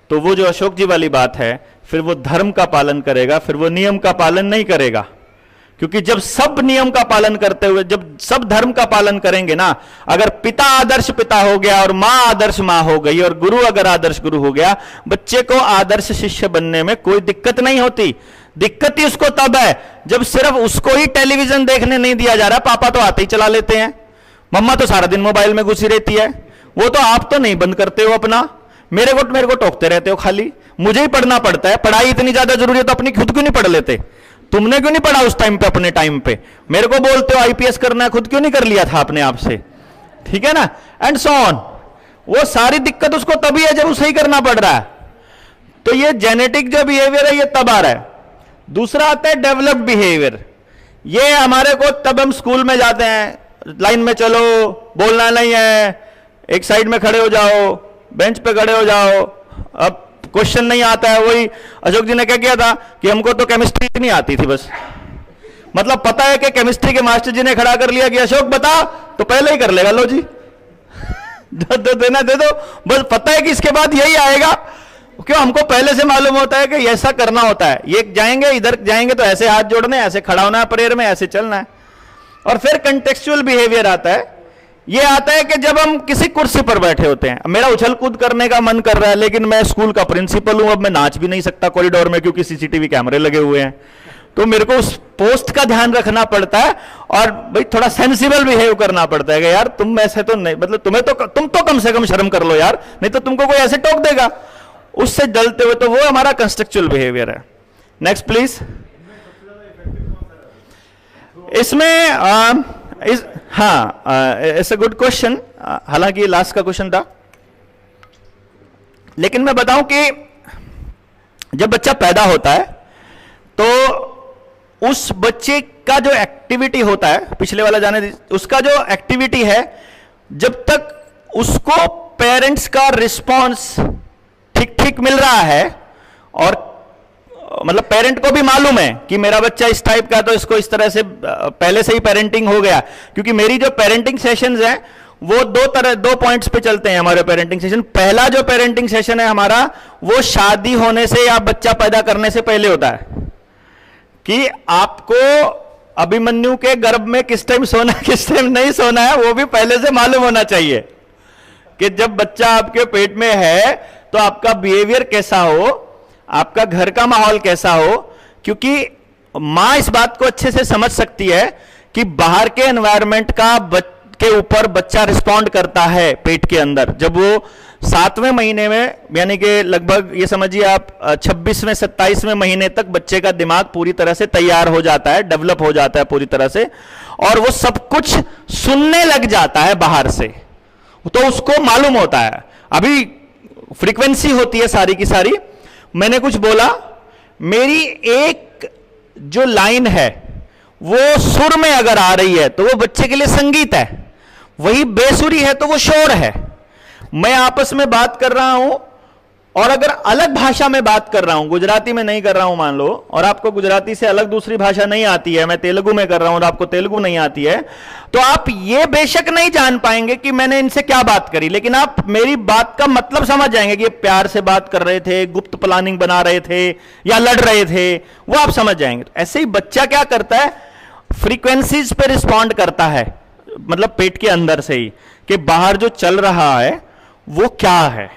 तो वो जो अशोक जी वाली बात है, फिर वो धर्म का पालन करेगा, फिर वो नियम का पालन नहीं करेगा। क्योंकि जब सब नियम का पालन करते हुए, जब सब धर्म का पालन करेंगे ना, अगर पिता आदर्श पिता हो गया और मां आदर्श मां हो गई और गुरु अगर आदर्श गुरु हो गया, बच्चे को आदर्श शिष्य बनने में कोई दिक्कत नहीं होती। दिक्कत ही उसको तब है जब सिर्फ उसको ही टेलीविजन देखने नहीं दिया जा रहा, पापा तो आते ही चला लेते हैं, मम्मा तो सारा दिन मोबाइल में घुसी रहती है, वो तो आप तो नहीं बंद करते हो अपना, मेरे को टोकते रहते हो खाली, मुझे ही पढ़ना पड़ता है, पढ़ाई इतनी ज्यादा जरूरी है तो अपनी खुद क्यों नहीं पढ़ लेते, तुमने क्यों नहीं पढ़ा उस टाइम पे, अपने टाइम पे मेरे को बोलते हो आईपीएस करना है, खुद क्यों नहीं कर लिया था अपने आप से, ठीक है ना, एंड सो ऑन। वो सारी दिक्कत उसको तभी है जब उसे ही करना पड़ रहा है। तो ये जेनेटिक जो बिहेवियर है ये तब आ रहा है। दूसरा आता है डेवलप्ड बिहेवियर। ये हमारे को तब हम स्कूल में जाते हैं, लाइन में चलो, बोलना नहीं है, एक साइड में खड़े हो जाओ, बेंच पे खड़े हो जाओ, अब क्वेश्चन नहीं आता है। वही अशोक जी ने क्या किया था कि हमको तो केमिस्ट्री नहीं आती थी बस, मतलब पता है कि केमिस्ट्री के मास्टर जी ने खड़ा कर लिया कि अशोक बता, तो पहले ही कर लेगा, लो जी दो देना दे दो, बस पता है कि इसके बाद यही आएगा। क्यों, हमको पहले से मालूम होता है कि ऐसा करना होता है, ये जाएंगे इधर जाएंगे तो ऐसे हाथ जोड़ने, ऐसे खड़ा होना है प्रेयर में, ऐसे चलना है। और फिर कंटेक्चुअल बिहेवियर आता है। ये आता है कि जब हम किसी कुर्सी पर बैठे होते हैं, मेरा उछल कूद करने का मन कर रहा है, लेकिन मैं स्कूल का प्रिंसिपल हूं, अब मैं नाच भी नहीं सकता कॉरिडोर में क्योंकि सीसीटीवी कैमरे लगे हुए हैं, तो मेरे को उस पोस्ट का ध्यान रखना पड़ता है और भाई थोड़ा सेंसिबल बिहेव करना पड़ता है कि यार तुम ऐसे तो नहीं, मतलब तुम तो कम से कम शर्म कर लो यार, नहीं तो तुमको कोई ऐसे टोक देगा, उससे डलते हुए, तो वो हमारा कंस्ट्रक्चुअल बिहेवियर है। Next please. इसमें हाँ, इट्स अ गुड क्वेश्चन, हालांकि लास्ट का क्वेश्चन था, लेकिन मैं बताऊं कि जब बच्चा पैदा होता है तो उस बच्चे का जो एक्टिविटी होता है, पिछले वाला जाने दीजिए, उसका जो एक्टिविटी है, जब तक उसको पेरेंट्स का रिस्पॉन्स ठीक ठीक मिल रहा है, और मतलब पेरेंट को भी मालूम है कि मेरा बच्चा इस टाइप का, तो इसको इस तरह से पहले से ही पेरेंटिंग हो गया। क्योंकि मेरी जो पेरेंटिंग सेशंस हैं वो दो पॉइंट्स पे चलते हैं हमारे पेरेंटिंग सेशन। पहला जो पेरेंटिंग सेशन है हमारा, वो शादी होने से या बच्चा पैदा करने से पहले होता है, कि आपको अभिमन्यु के गर्भ में किस टाइम सोना किस टाइम नहीं सोना है वो भी पहले से मालूम होना चाहिए, कि जब बच्चा आपके पेट में है तो आपका बिहेवियर कैसा हो, आपका घर का माहौल कैसा हो। क्योंकि मां इस बात को अच्छे से समझ सकती है कि बाहर के एनवायरनमेंट के ऊपर बच्चा रिस्पॉन्ड करता है पेट के अंदर। जब वो 7वें महीने में, यानी कि लगभग ये समझिए आप 26वें 27वें महीने तक बच्चे का दिमाग पूरी तरह से तैयार हो जाता है, डेवलप हो जाता है पूरी तरह से, और वो सब कुछ सुनने लग जाता है बाहर से, तो उसको मालूम होता है। अभी फ्रीक्वेंसी होती है सारी की सारी, मैंने कुछ बोला, मेरी एक जो लाइन है वो सुर में अगर आ रही है तो वो बच्चे के लिए संगीत है, वही बेसुरी है तो वो शोर है। मैं आपस में बात कर रहा हूं और अगर अलग भाषा में बात कर रहा हूं, गुजराती में नहीं कर रहा हूं मान लो, और आपको गुजराती से अलग दूसरी भाषा नहीं आती है, मैं तेलुगु में कर रहा हूं और आपको तेलुगु नहीं आती है, तो आप ये बेशक नहीं जान पाएंगे कि मैंने इनसे क्या बात करी, लेकिन आप मेरी बात का मतलब समझ जाएंगे कि ये प्यार से बात कर रहे थे, गुप्त प्लानिंग बना रहे थे, या लड़ रहे थे, वो आप समझ जाएंगे। ऐसे ही बच्चा क्या करता है, फ्रीक्वेंसीज पे रिस्पॉन्ड करता है, मतलब पेट के अंदर से ही, कि बाहर जो चल रहा है वो क्या है,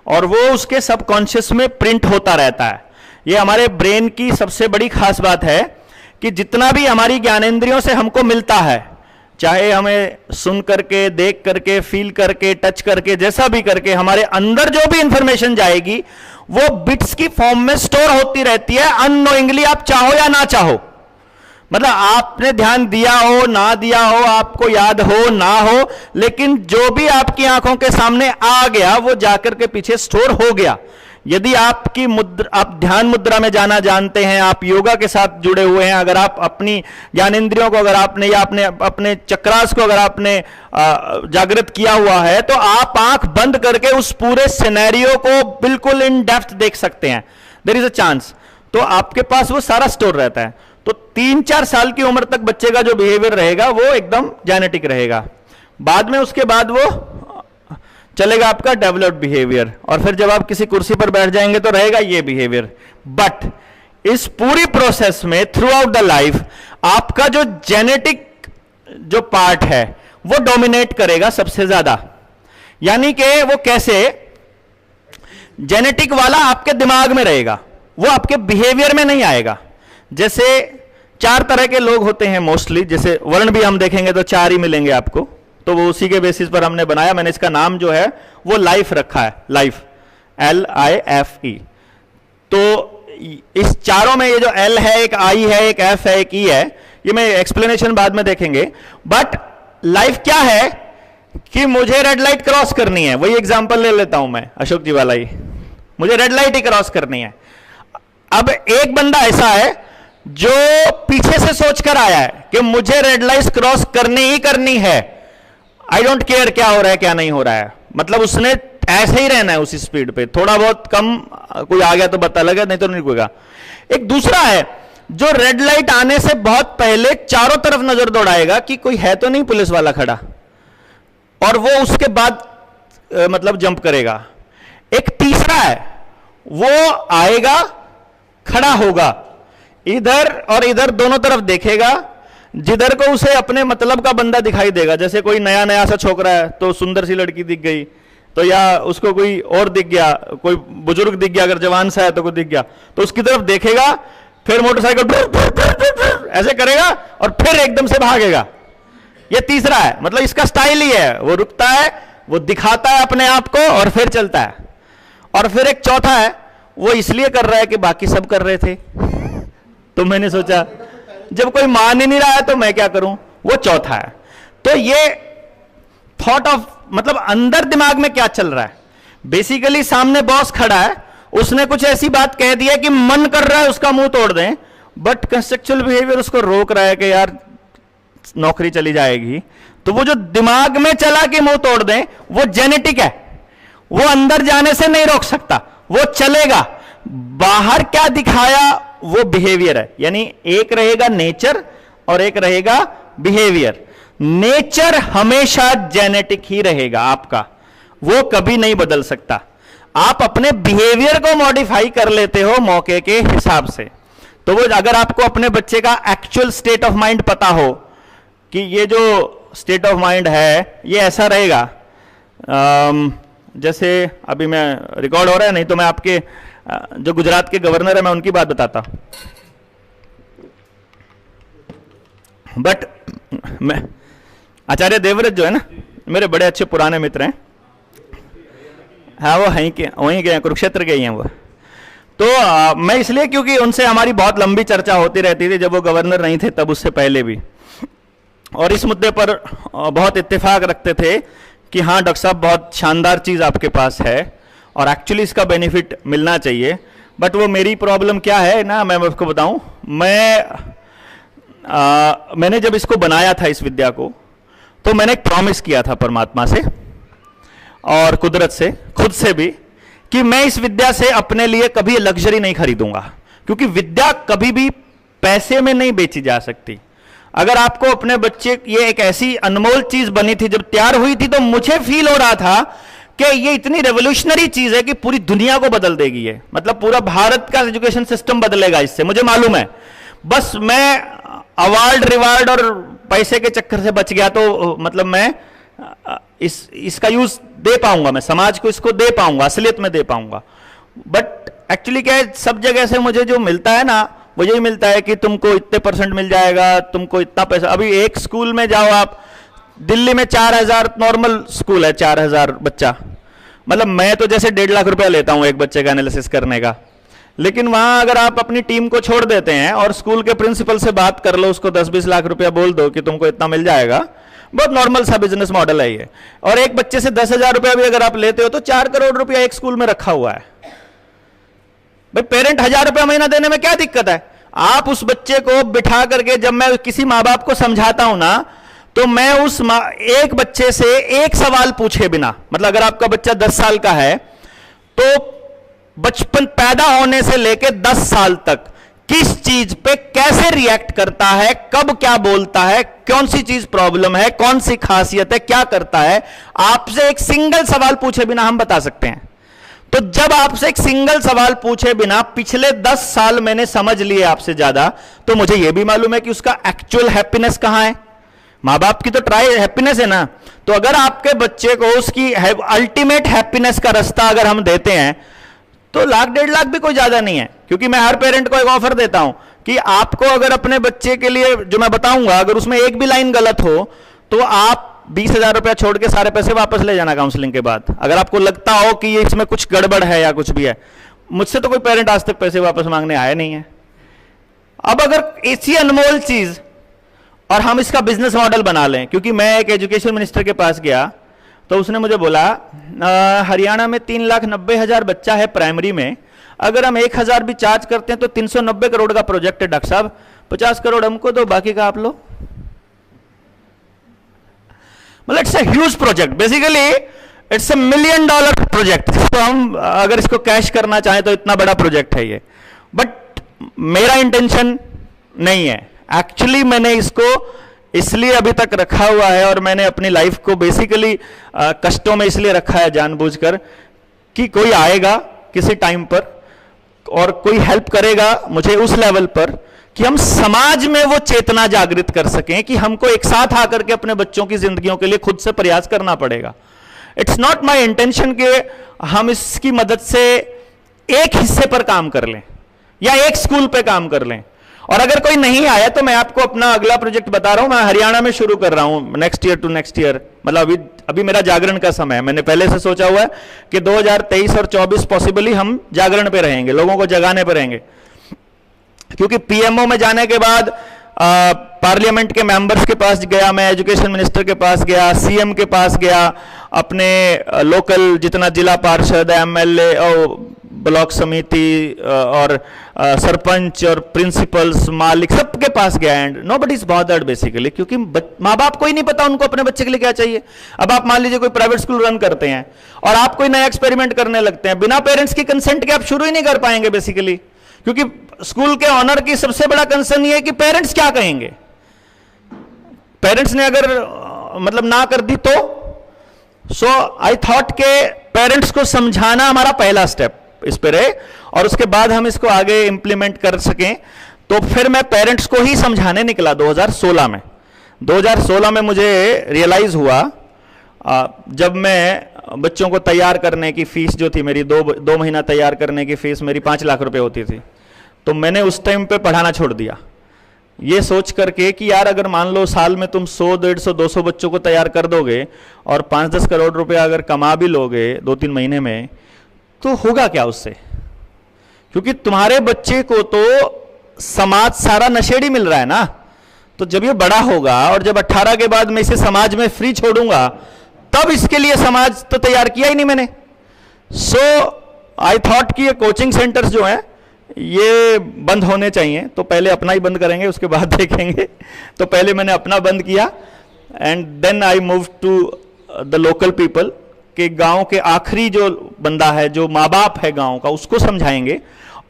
और वो उसके सबकॉन्शियस में प्रिंट होता रहता है। ये हमारे ब्रेन की सबसे बड़ी खास बात है कि जितना भी हमारी ज्ञानेंद्रियों से हमको मिलता है, चाहे हमें सुन करके, देख करके, फील करके, टच करके, जैसा भी करके, हमारे अंदर जो भी इंफॉर्मेशन जाएगी वो बिट्स की फॉर्म में स्टोर होती रहती है, अननोइंगली, आप चाहो या ना चाहो। मतलब आपने ध्यान दिया हो ना दिया हो, आपको याद हो ना हो, लेकिन जो भी आपकी आंखों के सामने आ गया वो जाकर के पीछे स्टोर हो गया। यदि आपकी मुद्रा, आप ध्यान मुद्रा में जाना जानते हैं, आप योगा के साथ जुड़े हुए हैं, अगर आप अपनी ज्ञानेंद्रियों को अगर आपने या अपने चक्रास को अगर आपने जागृत किया हुआ है, तो आप आंख बंद करके उस पूरे सिनेरियो को बिल्कुल इन डेप्थ देख सकते हैं। There is a chance. तो आपके पास वो सारा स्टोर रहता है। तो 3-4 साल की उम्र तक बच्चे का जो बिहेवियर रहेगा वो एकदम जेनेटिक रहेगा। बाद में उसके बाद वो चलेगा आपका डेवलप्ड बिहेवियर, और फिर जब आप किसी कुर्सी पर बैठ जाएंगे तो रहेगा ये बिहेवियर। बट इस पूरी प्रोसेस में थ्रू आउट द लाइफ आपका जो जेनेटिक जो पार्ट है वो डोमिनेट करेगा सबसे ज्यादा। यानी कि वो कैसे, जेनेटिक वाला आपके दिमाग में रहेगा, वो आपके बिहेवियर में नहीं आएगा। जैसे 4 तरह के लोग होते हैं मोस्टली, जैसे वर्ण भी हम देखेंगे तो 4 ही मिलेंगे आपको, तो वो उसी के बेसिस पर हमने बनाया। मैंने इसका नाम जो है वो लाइफ रखा है, लाइफ, LIFE। तो इस चारों में ये जो L है, एक I है, एक F है, एक E है, ये मैं एक्सप्लेनेशन बाद में देखेंगे। बट लाइफ क्या है कि मुझे रेड लाइट क्रॉस करनी है, वही एग्जांपल ले लेता हूं मैं, अशोक जी वाला ही, मुझे रेड लाइट ही क्रॉस करनी है। अब एक बंदा ऐसा है जो पीछे से सोचकर आया है कि मुझे रेड लाइट क्रॉस करनी ही करनी है, आई डोंट केयर क्या हो रहा है क्या नहीं हो रहा है, मतलब उसने ऐसे ही रहना है उसी स्पीड पे, थोड़ा बहुत कम कोई आ गया तो बता लगा, नहीं तो नहीं रुकेगा। एक दूसरा है जो रेड लाइट आने से बहुत पहले चारों तरफ नजर दौड़ाएगा कि कोई है तो नहीं पुलिस वाला खड़ा, और वो उसके बाद मतलब जंप करेगा। एक तीसरा है, वो आएगा, खड़ा होगा, इधर और इधर दोनों तरफ देखेगा, जिधर को उसे अपने मतलब का बंदा दिखाई देगा, जैसे कोई नया नया सा छोकरा है तो सुंदर सी लड़की दिख गई, तो या उसको कोई और दिख गया, कोई बुजुर्ग दिख गया, अगर जवान सा है तो कोई दिख गया, तो उसकी तरफ देखेगा, फिर मोटरसाइकिल ऐसे करेगा और फिर एकदम से भागेगा। ये तीसरा है, मतलब इसका स्टाइल ही है, वो रुकता है, वो दिखाता है अपने आप को और फिर चलता है। और फिर एक चौथा है, वो इसलिए कर रहा है कि बाकी सब कर रहे थे, तो मैंने सोचा जब कोई मान ही नहीं रहा है तो मैं क्या करूं, वो चौथा है। तो ये थॉट ऑफ, मतलब अंदर दिमाग में क्या चल रहा है। बेसिकली सामने बॉस खड़ा है, उसने कुछ ऐसी बात कह दी है कि मन कर रहा है उसका मुंह तोड़ दें, बट कंस्ट्रक्चुअल बिहेवियर उसको रोक रहा है कि यार नौकरी चली जाएगी। तो वो जो दिमाग में चला कि मुंह तोड़ दें, वो जेनेटिक है, वो अंदर जाने से नहीं रोक सकता, वो चलेगा। बाहर क्या दिखाया वो बिहेवियर है, यानी एक रहेगा नेचर और एक रहेगा बिहेवियर। नेचर हमेशा जेनेटिक ही रहेगा आपका, वो कभी नहीं बदल सकता। आप अपने बिहेवियर को मॉडिफाई कर लेते हो मौके के हिसाब से। तो वो अगर आपको अपने बच्चे का एक्चुअल स्टेट ऑफ माइंड पता हो कि ये जो स्टेट ऑफ माइंड है ये ऐसा रहेगा, जैसे अभी मैं रिकॉर्ड हो रहा है, नहीं तो मैं आपके जो गुजरात के गवर्नर है मैं उनकी बात बताता। बट मैं आचार्य देवव्रत जो है ना, मेरे बड़े अच्छे पुराने मित्र हैं, हाँ वो वहीं के कुरुक्षेत्र के ही हैं वो। तो मैं इसलिए क्योंकि उनसे हमारी बहुत लंबी चर्चा होती रहती थी, जब वो गवर्नर नहीं थे तब, उससे पहले भी, और इस मुद्दे पर बहुत इत्तेफाक रखते थे कि हाँ डॉक्टर साहब बहुत शानदार चीज़ आपके पास है और एक्चुअली इसका बेनिफिट मिलना चाहिए। बट वो मेरी प्रॉब्लम क्या है ना, मैं आपको बताऊं, मैंने जब इसको बनाया था इस विद्या को, तो मैंने एक प्रॉमिस किया था परमात्मा से और कुदरत से, खुद से भी, कि मैं इस विद्या से अपने लिए कभी लग्जरी नहीं खरीदूंगा, क्योंकि विद्या कभी भी पैसे में नहीं बेची जा सकती। अगर आपको अपने बच्चे, ये एक ऐसी अनमोल चीज बनी थी, जब तैयार हुई थी तो मुझे फील हो रहा था कि ये इतनी रेवोल्यूशनरी चीज है कि पूरी दुनिया को बदल देगी ये, मतलब पूरा भारत का एजुकेशन सिस्टम बदलेगा इससे, मुझे मालूम है। बस मैं अवार्ड रिवार्ड और पैसे के चक्कर से बच गया तो मतलब मैं इसका यूज दे पाऊंगा, मैं समाज को इसको दे पाऊंगा, असलियत में दे पाऊंगा। बट एक्चुअली क्या है, सब जगह से मुझे जो मिलता है ना वो यही मिलता है कि तुमको इतने % मिल जाएगा, तुमको इतना पैसा। अभी एक स्कूल में जाओ आप, दिल्ली में 4000 नॉर्मल स्कूल है, 4000 बच्चा, मतलब मैं तो जैसे 1.5 लाख रुपया लेता हूं एक बच्चे का एनालिसिस करने का, लेकिन वहां अगर आप अपनी टीम को छोड़ देते हैं और स्कूल के प्रिंसिपल से बात कर लो, उसको 10-20 लाख रुपया बोल दो कि तुमको इतना मिल जाएगा, बहुत नॉर्मल सा बिजनेस मॉडल है ये। और एक बच्चे से 10,000 रुपया भी अगर आप लेते हो तो 4 करोड़ रुपया एक स्कूल में रखा हुआ है। भाई पेरेंट 1000 रुपया महीना देने में क्या दिक्कत है? आप उस बच्चे को बिठा करके, जब मैं किसी माँ बाप को समझाता हूं ना, तो मैं उस एक बच्चे से एक सवाल पूछे बिना, मतलब अगर आपका बच्चा 10 साल का है तो बचपन पैदा होने से लेकर 10 साल तक किस चीज पे कैसे रिएक्ट करता है, कब क्या बोलता है, कौन सी चीज प्रॉब्लम है, कौन सी खासियत है, क्या करता है, आपसे एक सिंगल सवाल पूछे बिना हम बता सकते हैं। तो जब आपसे एक सिंगल सवाल पूछे बिना पिछले 10 साल मैंने समझ लिए आपसे ज्यादा, तो मुझे यह भी मालूम है कि उसका एक्चुअल हैप्पीनेस कहां है। मां बाप की तो ट्राई हैप्पीनेस है ना, तो अगर आपके बच्चे को उसकी अल्टीमेट हैप्पीनेस का रास्ता अगर हम देते हैं तो 1 लाख 1.5 लाख भी कोई ज्यादा नहीं है। क्योंकि मैं हर पेरेंट को एक ऑफर देता हूं कि आपको अगर अपने बच्चे के लिए जो मैं बताऊंगा, अगर उसमें एक भी लाइन गलत हो तो आप 20,000 रुपया छोड़ के सारे पैसे वापस ले जाना काउंसलिंग के बाद, अगर आपको लगता हो कि ये इसमें कुछ गड़बड़ है या कुछ भी है। मुझसे तो कोई पेरेंट आज तक पैसे वापस मांगने आया नहीं है। अब अगर इसी अनमोल चीज और हम इसका बिजनेस मॉडल बना लें, क्योंकि मैं एक एजुकेशन मिनिस्टर के पास गया तो उसने मुझे बोला हरियाणा में 3,90,000 बच्चा है प्राइमरी में, अगर हम 1,000 भी चार्ज करते हैं तो 390 करोड़ का प्रोजेक्ट है डॉक्टर साहब, 50 करोड़ हमको दो, बाकी का आप लो। मतलब it's a huge project, basically it's a $1 million project. तो हम अगर इसको कैश करना चाहें तो इतना बड़ा प्रोजेक्ट है ये। बट मेरा इंटेंशन नहीं है, एक्चुअली मैंने इसको इसलिए अभी तक रखा हुआ है और मैंने अपनी लाइफ को बेसिकली कष्टों में इसलिए रखा है जानबूझकर कि कोई आएगा किसी टाइम पर और कोई हेल्प करेगा मुझे उस लेवल पर कि हम समाज में वो चेतना जागृत कर सकें कि हमको एक साथ आकर के अपने बच्चों की जिंदगियों के लिए खुद से प्रयास करना पड़ेगा। इट्स नॉट माई इंटेंशन कि हम इसकी मदद से एक हिस्से पर काम कर लें या एक स्कूल पे काम कर लें। और अगर कोई नहीं आया तो मैं आपको अपना अगला प्रोजेक्ट बता रहा हूं, मैं हरियाणा में शुरू कर रहा हूं next year to next year. मतलब अभी मेरा जागरण का समय है, मैंने पहले से सोचा हुआ है कि 2023 और 24 पॉसिबली हम जागरण पे रहेंगे, लोगों को जगाने पे रहेंगे। क्योंकि पीएमओ में जाने के बाद पार्लियामेंट के मेंबर्स के पास गया, मैं एजुकेशन मिनिस्टर के पास गया, सीएम के पास गया, अपने लोकल जितना जिला पार्षद, एमएलए और ब्लॉक समिति और सरपंच और प्रिंसिपल्स, मालिक, सबके पास गया and nobody is bothered basically. क्योंकि माँ बाप को ही नहीं पता उनको अपने बच्चे के लिए क्या चाहिए। अब आप मान लीजिए कोई प्राइवेट स्कूल रन करते हैं और आप कोई नया एक्सपेरिमेंट करने लगते हैं, बिना पेरेंट्स की कंसेंट के आप शुरू ही नहीं कर पाएंगे बेसिकली। क्योंकि स्कूल के ऑनर की सबसे बड़ा कंसर्न ये है कि पेरेंट्स क्या कहेंगे। पेरेंट्स ने अगर मतलब ना कर दी तो सो आई थॉट के पेरेंट्स को समझाना हमारा पहला स्टेप इस पर है और उसके बाद हम इसको आगे इंप्लीमेंट कर सकें। तो फिर मैं पेरेंट्स को ही समझाने निकला 2016 में। 2016 में मुझे रियलाइज हुआ, जब मैं बच्चों को तैयार करने की फीस जो थी मेरी, दो महीना तैयार करने की फीस मेरी 5 लाख रुपए होती थी, तो मैंने उस टाइम पे पढ़ाना छोड़ दिया, ये सोच करके कि यार अगर मान लो साल में तुम 100, 150, 200 बच्चों को तैयार कर दोगे और 5-10 करोड़ रुपए अगर कमा भी लोगे 2-3 महीने में, तो होगा क्या उससे। क्योंकि तुम्हारे बच्चे को तो समाज सारा नशेड़ी मिल रहा है ना, तो जब ये बड़ा होगा और जब 18 के बाद मैं इसे समाज में फ्री छोड़ूंगा, तब इसके लिए समाज तो तैयार किया ही नहीं मैंने। सो आई थॉट कि ये कोचिंग सेंटर्स जो हैं ये बंद होने चाहिए, तो पहले अपना ही बंद करेंगे उसके बाद देखेंगे। तो पहले मैंने अपना बंद किया and then I move to the local people, कि गांव के आखिरी जो बंदा है, जो माँ बाप है गांव का, उसको समझाएंगे।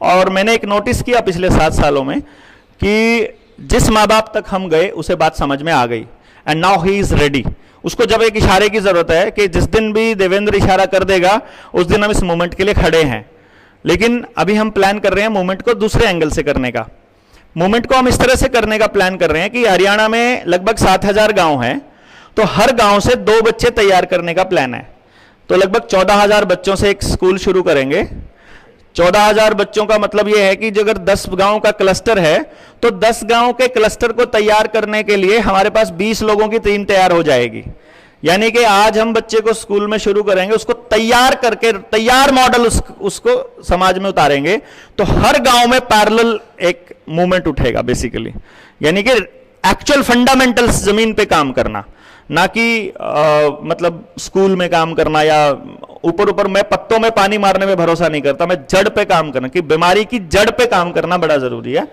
और मैंने एक नोटिस किया पिछले 7 सालों में कि जिस माँ बाप तक हम गए उसे बात समझ में आ गई and now he is ready. उसको जब एक इशारे की जरूरत है कि जिस दिन भी देवेंद्र इशारा कर देगा उस दिन हम इस मूवमेंट के लिए खड़े हैं। लेकिन अभी हम प्लान कर रहे हैं मूवमेंट को दूसरे एंगल से करने का। मूवमेंट को हम इस तरह से करने का प्लान कर रहे हैं कि हरियाणा में लगभग 7,000 गांव हैं, तो हर गांव से 2 बच्चे तैयार करने का प्लान है। तो लगभग 14,000 बच्चों से एक स्कूल शुरू करेंगे। 14,000 बच्चों का मतलब यह है कि जो अगर 10 गांव का क्लस्टर है तो 10 गांव के क्लस्टर को तैयार करने के लिए हमारे पास 20 लोगों की टीम तैयार हो जाएगी। यानी कि आज हम बच्चे को स्कूल में शुरू करेंगे, उसको तैयार करके तैयार मॉडल उसको समाज में उतारेंगे, तो हर गांव में पैरेलल एक मूवमेंट उठेगा बेसिकली। यानी कि एक्चुअल फंडामेंटल्स जमीन पे काम करना, ना कि मतलब स्कूल में काम करना या ऊपर ऊपर। मैं पत्तों में पानी मारने में भरोसा नहीं करता, मैं जड़ पे काम करना, कि बीमारी की जड़ पे काम करना बड़ा जरूरी है।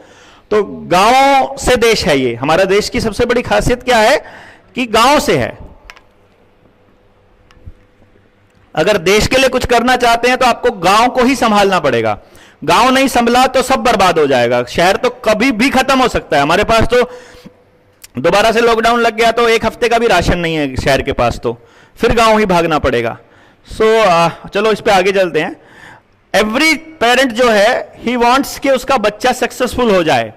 तो गांव से देश है ये, हमारा देश की सबसे बड़ी खासियत क्या है कि गांव से है। अगर देश के लिए कुछ करना चाहते हैं तो आपको गांव को ही संभालना पड़ेगा। गांव नहीं संभला तो सब बर्बाद हो जाएगा। शहर तो कभी भी खत्म हो सकता है। हमारे पास तो दोबारा से लॉकडाउन लग गया तो एक हफ्ते का भी राशन नहीं है शहर के पास, तो फिर गांव ही भागना पड़ेगा। चलो इस पे आगे चलते हैं। एवरी पेरेंट जो है ही वांट्स कि उसका बच्चा सक्सेसफुल हो जाए,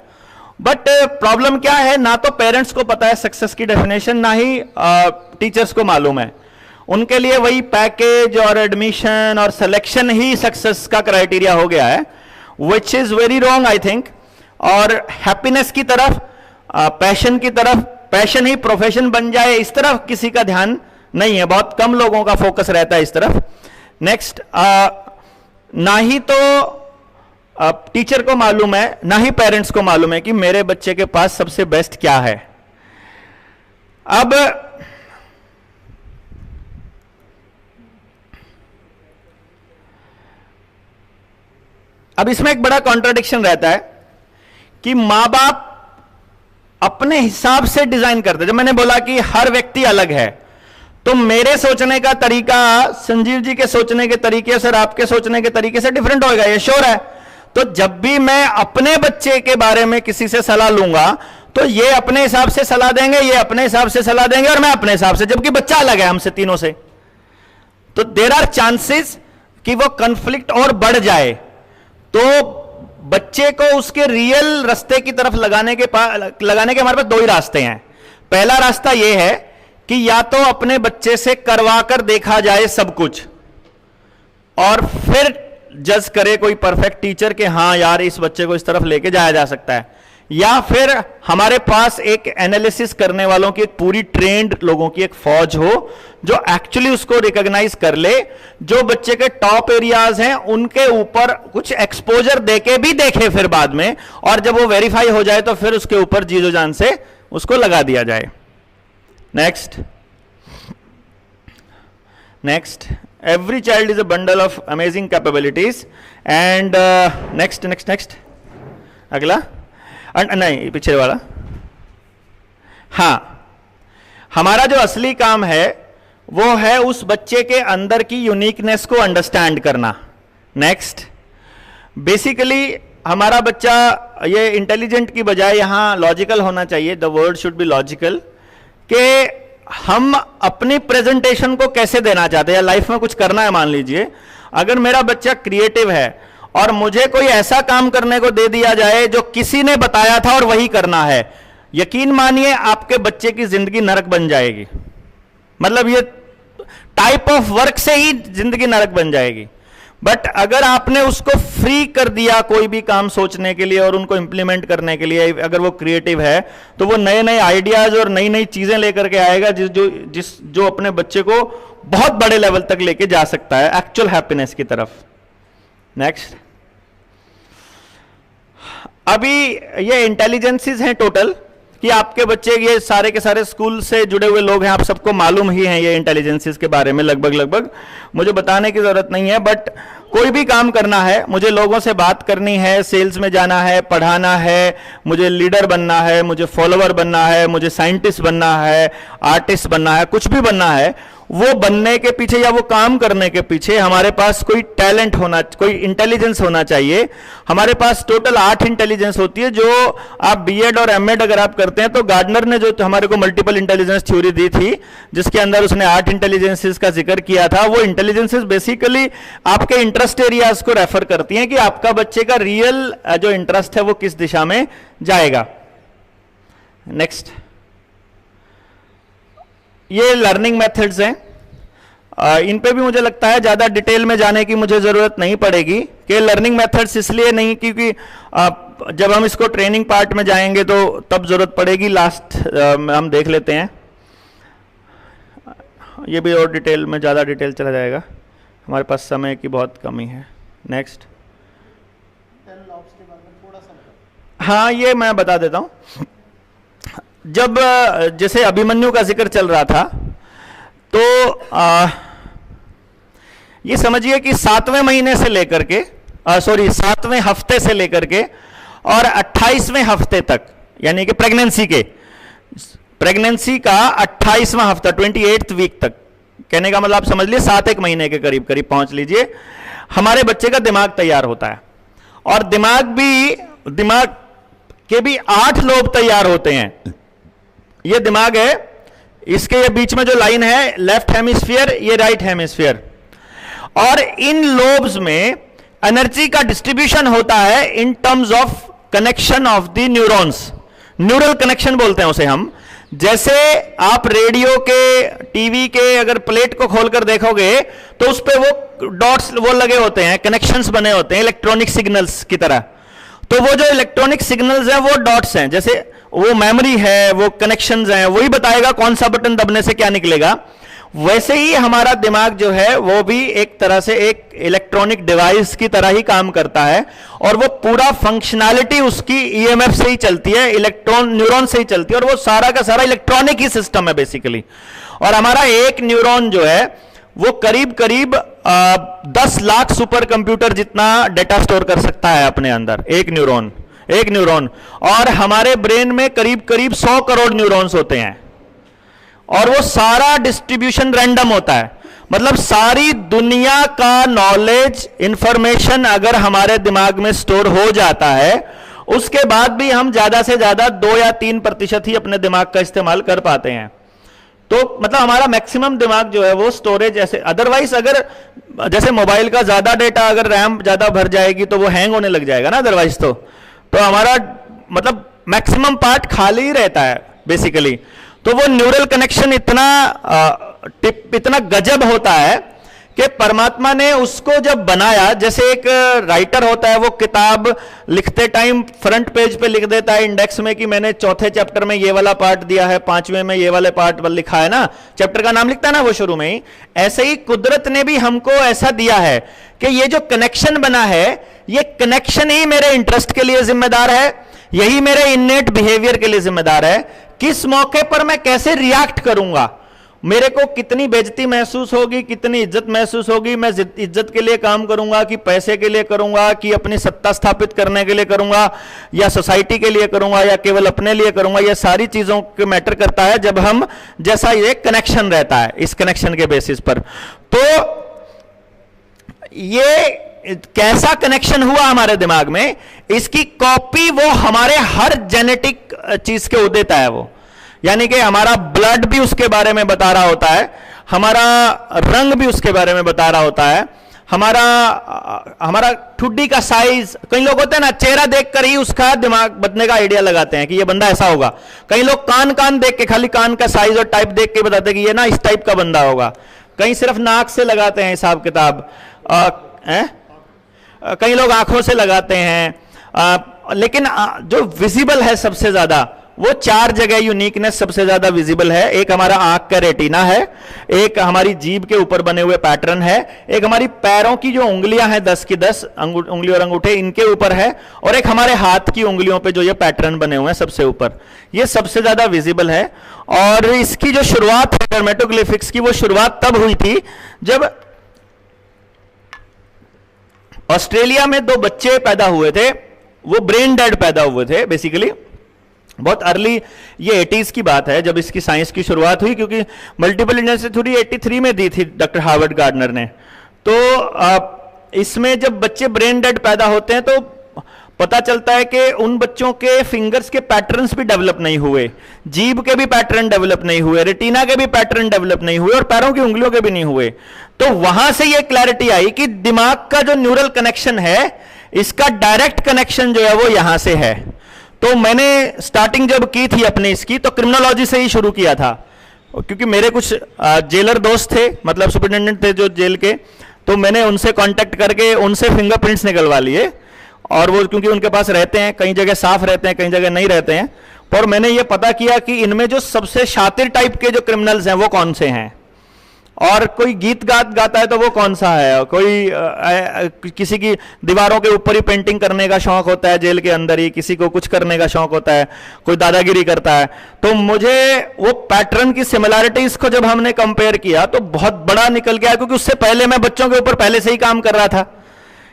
बट प्रॉब्लम क्या है, ना तो पेरेंट्स को पता है सक्सेस की डेफिनेशन, ना ही टीचर्स को मालूम है। उनके लिए वही पैकेज और एडमिशन और सिलेक्शन ही सक्सेस का क्राइटेरिया हो गया है, which is very wrong I think. और हैप्पीनेस की तरफ, पैशन की तरफ, पैशन ही प्रोफेशन बन जाए इस तरफ किसी का ध्यान नहीं है। बहुत कम लोगों का फोकस रहता है इस तरफ। नेक्स्ट, ना ही तो टीचर को मालूम है, ना ही पेरेंट्स को मालूम है कि मेरे बच्चे के पास सबसे बेस्ट क्या है। अब इसमें एक बड़ा कॉन्ट्राडिक्शन रहता है कि मां बाप अपने हिसाब से डिजाइन करते हैं। जब मैंने बोला कि हर व्यक्ति अलग है, तो मेरे सोचने का तरीका संजीव जी के सोचने के तरीके से और आपके सोचने के तरीके से डिफरेंट होगा, ये श्योर है। तो जब भी मैं अपने बच्चे के बारे में किसी से सलाह लूंगा तो ये अपने हिसाब से सलाह देंगे, ये अपने हिसाब से सलाह देंगे और मैं अपने हिसाब से, जबकि बच्चा अलग है हमसे तीनों से। तो देयर आर चांसेस कि वो कॉन्फ्लिक्ट और बढ़ जाए। तो बच्चे को उसके रियल रास्ते की तरफ लगाने के हमारे पास दो ही रास्ते हैं। पहला रास्ता यह है कि या तो अपने बच्चे से करवा कर देखा जाए सब कुछ और फिर जज करे कोई परफेक्ट टीचर कि हाँ यार इस बच्चे को इस तरफ लेके जाया जा सकता है, या फिर हमारे पास एक एनालिसिस करने वालों की एक पूरी ट्रेंड लोगों की एक फौज हो जो एक्चुअली उसको रिकॉग्नाइज कर ले, जो बच्चे के टॉप एरियाज हैं उनके ऊपर कुछ एक्सपोजर देके भी देखे फिर बाद में, और जब वो वेरीफाई हो जाए तो फिर उसके ऊपर जीजो जान से उसको लगा दिया जाए। Next, every child is a bundle of amazing capabilities and next अगला नहीं पीछे वाला। हाँ, हमारा जो असली काम है वो है उस बच्चे के अंदर की यूनिकनेस को अंडरस्टैंड करना। नेक्स्ट, बेसिकली हमारा बच्चा ये इंटेलिजेंट की बजाय यहां लॉजिकल होना चाहिए, the word should be logical, कि हम अपनी प्रेजेंटेशन को कैसे देना चाहते हैं। लाइफ में कुछ करना है, मान लीजिए अगर मेरा बच्चा क्रिएटिव है और मुझे कोई ऐसा काम करने को दे दिया जाए जो किसी ने बताया था और वही करना है, यकीन मानिए आपके बच्चे की जिंदगी नरक बन जाएगी। मतलब ये टाइप ऑफ वर्क से ही जिंदगी नरक बन जाएगी। बट अगर आपने उसको फ्री कर दिया कोई भी काम सोचने के लिए और उनको इंप्लीमेंट करने के लिए, अगर वो क्रिएटिव है तो वो नए नए आइडियाज और नई नई चीजें लेकर के आएगा जो अपने बच्चे को बहुत बड़े लेवल तक लेके जा सकता है एक्चुअल हैप्पीनेस की तरफ। नेक्स्ट, अभी ये इंटेलिजेंसीज हैं टोटल कि आपके बच्चे, ये सारे के सारे स्कूल से जुड़े हुए लोग हैं, आप सबको मालूम ही है ये इंटेलिजेंसीज के बारे में लगभग मुझे बताने की जरूरत नहीं है। बट कोई भी काम करना है, मुझे लोगों से बात करनी है, सेल्स में जाना है, पढ़ाना है, मुझे लीडर बनना है, मुझे फॉलोवर बनना है, मुझे साइंटिस्ट बनना है, आर्टिस्ट बनना है, कुछ भी बनना है, वो बनने के पीछे या वो काम करने के पीछे हमारे पास कोई टैलेंट होना, कोई इंटेलिजेंस होना चाहिए। हमारे पास टोटल 8 इंटेलिजेंस होती है। जो आप बीएड और एमएड अगर आप करते हैं तो गार्डनर ने जो हमारे को मल्टीपल इंटेलिजेंस थ्योरी दी थी, जिसके अंदर उसने 8 इंटेलिजेंसेस का जिक्र किया था, वो इंटेलिजेंसेस बेसिकली आपके इंटरेस्ट एरियाज को रेफर करती हैं कि आपका बच्चे का रियल जो इंटरेस्ट है वो किस दिशा में जाएगा। नेक्स्ट, ये लर्निंग मेथड्स हैं, इन पे भी मुझे लगता है ज्यादा डिटेल में जाने की मुझे जरूरत नहीं पड़ेगी। कि लर्निंग मेथड्स इसलिए नहीं क्योंकि जब हम इसको ट्रेनिंग पार्ट में जाएंगे तो तब जरूरत पड़ेगी, लास्ट हम देख लेते हैं। ये भी और डिटेल में, ज़्यादा डिटेल चला जाएगा, हमारे पास समय की बहुत कमी है। नेक्स्ट, हाँ ये मैं बता देता हूँ। जब जैसे अभिमन्यु का जिक्र चल रहा था, तो ये समझिए कि 7वें महीने से लेकर के 7वें हफ्ते से लेकर के और 28वें हफ्ते तक, यानी कि प्रेगनेंसी का 28वां हफ्ता 28th वीक तक, कहने का मतलब आप समझ लीजिए 7 महीने के करीब करीब पहुंच लीजिए, हमारे बच्चे का दिमाग तैयार होता है। और दिमाग के भी 8 लोब तैयार होते हैं। ये दिमाग है, इसके ये बीच में जो लाइन है लेफ्ट हेमिस्फीयर, ये राइट हेमिस्फीयर, और इन लोब्स में एनर्जी का डिस्ट्रीब्यूशन होता है in terms of connection of the neurons. Neural connection बोलते हैं उसे हम। जैसे आप रेडियो के, टीवी के अगर प्लेट को खोलकर देखोगे तो उस पे वो डॉट्स वो लगे होते हैं, कनेक्शंस बने होते हैं इलेक्ट्रॉनिक सिग्नल्स की तरह। तो वो जो इलेक्ट्रॉनिक सिग्नल्स हैं वो डॉट्स हैं, जैसे वो मेमोरी है, वो कनेक्शंस हैं, वही बताएगा कौन सा बटन दबने से क्या निकलेगा। वैसे ही हमारा दिमाग जो है वो भी एक तरह से एक इलेक्ट्रॉनिक डिवाइस की तरह ही काम करता है, और वो पूरा फंक्शनैलिटी उसकी ईएमएफ से ही चलती है, न्यूरॉन से ही चलती है, और वो सारा का सारा इलेक्ट्रॉनिक ही सिस्टम है बेसिकली। और हमारा एक न्यूरॉन जो है वो करीब करीब 10 लाख सुपर कंप्यूटर जितना डेटा स्टोर कर सकता है अपने अंदर, एक न्यूरॉन। और हमारे ब्रेन में करीब करीब 100 करोड़ न्यूरॉन्स होते हैं, और वो सारा डिस्ट्रीब्यूशन रैंडम होता है। मतलब सारी दुनिया का नॉलेज, इंफॉर्मेशन अगर हमारे दिमाग में स्टोर हो जाता है, उसके बाद भी हम ज्यादा से ज्यादा 2 या 3% ही अपने दिमाग का इस्तेमाल कर पाते हैं। तो मतलब हमारा मैक्सिमम दिमाग जो है वो स्टोरेज ऐसे, अदरवाइज अगर जैसे मोबाइल का ज्यादा डेटा अगर रैम ज्यादा भर जाएगी तो वो हैंग होने लग जाएगा ना, अदरवाइज तो हमारा मतलब मैक्सिमम पार्ट खाली ही रहता है बेसिकली। तो वो न्यूरल कनेक्शन इतना गजब होता है कि परमात्मा ने उसको जब बनाया, जैसे एक राइटर होता है वो किताब लिखते टाइम फ्रंट पेज पे लिख देता है इंडेक्स में कि मैंने 4थे चैप्टर में ये वाला पार्ट दिया है, 5वें में ये वाले पार्ट लिखा है ना, चैप्टर का नाम लिखता है ना वो शुरू में ही। ऐसे ही कुदरत ने भी हमको ऐसा दिया है कि ये जो कनेक्शन बना है, ये कनेक्शन ही मेरे इंटरेस्ट के लिए जिम्मेदार है, यही मेरे इन्नेट बिहेवियर के लिए जिम्मेदार है। किस मौके पर मैं कैसे रिएक्ट करूंगा, मेरे को कितनी बेइज्जती महसूस होगी, कितनी इज्जत महसूस होगी, मैं इज्जत के लिए काम करूंगा कि पैसे के लिए करूंगा कि अपनी सत्ता स्थापित करने के लिए करूंगा या सोसाइटी के लिए करूंगा या केवल अपने लिए करूंगा, ये सारी चीजों के मैटर करता है जब हम जैसा ये कनेक्शन रहता है, इस कनेक्शन के बेसिस पर। तो ये कैसा कनेक्शन हुआ हमारे दिमाग में, इसकी कॉपी वो हमारे हर जेनेटिक चीज के देता है वो, यानी कि हमारा ब्लड भी उसके बारे में बता रहा होता है, हमारा रंग भी उसके बारे में बता रहा होता है, हमारा ठुड्डी का साइज, कई लोग होते हैं ना चेहरा देखकर ही उसका दिमाग बदलने का आइडिया लगाते हैं कि ये बंदा ऐसा होगा। कई लोग कान देख के, खाली कान का साइज और टाइप देख के बताते हैं कि ये ना इस टाइप का बंदा होगा। कई सिर्फ नाक से लगाते हैं हिसाब किताब, कई लोग आंखों से लगाते हैं, लेकिन जो विजिबल है सबसे ज्यादा, वो 4 जगह यूनिकनेस सबसे ज्यादा विजिबल है। एक हमारा आंख का रेटिना है, एक हमारी जीभ के ऊपर बने हुए पैटर्न है, एक हमारी पैरों की जो उंगलियां हैं 10 की 10 उंगली और अंगूठे इनके ऊपर है, और एक हमारे हाथ की उंगलियों पे जो ये पैटर्न बने हुए हैं सबसे ऊपर, ये सबसे ज्यादा विजिबल है। और इसकी जो शुरुआत है डर्मेटोग्लिफिक्स की, वो शुरुआत तब हुई थी जब ऑस्ट्रेलिया में 2 बच्चे पैदा हुए थे, वो ब्रेन डेड पैदा हुए थे बेसिकली। बहुत अर्ली, ये 80s की बात है जब इसकी साइंस की शुरुआत हुई, क्योंकि मल्टीपल इंटेलिजेंस थ्योरी 83 में दी थी डॉक्टर हार्वर्ड गार्डनर ने। तो इसमें जब बच्चे ब्रेन डेड पैदा होते हैं तो पता चलता है कि उन बच्चों के फिंगर्स के पैटर्न्स भी डेवलप नहीं हुए, जीभ के भी पैटर्न डेवलप नहीं हुए, रेटिना के भी पैटर्न डेवलप नहीं हुए, और पैरों की उंगलियों के भी नहीं हुए। तो वहां से ये क्लैरिटी आई कि दिमाग का जो न्यूरल कनेक्शन है, इसका डायरेक्ट कनेक्शन जो है वो यहां से है। तो मैंने स्टार्टिंग जब की थी अपने इसकी, तो क्रिमिनोलॉजी से ही शुरू किया था, क्योंकि मेरे कुछ जेलर दोस्त थे, मतलब सुपरिटेंडेंट थे जो जेल के, तो मैंने उनसे कांटेक्ट करके उनसे फिंगरप्रिंट्स निकलवा लिए, और वो क्योंकि उनके पास रहते हैं, कई जगह साफ रहते हैं, कई जगह नहीं रहते हैं, और मैंने ये पता किया कि इनमें जो सबसे शातिर टाइप के जो क्रिमिनल्स हैं वो कौन से हैं। और कोई गीत गाता है तो वो कौन सा है, कोई किसी की दीवारों के ऊपर ही पेंटिंग करने का शौक होता है जेल के अंदर ही, किसी को कुछ करने का शौक होता है, कोई दादागिरी करता है। तो मुझे वो पैटर्न की सिमिलैरिटीज को जब हमने कंपेयर किया तो बहुत बड़ा निकल गया, क्योंकि उससे पहले मैं बच्चों के ऊपर पहले से ही काम कर रहा था।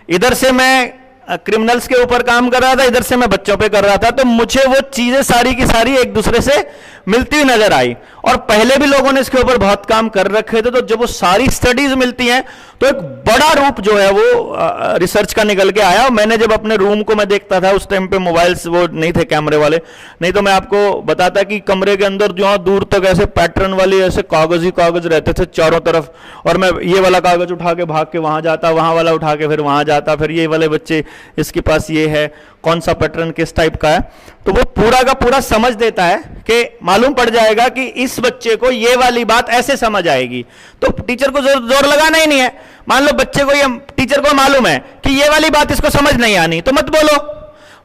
इधर से मैं क्रिमिनल्स के ऊपर काम कर रहा था, इधर से मैं बच्चों पे कर रहा था। तो मुझे वो चीजें सारी की सारी एक दूसरे से मिलती हुई नजर आई, और पहले भी लोगों ने इसके ऊपर बहुत काम कर रखे थे। तो जब वो सारी स्टडीज मिलती हैं तो एक बड़ा रूप जो है वो रिसर्च का निकल के आया। और मैंने जब अपने रूम को मैं देखता था, उस टाइम पे मोबाइल्स वो नहीं थे कैमरे वाले, नहीं तो मैं आपको बताता कि कमरे के अंदर जो दूर तक ऐसे पैटर्न वाले ऐसे कागज ही कागज रहते थे चारों तरफ, और मैं ये वाला कागज उठा के भाग के वहां जाता, वहां वाला उठा के फिर वहां जाता, फिर ये वाले बच्चे इसके पास ये है, कौन सा पैटर्न किस टाइप का है। तो वो पूरा का पूरा समझ देता है कि मालूम पड़ जाएगा कि इस बच्चे को ये वाली बात ऐसे समझ आएगी। तो टीचर को जोर लगाना ही नहीं है। मान लो बच्चे को, ये टीचर को मालूम है कि ये वाली बात इसको समझ नहीं आनी, तो मत बोलो।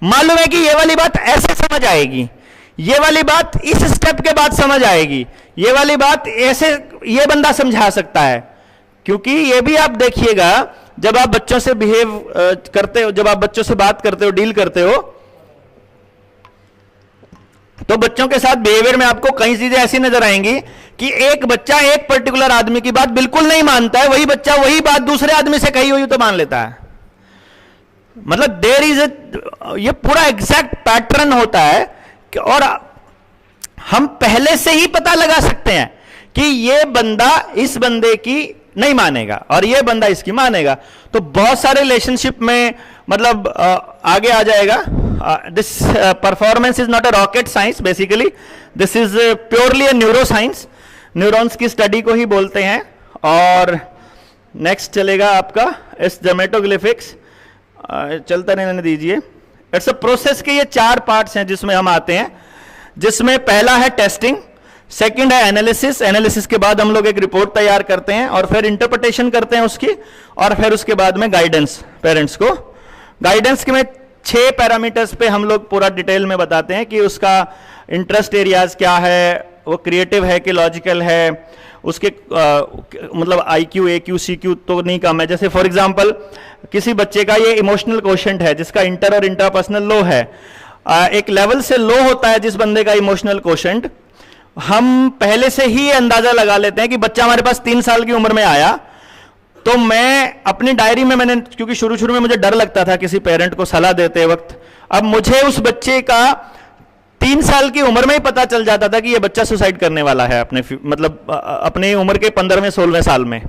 मालूम है कि ये वाली बात ऐसे समझ आएगी, ये वाली बात इस स्टेप के बाद समझ आएगी, ये वाली बात ऐसे ये बंदा समझा सकता है। क्योंकि ये भी आप देखिएगा, जब आप बच्चों से बिहेव करते हो, जब आप बच्चों से बात करते हो, डील करते हो, तो बच्चों के साथ बिहेवियर में आपको कई चीजें ऐसी नजर आएंगी कि एक बच्चा एक पर्टिकुलर आदमी की बात बिल्कुल नहीं मानता है, वही बच्चा वही बात दूसरे आदमी से कही हुई तो मान लेता है। मतलब देयर इज ये पूरा एग्जैक्ट पैटर्न होता है और हम पहले से ही पता लगा सकते हैं कि ये बंदा इस बंदे की नहीं मानेगा और ये बंदा इसकी मानेगा। तो बहुत सारे रिलेशनशिप में मतलब आगे आ जाएगा। This performance is not a rocket science, basically this is purely a neuro science, neurons की स्टडी को ही बोलते हैं। और नेक्स्ट चलेगा आपका इस जेमेटोग्लिफिक्स, चलता रहने दीजिए। इट्स अ प्रोसेस के ये 4 पार्ट्स हैं जिसमें हम आते हैं, जिसमें पहला है टेस्टिंग, सेकंड है एनालिसिस, एनालिसिस के बाद हम लोग एक रिपोर्ट तैयार करते हैं और फिर इंटरप्रिटेशन करते हैं उसकी, और फिर उसके बाद में गाइडेंस पेरेंट्स को। गाइडेंस के में 6 पैरामीटर्स पे हम लोग पूरा डिटेल में बताते हैं कि उसका इंटरेस्ट एरियाज क्या है, वो क्रिएटिव है कि लॉजिकल है, उसके मतलब IQ, AQ, CQ तो नहीं कम है। जैसे फॉर एग्जांपल किसी बच्चे का ये इमोशनल क्वोशेंट है जिसका इंटर और इंट्रापर्सनल लो है, एक लेवल से लो होता है जिस बंदे का इमोशनल क्वोशेंट, हम पहले से ही अंदाजा लगा लेते हैं कि बच्चा हमारे पास 3 साल की उम्र में आया। तो मैं अपनी डायरी में मैंने, क्योंकि शुरू में मुझे डर लगता था किसी पेरेंट को सलाह देते वक्त, अब मुझे उस बच्चे का 3 साल की उम्र में ही पता चल जाता था कि ये बच्चा सुसाइड करने वाला है अपने मतलब अपनी उम्र के 15वें 16वें साल में।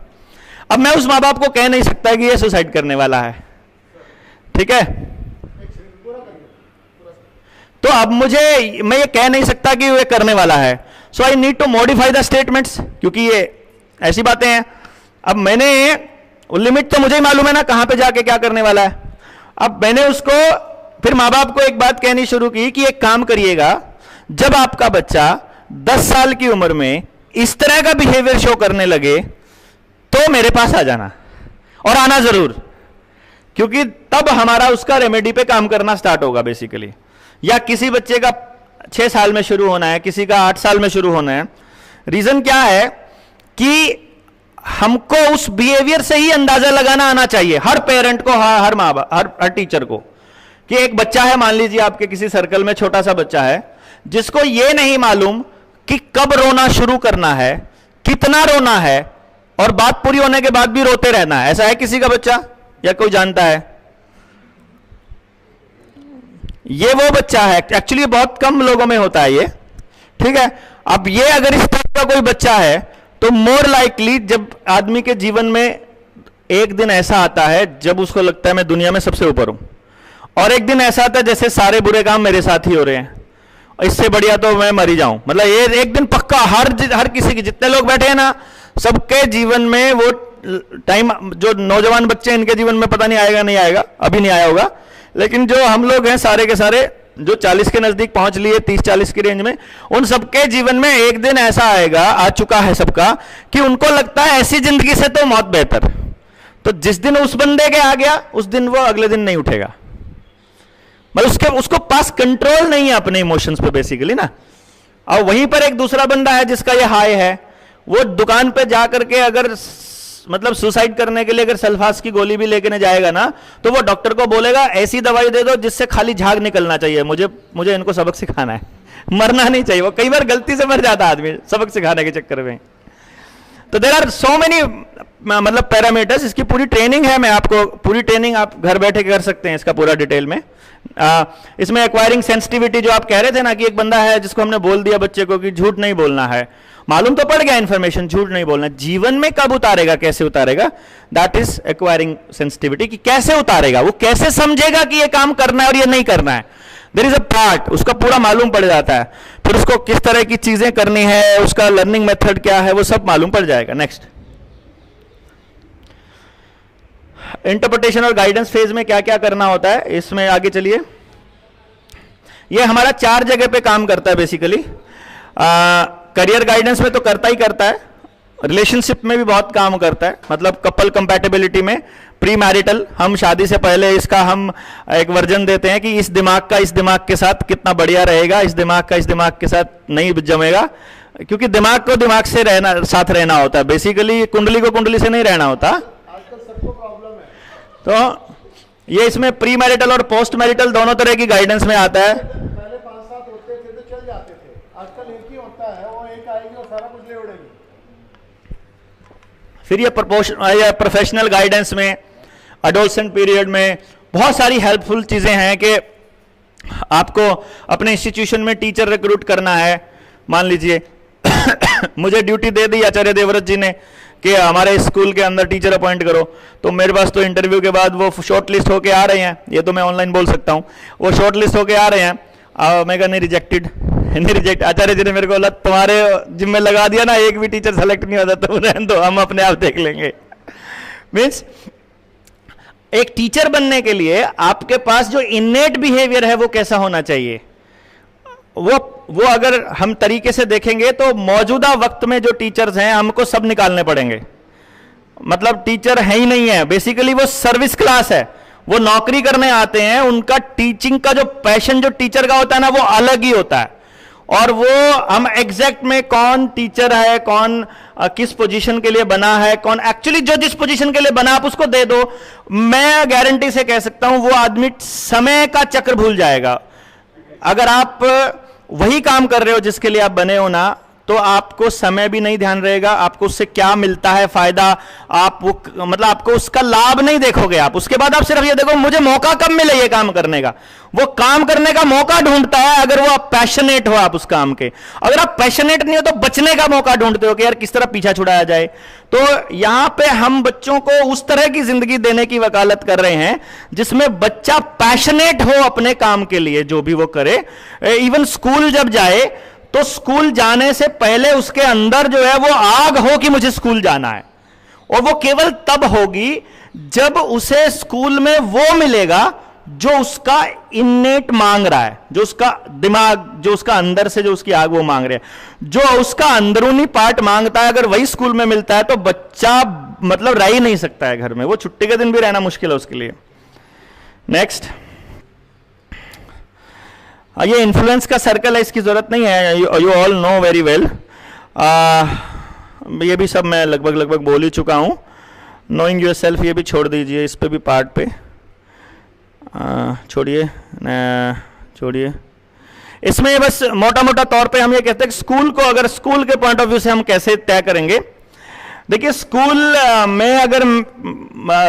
अब मैं उस माँ बाप को कह नहीं सकता कि ये सुसाइड करने वाला है, ठीक है। तो अब मैं ये कह नहीं सकता कि ये करने वाला है, so I need to modify the statements, क्योंकि ये ऐसी बातें हैं। अब मैंने लिमिट तो मुझे ही मालूम है ना कहां पे जाके क्या करने वाला है। अब मैंने उसको फिर माँ बाप को एक बात कहनी शुरू की कि एक काम करिएगा, जब आपका बच्चा 10 साल की उम्र में इस तरह का बिहेवियर शो करने लगे तो मेरे पास आ जाना, और आना जरूर, क्योंकि तब हमारा उसका रेमेडी पे काम करना स्टार्ट होगा बेसिकली। या किसी बच्चे का 6 साल में शुरू होना है, किसी का 8 साल में शुरू होना है। रीजन क्या है कि हमको उस बिहेवियर से ही अंदाजा लगाना आना चाहिए, हर पेरेंट को, हर माँ बाप, हर टीचर को, कि एक बच्चा है, मान लीजिए आपके किसी सर्कल में छोटा सा बच्चा है जिसको यह नहीं मालूम कि कब रोना शुरू करना है, कितना रोना है, और बात पूरी होने के बाद भी रोते रहना है। ऐसा है किसी का बच्चा या कोई जानता है? ये वो बच्चा है, एक्चुअली बहुत कम लोगों में होता है ये, ठीक है। अब ये अगर इस तरह का कोई बच्चा है तो मोर लाइकली जब आदमी के जीवन में एक दिन ऐसा आता है जब उसको लगता है मैं दुनिया में सबसे ऊपर हूं, और एक दिन ऐसा आता है जैसे सारे बुरे काम मेरे साथ ही हो रहे हैं, इससे बढ़िया तो मैं मर ही जाऊं। मतलब ये एक दिन पक्का हर किसी की, जितने लोग बैठे हैं ना, सबके जीवन में वो टाइम, जो नौजवान बच्चे इनके जीवन में पता नहीं आएगा, नहीं आएगा, अभी नहीं आया होगा, लेकिन जो हम लोग हैं सारे के सारे जो 40 के नजदीक पहुंच लिए, 30-40 की रेंज में, उन सबके जीवन में एक दिन ऐसा आएगा, आ चुका है सबका, कि उनको लगता है ऐसी जिंदगी से तो मौत बेहतर। तो जिस दिन उस बंदे के आ गया उस दिन वो अगले दिन नहीं उठेगा, मतलब उसको पास कंट्रोल नहीं है अपने इमोशंस पे बेसिकली ना। और वहीं पर एक दूसरा बंदा है जिसका ये हाई है, वो दुकान पे जा करके अगर मतलब सुसाइड करने के लिए अगर सल्फास की गोली भी लेके न जाएगा ना, तो वो डॉक्टर को बोलेगा ऐसी दवाई दे दो जिससे खाली झाग निकलना चाहिए, मुझे इनको सबक सिखाना है, मरना नहीं चाहिए। वो कई बार गलती से मर जाता आदमी सबक सिखाने के चक्कर में। तो देयर आर सो मेनी मतलब पैरामीटर्स, इसकी पूरी ट्रेनिंग है, मैं आपको पूरी ट्रेनिंग आप घर बैठे कर सकते हैं इसका पूरा डिटेल में। इसमें एक्वायरिंग सेंसिटिविटी जो आप कह रहे थे ना कि एक बंदा है जिसको हमने बोल दिया बच्चे को कि झूठ नहीं बोलना है, मालूम तो पड़ गया इंफॉर्मेशन, झूठ नहीं बोलना, जीवन में कब उतारेगा, कैसे उतारेगा, दैट इज एक्वायरिंग सेंसिटिविटी। कि कैसे उतारेगा, वो कैसे समझेगा कि ये काम करना है और ये नहीं करना है। देयर इज अ पार्ट, उसका पूरा मालूम पड़ जाता है, फिर उसको किस तरह की चीजें करनी है, उसका लर्निंग मेथड क्या है, वो सब मालूम पड़ जाएगा। नेक्स्ट, इंटरप्रिटेशन और गाइडेंस फेज में क्या क्या करना होता है, इसमें आगे चलिए। ये हमारा 4 जगह पे काम करता है बेसिकली। करियर गाइडेंस में तो करता ही करता है, रिलेशनशिप में भी बहुत काम करता है, मतलब कपल कंपैटिबिलिटी में, प्री मैरिटल, हम शादी से पहले इसका हम एक वर्जन देते हैं कि इस दिमाग का इस दिमाग के साथ कितना बढ़िया रहेगा, इस दिमाग का इस दिमाग के साथ नहीं जमेगा, क्योंकि दिमाग को दिमाग से साथ रहना होता है, बेसिकली कुंडली को कुंडली से नहीं रहना होता। आजकल सबको प्रॉब्लम है। तो ये इसमें प्री मैरिटल और पोस्ट मैरिटल दोनों तरह की गाइडेंस में आता है। पहले 5-7 होते थे तो चल जाते थे, आजकल एक ही होता है, वो एक आएगी और सारा कुछ ले उड़ेगी। फिर ये प्रोफेशनल गाइडेंस में, एडोलसेंट पीरियड में बहुत सारी हेल्पफुल चीजें हैं कि आपको अपने इंस्टीट्यूशन में टीचर रिक्रूट करना है। मान लीजिए मुझे ड्यूटी दे दी आचार्य देवव्रत जी ने कि हमारे स्कूल के अंदर टीचर अपॉइंट करो, तो मेरे पास तो इंटरव्यू के बाद वो शॉर्ट लिस्ट होके आ रहे हैं, ये तो मैं ऑनलाइन बोल सकता हूँ, वो शॉर्ट लिस्ट होके आ रहे हैं, मैं कहा नहीं रिजेक्टेड, नहीं रिजेक्ट। आचार्य जी ने मेरे को बोला तुम्हारे जिम्मे लगा दिया ना, एक भी टीचर सेलेक्ट नहीं होता, तो रहने दो, हम अपने आप देख लेंगे। मीन्स एक टीचर बनने के लिए आपके पास जो इनेट बिहेवियर है वो कैसा होना चाहिए, वो अगर हम तरीके से देखेंगे तो मौजूदा वक्त में जो टीचर्स हैं हमको सब निकालने पड़ेंगे। मतलब टीचर है ही नहीं है, बेसिकली वो सर्विस क्लास है, वो नौकरी करने आते हैं, उनका टीचिंग का जो पैशन जो टीचर का होता है ना वो अलग ही होता है। और वो हम एग्जैक्ट में कौन टीचर है, कौन किस पोजीशन के लिए बना है, कौन एक्चुअली जो जिस पोजीशन के लिए बना आप उसको दे दो, मैं गारंटी से कह सकता हूं वो आदमी समय का चक्र भूल जाएगा। अगर आप वही काम कर रहे हो जिसके लिए आप बने हो ना, तो आपको समय भी नहीं ध्यान रहेगा, आपको उससे क्या मिलता है फायदा, आप वो मतलब आपको उसका लाभ नहीं देखोगे आप। उसके बाद आप सिर्फ ये देखो मुझे मौका कब मिले ये काम करने का, वो काम करने का मौका ढूंढता है अगर वो आप पैशनेट हो आप उस काम के। अगर आप पैशनेट नहीं हो तो बचने का मौका ढूंढते हो कि यार किस तरह पीछा छुड़ाया जाए। तो यहां पे हम बच्चों को उस तरह की जिंदगी देने की वकालत कर रहे हैं जिसमें बच्चा पैशनेट हो अपने काम के लिए, जो भी वो करे। इवन स्कूल जब जाए तो स्कूल जाने से पहले उसके अंदर जो है वो आग हो कि मुझे स्कूल जाना है, और वो केवल तब होगी जब उसे स्कूल में वो मिलेगा जो उसका इन्नेट मांग रहा है, जो उसका दिमाग, जो उसका अंदर से जो उसकी आग वो मांग रहा है, जो उसका अंदरूनी पार्ट मांगता है। अगर वही स्कूल में मिलता है तो बच्चा मतलब रह ही नहीं सकता है घर में, वो छुट्टी के दिन भी रहना मुश्किल है उसके लिए। नेक्स्ट, ये इन्फ्लुएंस का सर्कल है, इसकी जरूरत नहीं है, you all know very well. ये भी सब मैं लगभग बोल ही चुका हूं। नोइंग योर सेल्फ ये भी छोड़ दीजिए, इस पे भी पार्ट पे छोड़िए। इसमें बस मोटा मोटा तौर पे हम ये कहते हैं कि स्कूल को, अगर स्कूल के पॉइंट ऑफ व्यू से हम कैसे तय करेंगे। देखिए स्कूल में अगर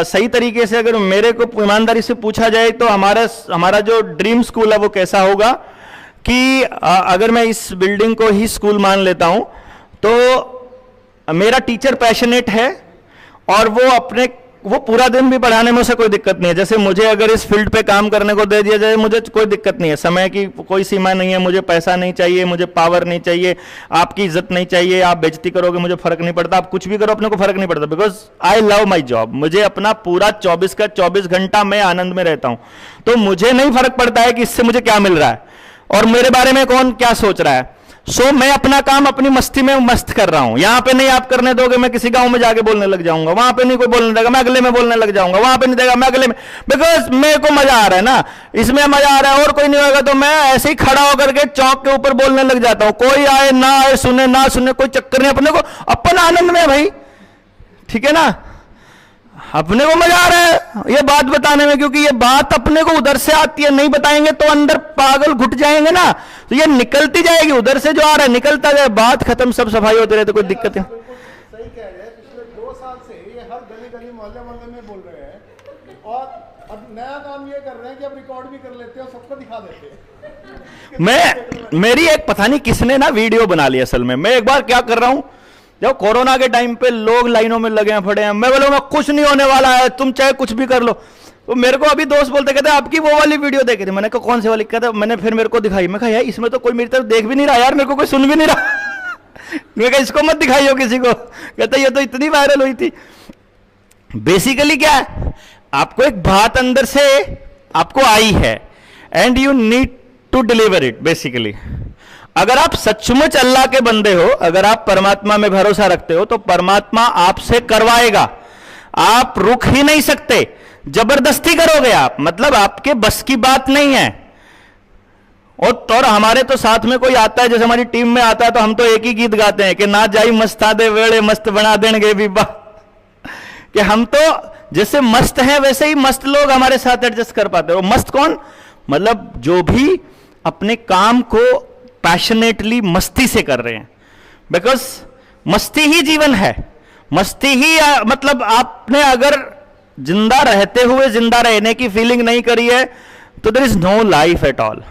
सही तरीके से अगर मेरे को ईमानदारी से पूछा जाए तो हमारा जो ड्रीम स्कूल है वो कैसा होगा कि अगर मैं इस बिल्डिंग को ही स्कूल मान लेता हूं तो मेरा टीचर पैशनेट है और वो पूरा दिन भी पढ़ाने में उसे कोई दिक्कत नहीं है। जैसे मुझे अगर इस फील्ड पे काम करने को दे दिया जाए मुझे कोई दिक्कत नहीं है, समय की कोई सीमा नहीं है, मुझे पैसा नहीं चाहिए, मुझे पावर नहीं चाहिए, आपकी इज्जत नहीं चाहिए, आप बेइज्जती करोगे मुझे फर्क नहीं पड़ता, आप कुछ भी करो अपने को फर्क नहीं पड़ता, because I love my job. मुझे अपना पूरा 24 का 24 घंटा मैं आनंद में रहता हूं, तो मुझे नहीं फर्क पड़ता है कि इससे मुझे क्या मिल रहा है और मेरे बारे में कौन क्या सोच रहा है। सो मैं अपना काम अपनी मस्ती में मस्त कर रहा हूं। यहां पे नहीं आप करने दोगे मैं किसी गांव में जाके बोलने लग जाऊंगा, वहां पे नहीं कोई बोलने देगा मैं अगले में बोलने लग जाऊंगा, वहां पे नहीं देगा मैं अगले में, बिकॉज मेरे को मजा आ रहा है ना, इसमें मजा आ रहा है और कोई नहीं होगा तो मैं ऐसे ही खड़ा होकर के चौक के ऊपर बोलने लग जाता हूं। कोई आए ना आए, सुने ना सुने, कोई चक्कर नहीं, अपने को अपन आनंद में है भाई, ठीक है ना, अपने को मजा आ रहा है ये बात बताने में, क्योंकि ये बात अपने को उधर से आती है, नहीं बताएंगे तो अंदर पागल घुट जाएंगे ना, तो ये निकलती जाएगी, उधर से जो आ रहा है निकलता जाए, बात खत्म, सब सफाई होती रहे तो कोई दिक्कत नहीं। बिल्कुल सही कह रहे हैं, पिछले 2 साल से ये हर गली गली मोहल्ले मोहल्ले में बोल रहे हैं, और अब नया काम ये कर रहे हैं कि अब रिकॉर्ड भी कर लेते हैं और सबको दिखा देते हैं। मेरी एक पता नहीं किसने ना वीडियो बना ली, असल में मैं एक बार क्या कर रहा हूं, जब कोरोना के टाइम पे लोग लाइनों में लगे हैं पड़े हैं, मैं बोलूंगा कुछ नहीं होने वाला है, तुम चाहे कुछ भी कर लो, तो मेरे को अभी दोस्त बोलते कहते आपकी वो वाली वीडियो देख रही, मैंने कहा कौन सी वाली, कहते मैंने फिर मेरे को दिखाई, मैं कहा यार इसमें तो कोई मेरी तरफ देख भी नहीं रहा यार, मेरे को कोई सुन भी नहीं रहा मैं कहा इसको मत दिखाइयो किसी को, कहते ये तो इतनी वायरल हुई थी। बेसिकली क्या है, आपको एक बात अंदर से आपको आई है and you need to deliver it. Basically अगर आप सचमुच अल्लाह के बंदे हो, अगर आप परमात्मा में भरोसा रखते हो, तो परमात्मा आपसे करवाएगा, आप रुक ही नहीं सकते, जबरदस्ती करोगे आप, मतलब आपके बस की बात नहीं है। और हमारे तो साथ में कोई आता है, जैसे हमारी टीम में आता है, तो हम तो एक ही गीत गाते हैं कि ना जाई मस्ता दे वेड़े मस्त बना देंगे बीबा, कि हम तो जैसे मस्त हैं वैसे ही मस्त लोग हमारे साथ एडजस्ट कर पाते हैं। मस्त कौन, मतलब जो भी अपने काम को पैशनेटली मस्ती से कर रहे हैं, बिकॉज मस्ती ही जीवन है, मस्ती ही मतलब आपने अगर जिंदा रहते हुए जिंदा रहने की फीलिंग नहीं करी है तो there is no life at all.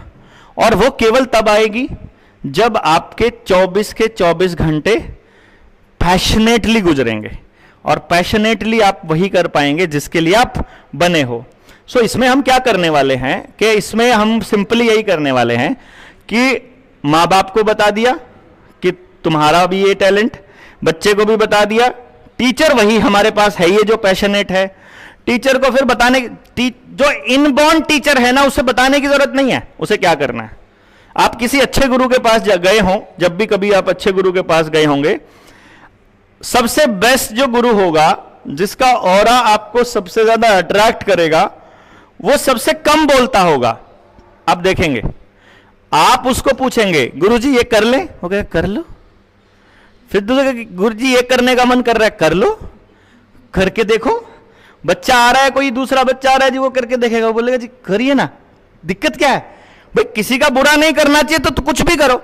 और वो केवल तब आएगी जब आपके 24 के 24 घंटे पैशनेटली गुजरेंगे, और पैशनेटली आप वही कर पाएंगे जिसके लिए आप बने हो। सो इसमें हम क्या करने वाले हैं कि इसमें हम सिंपली यही करने वाले हैं कि माँ बाप को बता दिया कि तुम्हारा भी ये टैलेंट, बच्चे को भी बता दिया, टीचर वही हमारे पास है ये जो पैशनेट है, टीचर को फिर बताने, जो इनबॉर्न टीचर है ना उसे बताने की जरूरत नहीं है, उसे क्या करना है। आप किसी अच्छे गुरु के पास गए हों, जब भी कभी आप अच्छे गुरु के पास गए होंगे, सबसे बेस्ट जो गुरु होगा, जिसका ऑरा आपको सबसे ज्यादा अट्रैक्ट करेगा, वो सबसे कम बोलता होगा। आप देखेंगे, आप उसको पूछेंगे गुरुजी ये कर लें, वो कहेगा कर लो, फिर दूसरे गुरुजी ये करने का मन कर रहा है, कर लो, करके देखो, बच्चा आ रहा है, कोई दूसरा बच्चा आ रहा है जी, वो करके देखेगा, वो बोलेगा जी करिए ना, दिक्कत क्या है भाई, किसी का बुरा नहीं करना चाहिए तो कुछ भी करो।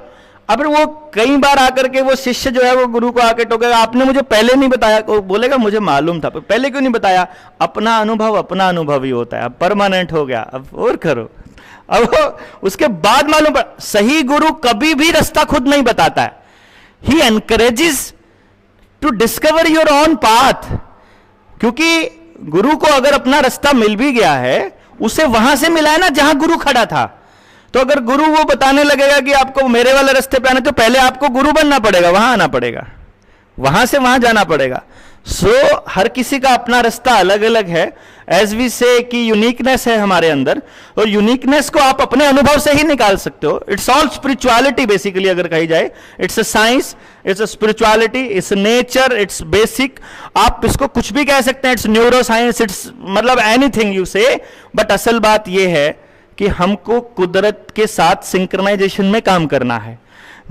अब वो कई बार आकर के वो शिष्य जो है वो गुरु को आके टोकेगा, आपने मुझे पहले नहीं बताया, वो बोलेगा मुझे मालूम था, पहले क्यों नहीं बताया। अपना अनुभव ही होता है, अब परमानेंट हो गया, अब और करो। अब उसके बाद मालूम पड़ा, सही गुरु कभी भी रास्ता खुद नहीं बताता है, ही encourages to discover your own path. क्योंकि गुरु को अगर अपना रास्ता मिल भी गया है, उसे वहां से मिला है ना जहां गुरु खड़ा था, तो अगर गुरु वो बताने लगेगा कि आपको मेरे वाले रास्ते पे आना, तो पहले आपको गुरु बनना पड़ेगा, वहां आना पड़ेगा, वहां से वहां जाना पड़ेगा। सो हर किसी का अपना रास्ता अलग अलग है, एज वी से कि यूनिकनेस है हमारे अंदर, और यूनिकनेस को आप अपने अनुभव से ही निकाल सकते हो। इट्स ऑल स्पिरिचुअलिटी बेसिकली, अगर कही जाए, it's a science, it's a spirituality, it's nature, it's basic, आप इसको कुछ भी कह सकते हैं, इट्स न्यूरो साइंस, इट्स मतलब एनीथिंग यू से। बट असल बात यह है कि हमको कुदरत के साथ सिंक्रोनाइजेशन में काम करना है।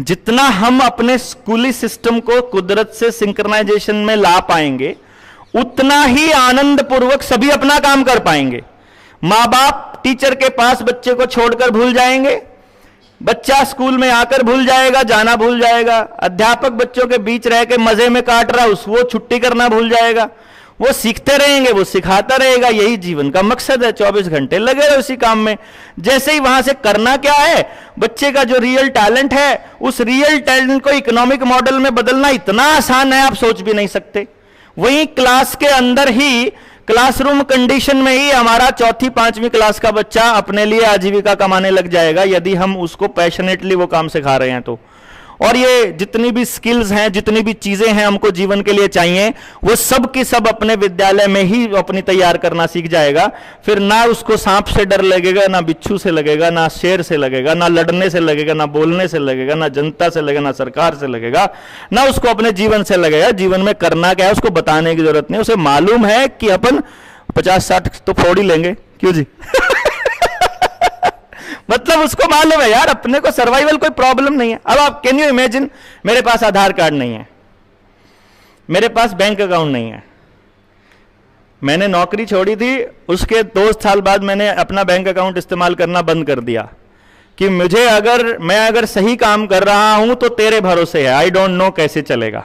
जितना हम अपने स्कूली सिस्टम को कुदरत से सिंक्रोनाइजेशन में ला पाएंगे, उतना ही आनंद पूर्वक सभी अपना काम कर पाएंगे। माँ बाप टीचर के पास बच्चे को छोड़कर भूल जाएंगे, बच्चा स्कूल में आकर भूल जाएगा, जाना भूल जाएगा, अध्यापक बच्चों के बीच रह के मजे में काट रहा वो छुट्टी करना भूल जाएगा, वो सीखते रहेंगे, वो सिखाता रहेगा, यही जीवन का मकसद है। 24 घंटे लगे रहे उसी काम में। जैसे ही वहां से करना क्या है, बच्चे का जो रियल टैलेंट है, उस रियल टैलेंट को इकोनॉमिक मॉडल में बदलना इतना आसान है, आप सोच भी नहीं सकते। वही क्लास के अंदर ही, क्लासरूम कंडीशन में ही हमारा 4वीं 5वीं क्लास का बच्चा अपने लिए आजीविका कमाने लग जाएगा, यदि हम उसको पैशनेटली वो काम सिखा रहे हैं तो। और ये जितनी भी स्किल्स हैं, जितनी भी चीजें हैं हमको जीवन के लिए चाहिए, वो सब की सब अपने विद्यालय में ही अपनी तैयार करना सीख जाएगा। फिर ना उसको सांप से डर लगेगा, ना बिच्छू से लगेगा, ना शेर से लगेगा, ना लड़ने से लगेगा, ना बोलने से लगेगा, ना जनता से लगेगा, ना सरकार से लगेगा, ना उसको अपने जीवन से लगेगा। जीवन में करना क्या है उसको बताने की जरूरत नहीं, उसे मालूम है कि अपन 50-60 तो फोड़ ही लेंगे, क्यों जी मतलब उसको मालूम है यार, अपने को सर्वाइवल कोई प्रॉब्लम नहीं है। अब आप कैन यू इमेजिन, मेरे पास आधार कार्ड नहीं है, मेरे पास बैंक अकाउंट नहीं है। मैंने नौकरी छोड़ी थी, उसके 2 साल बाद मैंने अपना बैंक अकाउंट इस्तेमाल करना बंद कर दिया कि मैं अगर सही काम कर रहा हूं तो तेरे भरोसे है, आई डोंट नो कैसे चलेगा।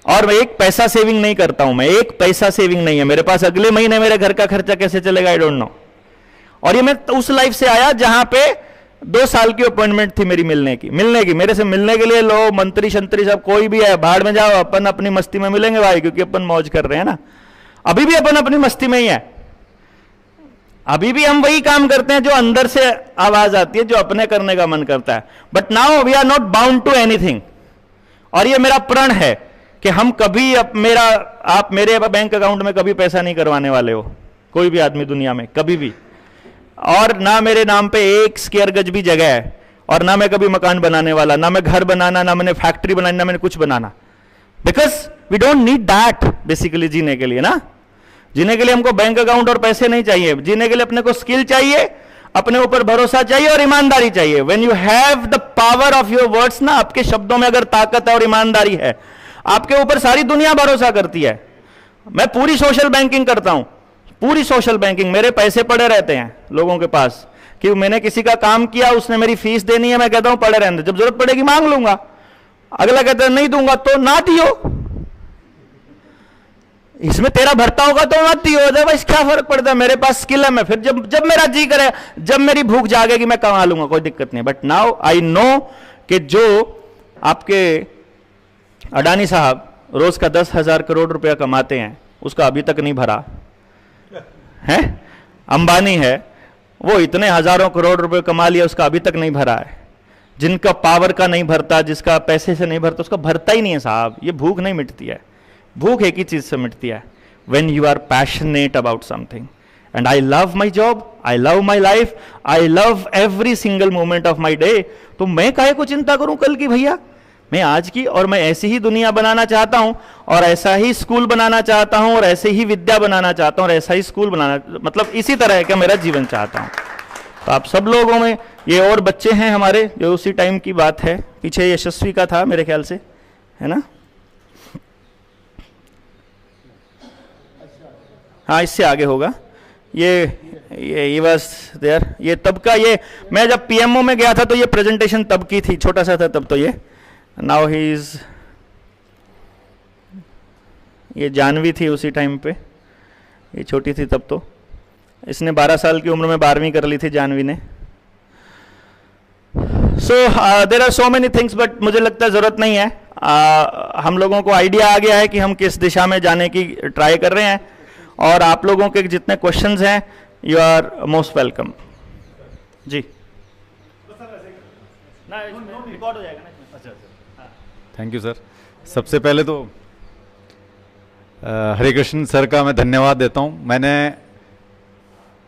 और मैं एक पैसा सेविंग नहीं करता हूं, मैं एक पैसा सेविंग नहीं है मेरे पास, अगले महीने मेरे घर का खर्चा कैसे चलेगा आई डोंट नो। और ये मैं उस लाइफ से आया जहां पे 2 साल की अपॉइंटमेंट थी मेरी मिलने की मेरे से मिलने के लिए लोग मंत्री शंत्री सब कोई भी है, भाड़ में जाओ, अपन अपनी मस्ती में मिलेंगे भाई, क्योंकि अपन मौज कर रहे हैं ना। अभी भी अपन अपनी मस्ती में ही है, अभी भी हम वही काम करते हैं जो अंदर से आवाज आती है, जो अपने करने का मन करता है। But now we are not bound to anything. और ये मेरा प्रण है कि हम कभी आप मेरे बैंक अकाउंट में कभी पैसा नहीं करवाने वाले हो, कोई भी आदमी दुनिया में कभी भी। और ना मेरे नाम पे 1 स्क्वायर गज भी जगह है, और ना मैं कभी मकान बनाने वाला, ना मैं घर बनाना, ना मैंने फैक्ट्री बनानी, ना मैंने कुछ बनाना। Because we don't need that basically जीने के लिए ना। जीने के लिए हमको बैंक अकाउंट और पैसे नहीं चाहिए, जीने के लिए अपने को स्किल चाहिए, अपने ऊपर भरोसा चाहिए और ईमानदारी चाहिए। When you have the power of your words ना, आपके शब्दों में अगर ताकत है और ईमानदारी है, आपके ऊपर सारी दुनिया भरोसा करती है। मैं पूरी सोशल बैंकिंग करता हूं, पूरी सोशल बैंकिंग, मेरे पैसे पड़े रहते हैं लोगों के पास कि मैंने किसी का काम किया, उसने मेरी फीस देनी है, मैं कहता हूं पड़े रहने दो, जब जरूरत पड़ेगी मांग लूंगा। अगला कहता है नहीं दूंगा तो ना दियो, इसमें तेरा भरता होगा तो मत दियो, अदरवाइज क्या फर्क पड़ता है, मेरे पास स्किल है, मैं फिर जब मेरा जी करे, जब मेरी भूख जागेगी मैं कमा लूंगा, कोई दिक्कत नहीं। बट नाउ आई नो कि जो आपके अडानी साहब रोज का 10,000 करोड़ रुपया कमाते हैं, उसका अभी तक नहीं भरा है। अंबानी है, वो इतने हजारों करोड़ रुपए कमा लिया, उसका अभी तक नहीं भरा है। जिनका पावर का नहीं भरता, जिसका पैसे से नहीं भरता, उसका भरता ही नहीं है साहब। ये भूख नहीं मिटती है, भूख एक ही चीज से मिटती है, when you are passionate about something. And I love my job, I love my life, I love every single moment of my day. तो मैं काहे को चिंता करूं कल की भैया, मैं आज की, और मैं ऐसी ही दुनिया बनाना चाहता हूं, और ऐसा ही स्कूल बनाना चाहता हूं, और ऐसे ही विद्या बनाना चाहता हूं, और ऐसा ही स्कूल बनाना, मतलब इसी तरह का मेरा जीवन चाहता हूं। तो आप सब लोगों में ये और बच्चे हैं हमारे, जो उसी टाइम की बात है, पीछे यशस्वी का था मेरे ख्याल से, है ना? हाँ, इससे आगे होगा। ये बस देयर, ये तब का, ये मैं जब पीएमओ में गया था तो ये प्रेजेंटेशन तब की थी, छोटा सा था तब तो ये। नाउ ही इज, ये जानवी थी उसी टाइम पे, ये छोटी थी तब तो। इसने 12 साल की उम्र में 12वीं कर ली थी जानवी ने। So there are so many things, but मुझे लगता है जरूरत नहीं है। हम लोगों को आइडिया आ गया है कि हम किस दिशा में जाने की ट्राई कर रहे हैं, और आप लोगों के जितने क्वेश्चंस हैं, यू आर मोस्ट वेलकम जी। रिकॉर्ड हो जाएगा ना? Thank you sir. सबसे पहले तो हरे कृष्ण सर का मैं धन्यवाद देता हूँ। मैंने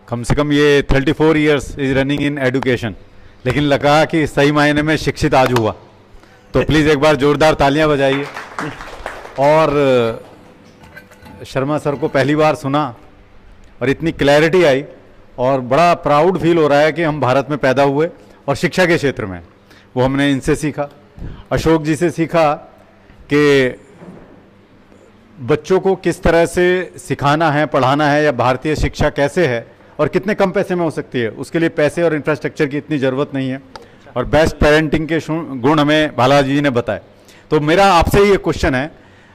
कम से कम ये 34 years is running in education, लेकिन लगा कि सही मायने में शिक्षित आज हुआ। तो प्लीज़ एक बार जोरदार तालियां बजाइए। और शर्मा सर को पहली बार सुना और इतनी क्लैरिटी आई, और बड़ा प्राउड फील हो रहा है कि हम भारत में पैदा हुए और शिक्षा के क्षेत्र में। वो हमने इनसे सीखा, अशोक जी से सीखा कि बच्चों को किस तरह से सिखाना है, पढ़ाना है, या भारतीय शिक्षा कैसे है और कितने कम पैसे में हो सकती है। उसके लिए पैसे और इंफ्रास्ट्रक्चर की इतनी ज़रूरत नहीं है, और बेस्ट पेरेंटिंग के गुण हमें बालाजी जी ने बताए। तो मेरा आपसे ये क्वेश्चन है,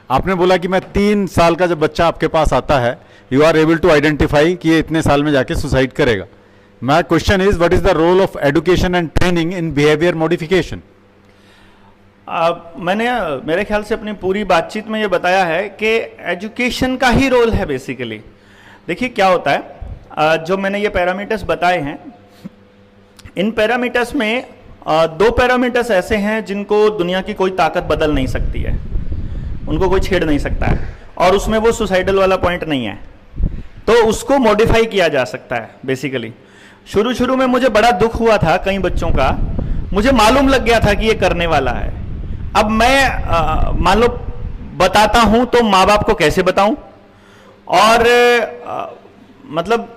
आपने बोला कि मैं 3 साल का जब बच्चा आपके पास आता है, you are able to identify कि ये इतने साल में जाके सुसाइड करेगा। My question is, what is the role of education and training in behaviour modification? मैंने मेरे ख्याल से अपनी पूरी बातचीत में ये बताया है कि एजुकेशन का ही रोल है बेसिकली। देखिए क्या होता है, जो मैंने ये पैरामीटर्स बताए हैं, इन पैरामीटर्स में 2 पैरामीटर्स ऐसे हैं जिनको दुनिया की कोई ताकत बदल नहीं सकती है, उनको कोई छेड़ नहीं सकता है, और उसमें वो सुसाइडल वाला पॉइंट नहीं है। तो उसको मॉडिफाई किया जा सकता है बेसिकली। शुरू में मुझे बड़ा दुख हुआ था कई बच्चों का, मुझे मालूम लग गया था कि ये करने वाला है। अब मैं मान लो बताता हूं तो माँ बाप को कैसे बताऊं, और मतलब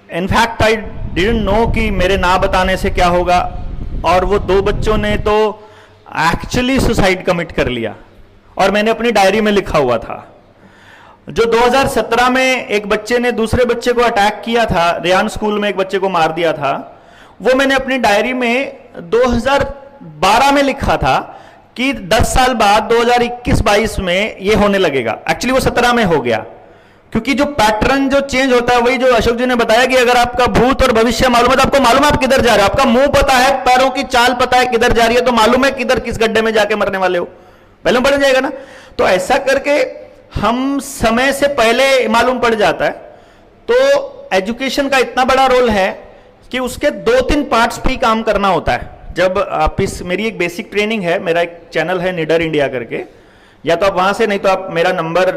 इनफैक्ट आई डिडंट नो कि मेरे ना बताने से क्या होगा। और वो 2 बच्चों ने तो एक्चुअली सुसाइड कमिट कर लिया, और मैंने अपनी डायरी में लिखा हुआ था। जो 2017 में एक बच्चे ने दूसरे बच्चे को अटैक किया था, रेयान स्कूल में एक बच्चे को मार दिया था, वो मैंने अपनी डायरी में 2012 में लिखा था कि 10 साल बाद 2021-22 में ये होने लगेगा। एक्चुअली वो 17 में हो गया, क्योंकि जो पैटर्न जो चेंज होता है वही जो अशोक जी ने बताया कि अगर आपका भूत और भविष्य मालूम है तो आपको मालूम है आप किधर जा रहे हो, आपका मुंह पता है, पैरों की चाल पता है किधर जा रही है, तो मालूम है किधर किस गड्ढे में जाके मरने वाले हो, पहले पड़ जाएगा ना। तो ऐसा करके हम समय से पहले मालूम पड़ जाता है। तो एजुकेशन का इतना बड़ा रोल है कि उसके 2-3 पार्ट्स पे ही काम करना होता है। जब आप मेरी एक बेसिक ट्रेनिंग है, मेरा एक चैनल है निडर इंडिया करके, या तो आप वहां से, नहीं तो आप मेरा नंबर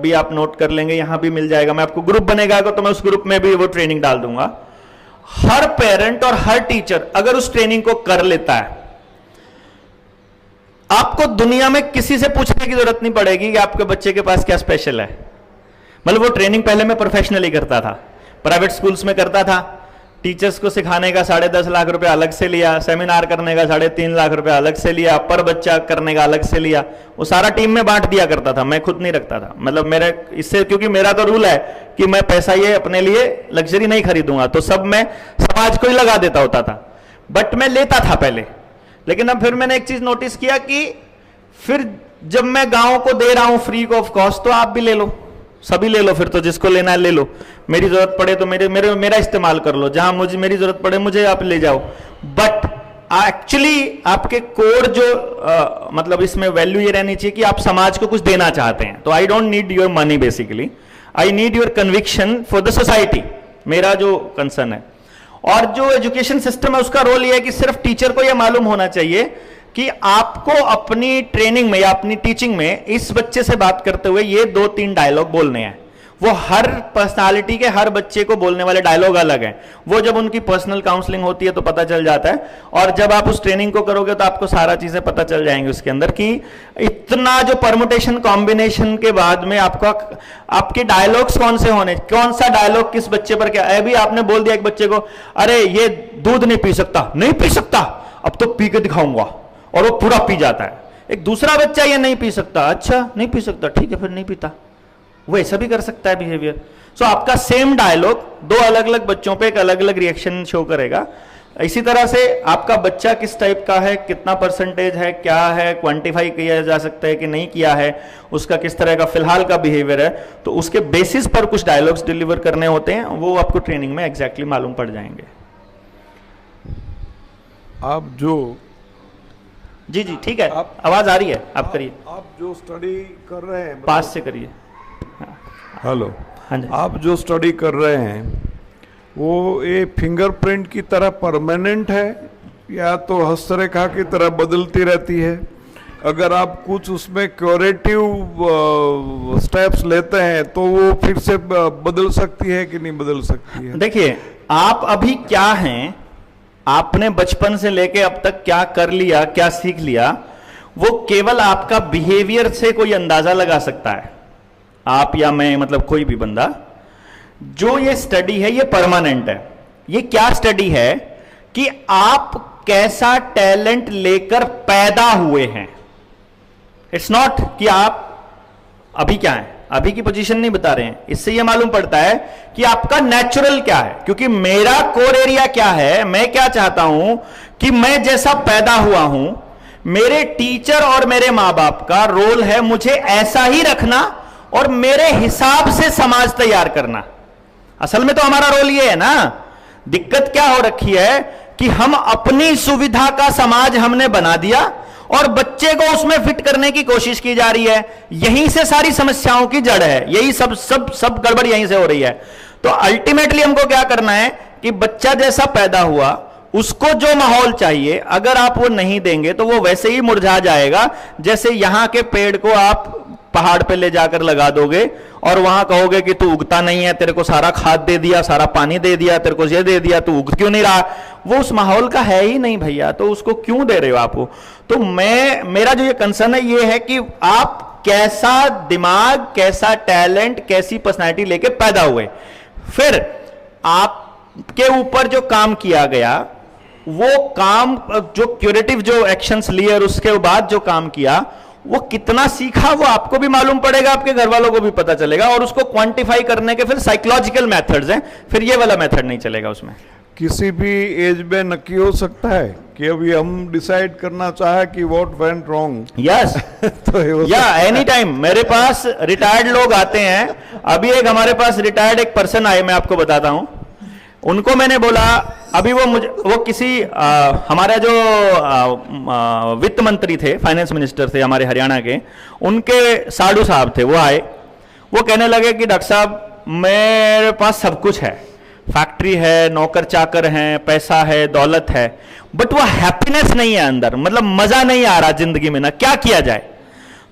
भी आप नोट कर लेंगे, यहां भी मिल जाएगा। मैं आपको ग्रुप बनेगा तो मैं उस ग्रुप में भी वो ट्रेनिंग डाल दूंगा। हर पेरेंट और हर टीचर अगर उस ट्रेनिंग को कर लेता है, आपको दुनिया में किसी से पूछने की जरूरत नहीं पड़ेगी कि आपके बच्चे के पास क्या स्पेशल है। मतलब वो ट्रेनिंग पहले मैं प्रोफेशनली करता था, प्राइवेट स्कूल्स में करता था। टीचर्स को सिखाने का 10.5 लाख रुपए अलग से लिया, सेमिनार करने का 3.5 लाख रुपए अलग से लिया, पर बच्चा करने का अलग से लिया, वो सारा टीम में बांट दिया करता था, मैं खुद नहीं रखता था। मतलब मेरे इससे, क्योंकि मेरा तो रूल है कि मैं पैसा ये अपने लिए लग्जरी नहीं खरीदूंगा, तो सब मैं समाज को ही लगा देता होता था। बट मैं लेता था पहले, लेकिन अब फिर मैंने एक चीज नोटिस किया कि फिर जब मैं गांव को दे रहा हूं फ्री ऑफ कॉस्ट, तो आप भी ले लो, सभी ले लो, फिर तो जिसको लेना है ले लो, मेरी जरूरत पड़े तो मेरा इस्तेमाल कर लो, जहां मुझे मेरी जरूरत पड़े मुझे आप ले जाओ। बट एक्चुअली आपके कोर जो मतलब इसमें वैल्यू ये रहनी चाहिए कि आप समाज को कुछ देना चाहते हैं। तो I don't need your money, basically I need your conviction for the society, मेरा जो कंसर्न है। और जो एजुकेशन सिस्टम है उसका रोल ये है कि सिर्फ टीचर को यह मालूम होना चाहिए कि आपको अपनी ट्रेनिंग में या अपनी टीचिंग में इस बच्चे से बात करते हुए ये 2-3 डायलॉग बोलने हैं। वो हर पर्सनालिटी के हर बच्चे को बोलने वाले डायलॉग अलग हैं। वो जब उनकी पर्सनल काउंसलिंग होती है तो पता चल जाता है, और जब आप उस ट्रेनिंग को करोगे तो आपको सारा चीजें पता चल जाएंगी उसके अंदर कि इतना जो परमुटेशन कॉम्बिनेशन के बाद में आपका आपके डायलॉग्स कौन से होने, कौन सा डायलॉग किस बच्चे पर क्या। अभी आपने बोल दिया एक बच्चे को, अरे ये दूध नहीं पी सकता, नहीं पी सकता, अब तो पी के दिखाऊंगा, और वो पूरा पी जाता है। एक दूसरा बच्चा ये नहीं पी सकता, अच्छा नहीं पी सकता, ठीक है फिर नहीं पीता, वो ऐसा भी कर सकता है बिहेवियर। सो आपका सेम डायलॉग 2 अलग अलग बच्चों पे एक अलग अलग रिएक्शन शो करेगा। इसी तरह से आपका बच्चा किस टाइप का है, कितना परसेंटेज है, क्या है, क्वांटिफाई किया जा सकता है कि नहीं किया है, उसका किस तरह का फिलहाल का बिहेवियर है, तो उसके बेसिस पर कुछ डायलॉग्स डिलीवर करने होते हैं, वो आपको ट्रेनिंग में एग्जैक्टली मालूम पड़ जाएंगे। आप जो जी जी ठीक है, आवाज आ रही है, आप करिए, आप जो स्टडी कर रहे हैं, पास से करिए। हेलो, हाँ जी, आप जो स्टडी कर रहे हैं वो ये फिंगरप्रिंट की तरह परमानेंट है या तो हस्तरेखा की तरह बदलती रहती है? अगर आप कुछ उसमें क्यूरेटिव स्टेप्स लेते हैं तो वो फिर से बदल सकती है कि नहीं बदल सकती है? देखिए आप अभी क्या हैं, आपने बचपन से लेके अब तक क्या कर लिया, क्या सीख लिया, वो केवल आपका बिहेवियर से कोई अंदाजा लगा सकता है, आप या मैं, मतलब कोई भी बंदा। जो ये स्टडी है ये परमानेंट है। ये क्या स्टडी है कि आप कैसा टैलेंट लेकर पैदा हुए हैं। इट्स नॉट कि आप अभी क्या हैं, अभी की पोजीशन नहीं बता रहे हैं। इससे यह मालूम पड़ता है कि आपका नेचुरल क्या है, क्योंकि मेरा कोर एरिया क्या है, मैं क्या चाहता हूं कि मैं जैसा पैदा हुआ हूं, मेरे टीचर और मेरे मां बाप का रोल है मुझे ऐसा ही रखना और मेरे हिसाब से समाज तैयार करना। असल में तो हमारा रोल ये है ना। दिक्कत क्या हो रखी है कि हम अपनी सुविधा का समाज हमने बना दिया और बच्चे को उसमें फिट करने की कोशिश की जा रही है। यहीं से सारी समस्याओं की जड़ है, यही सब गड़बड़ यहीं से हो रही है। तो अल्टीमेटली हमको क्या करना है कि बच्चा जैसा पैदा हुआ उसको जो माहौल चाहिए, अगर आप वो नहीं देंगे तो वो वैसे ही मुरझा जाएगा। जैसे यहां के पेड़ को आप पहाड़ पे ले जाकर लगा दोगे और वहां कहोगे कि तू उगता नहीं है, तेरे को सारा खाद दे दिया, सारा पानी दे दिया, तेरे को ये दे दिया, तू उग क्यों नहीं रहा, वो उस माहौल का है ही नहीं भैया, तो उसको क्यों दे रहे हो आप वो। तो मेरा जो ये कंसर्न है ये है कि आप कैसा दिमाग, कैसा टैलेंट, कैसी पर्सनैलिटी लेके पैदा हुए, फिर आपके ऊपर जो काम किया गया, वो काम जो क्यूरेटिव जो एक्शंस लिए और उसके बाद जो काम किया, वो कितना सीखा वो आपको भी मालूम पड़ेगा, आपके घर वालों को भी पता चलेगा, और उसको क्वांटिफाई करने के फिर साइकोलॉजिकल मेथड्स हैं, फिर ये वाला मेथड नहीं चलेगा उसमें। किसी भी एज में नक्की हो सकता है कि अभी हम डिसाइड करना चाहे कि व्हाट वेंट रॉन्ग। यस, तो या एनी टाइम मेरे पास रिटायर्ड लोग आते हैं। अभी एक हमारे पास रिटायर्ड एक पर्सन आए, मैं आपको बताता हूं। उनको मैंने बोला, अभी वो किसी हमारा जो वित्त मंत्री थे, फाइनेंस मिनिस्टर थे हमारे हरियाणा के, उनके साडू साहब थे, वो आए। वो कहने लगे कि डॉक्टर साहब मेरे पास सब कुछ है, फैक्ट्री है, नौकर चाकर हैं, पैसा है, दौलत है, बट वो हैप्पीनेस नहीं है अंदर, मतलब मजा नहीं आ रहा जिंदगी में ना, क्या किया जाए।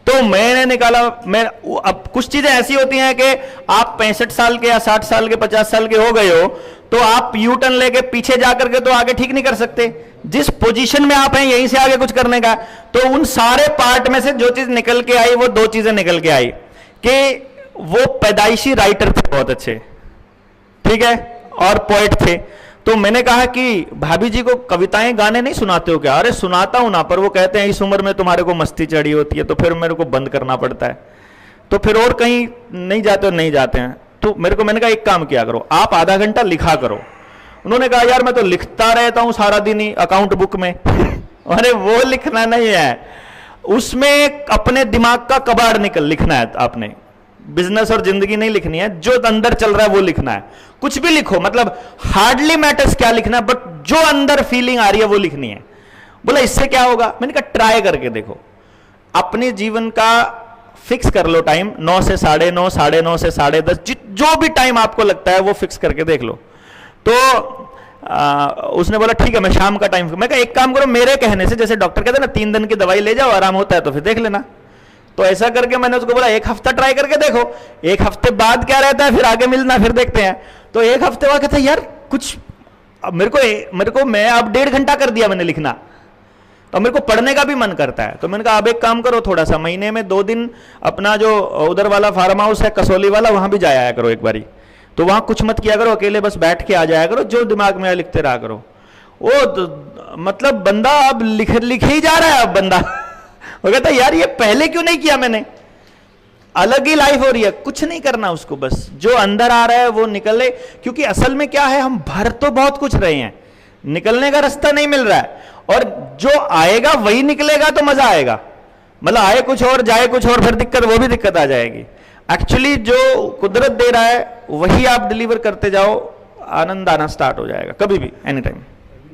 तो मैंने निकाला, अब कुछ चीजें ऐसी होती हैं कि आप 65 साल के या 60 साल के 50 साल के हो गए हो तो आप यू टर्न लेके पीछे जाकर के तो आगे ठीक नहीं कर सकते। जिस पोजीशन में आप हैं यहीं से आगे कुछ करने का। तो उन सारे पार्ट में से जो चीज निकल के आई, वो 2 चीजें निकल के आई कि वो पैदाइशी राइटर थे बहुत अच्छे, ठीक है, और पोएट थे। तो मैंने कहा कि भाभी जी को कविताएं गाने नहीं सुनाते हो क्या? अरे सुनाता हूं ना, पर वो कहते हैं इस उम्र में तुम्हारे को मस्ती चढ़ी होती है, तो फिर मेरे को बंद करना पड़ता है, तो फिर और कहीं नहीं जाते और नहीं जाते हैं। तो मैंने कहा एक काम किया करो, आप आधा घंटा लिखा करो। उन्होंने कहा यार मैं तो लिखता रहता हूं सारा दिन ही अकाउंट बुक में। अरे वो लिखना नहीं है, उसमें अपने दिमाग का कबाड़ लिखना है आपने। बिजनेस और जिंदगी नहीं लिखनी है, जो अंदर चल रहा है वो लिखना है। कुछ भी लिखो, मतलब हार्डली मैटर्स क्या लिखना है, बट जो अंदर फीलिंग आ रही है वो लिखनी है। बोला इससे क्या होगा? मैंने कहा ट्राई करके देखो, अपने जीवन का फिक्स कर लो टाइम, 9 से 9:30, 9:30 से 10:30, जो भी टाइम आपको लगता है वो फिक्स करके देख लो। तो उसने बोला ठीक है मैं शाम का टाइम। मैं कहा एक काम करो, मेरे कहने से, जैसे डॉक्टर कहते हैं ना 3 दिन की दवाई ले जाओ, आराम होता है तो फिर देख लेना। तो ऐसा करके मैंने उसको बोला 1 हफ्ता ट्राई करके देखो, 1 हफ्ते बाद क्या रहता है फिर आगे मिलना, फिर देखते हैं। तो 1 हफ्ते बाद कहता यार कुछ, अब मेरे को मैं अब 1.5 घंटा कर दिया मैंने लिखना, तो मेरे को पढ़ने का भी मन करता है। तो मैंने कहा अब एक काम करो, थोड़ा सा महीने में 2 दिन अपना जो उधर वाला फार्म हाउस है कसौली वाला, वहां भी जाया करो एक बारी। तो वहां कुछ मत किया करो, अकेले बस बैठ के आ जाया करो, जो दिमाग में लिखते रहा करो। वो तो, मतलब बंदा अब लिख ही जा रहा है। अब बंदा वो कहता है यार ये पहले क्यों नहीं किया मैंने, अलग ही लाइफ हो रही है, कुछ नहीं करना उसको, बस जो अंदर आ रहा है वो निकले। क्योंकि असल में क्या है, हम भर तो बहुत कुछ रहे हैं, निकलने का रास्ता नहीं मिल रहा है, और जो आएगा वही निकलेगा तो मजा आएगा। मतलब आए कुछ और जाए कुछ और, फिर दिक्कत, वो भी दिक्कत आ जाएगी। एक्चुअली जो कुदरत दे रहा है वही आप डिलीवर करते जाओ, आनंद आना स्टार्ट हो जाएगा कभी भी, एनी टाइम।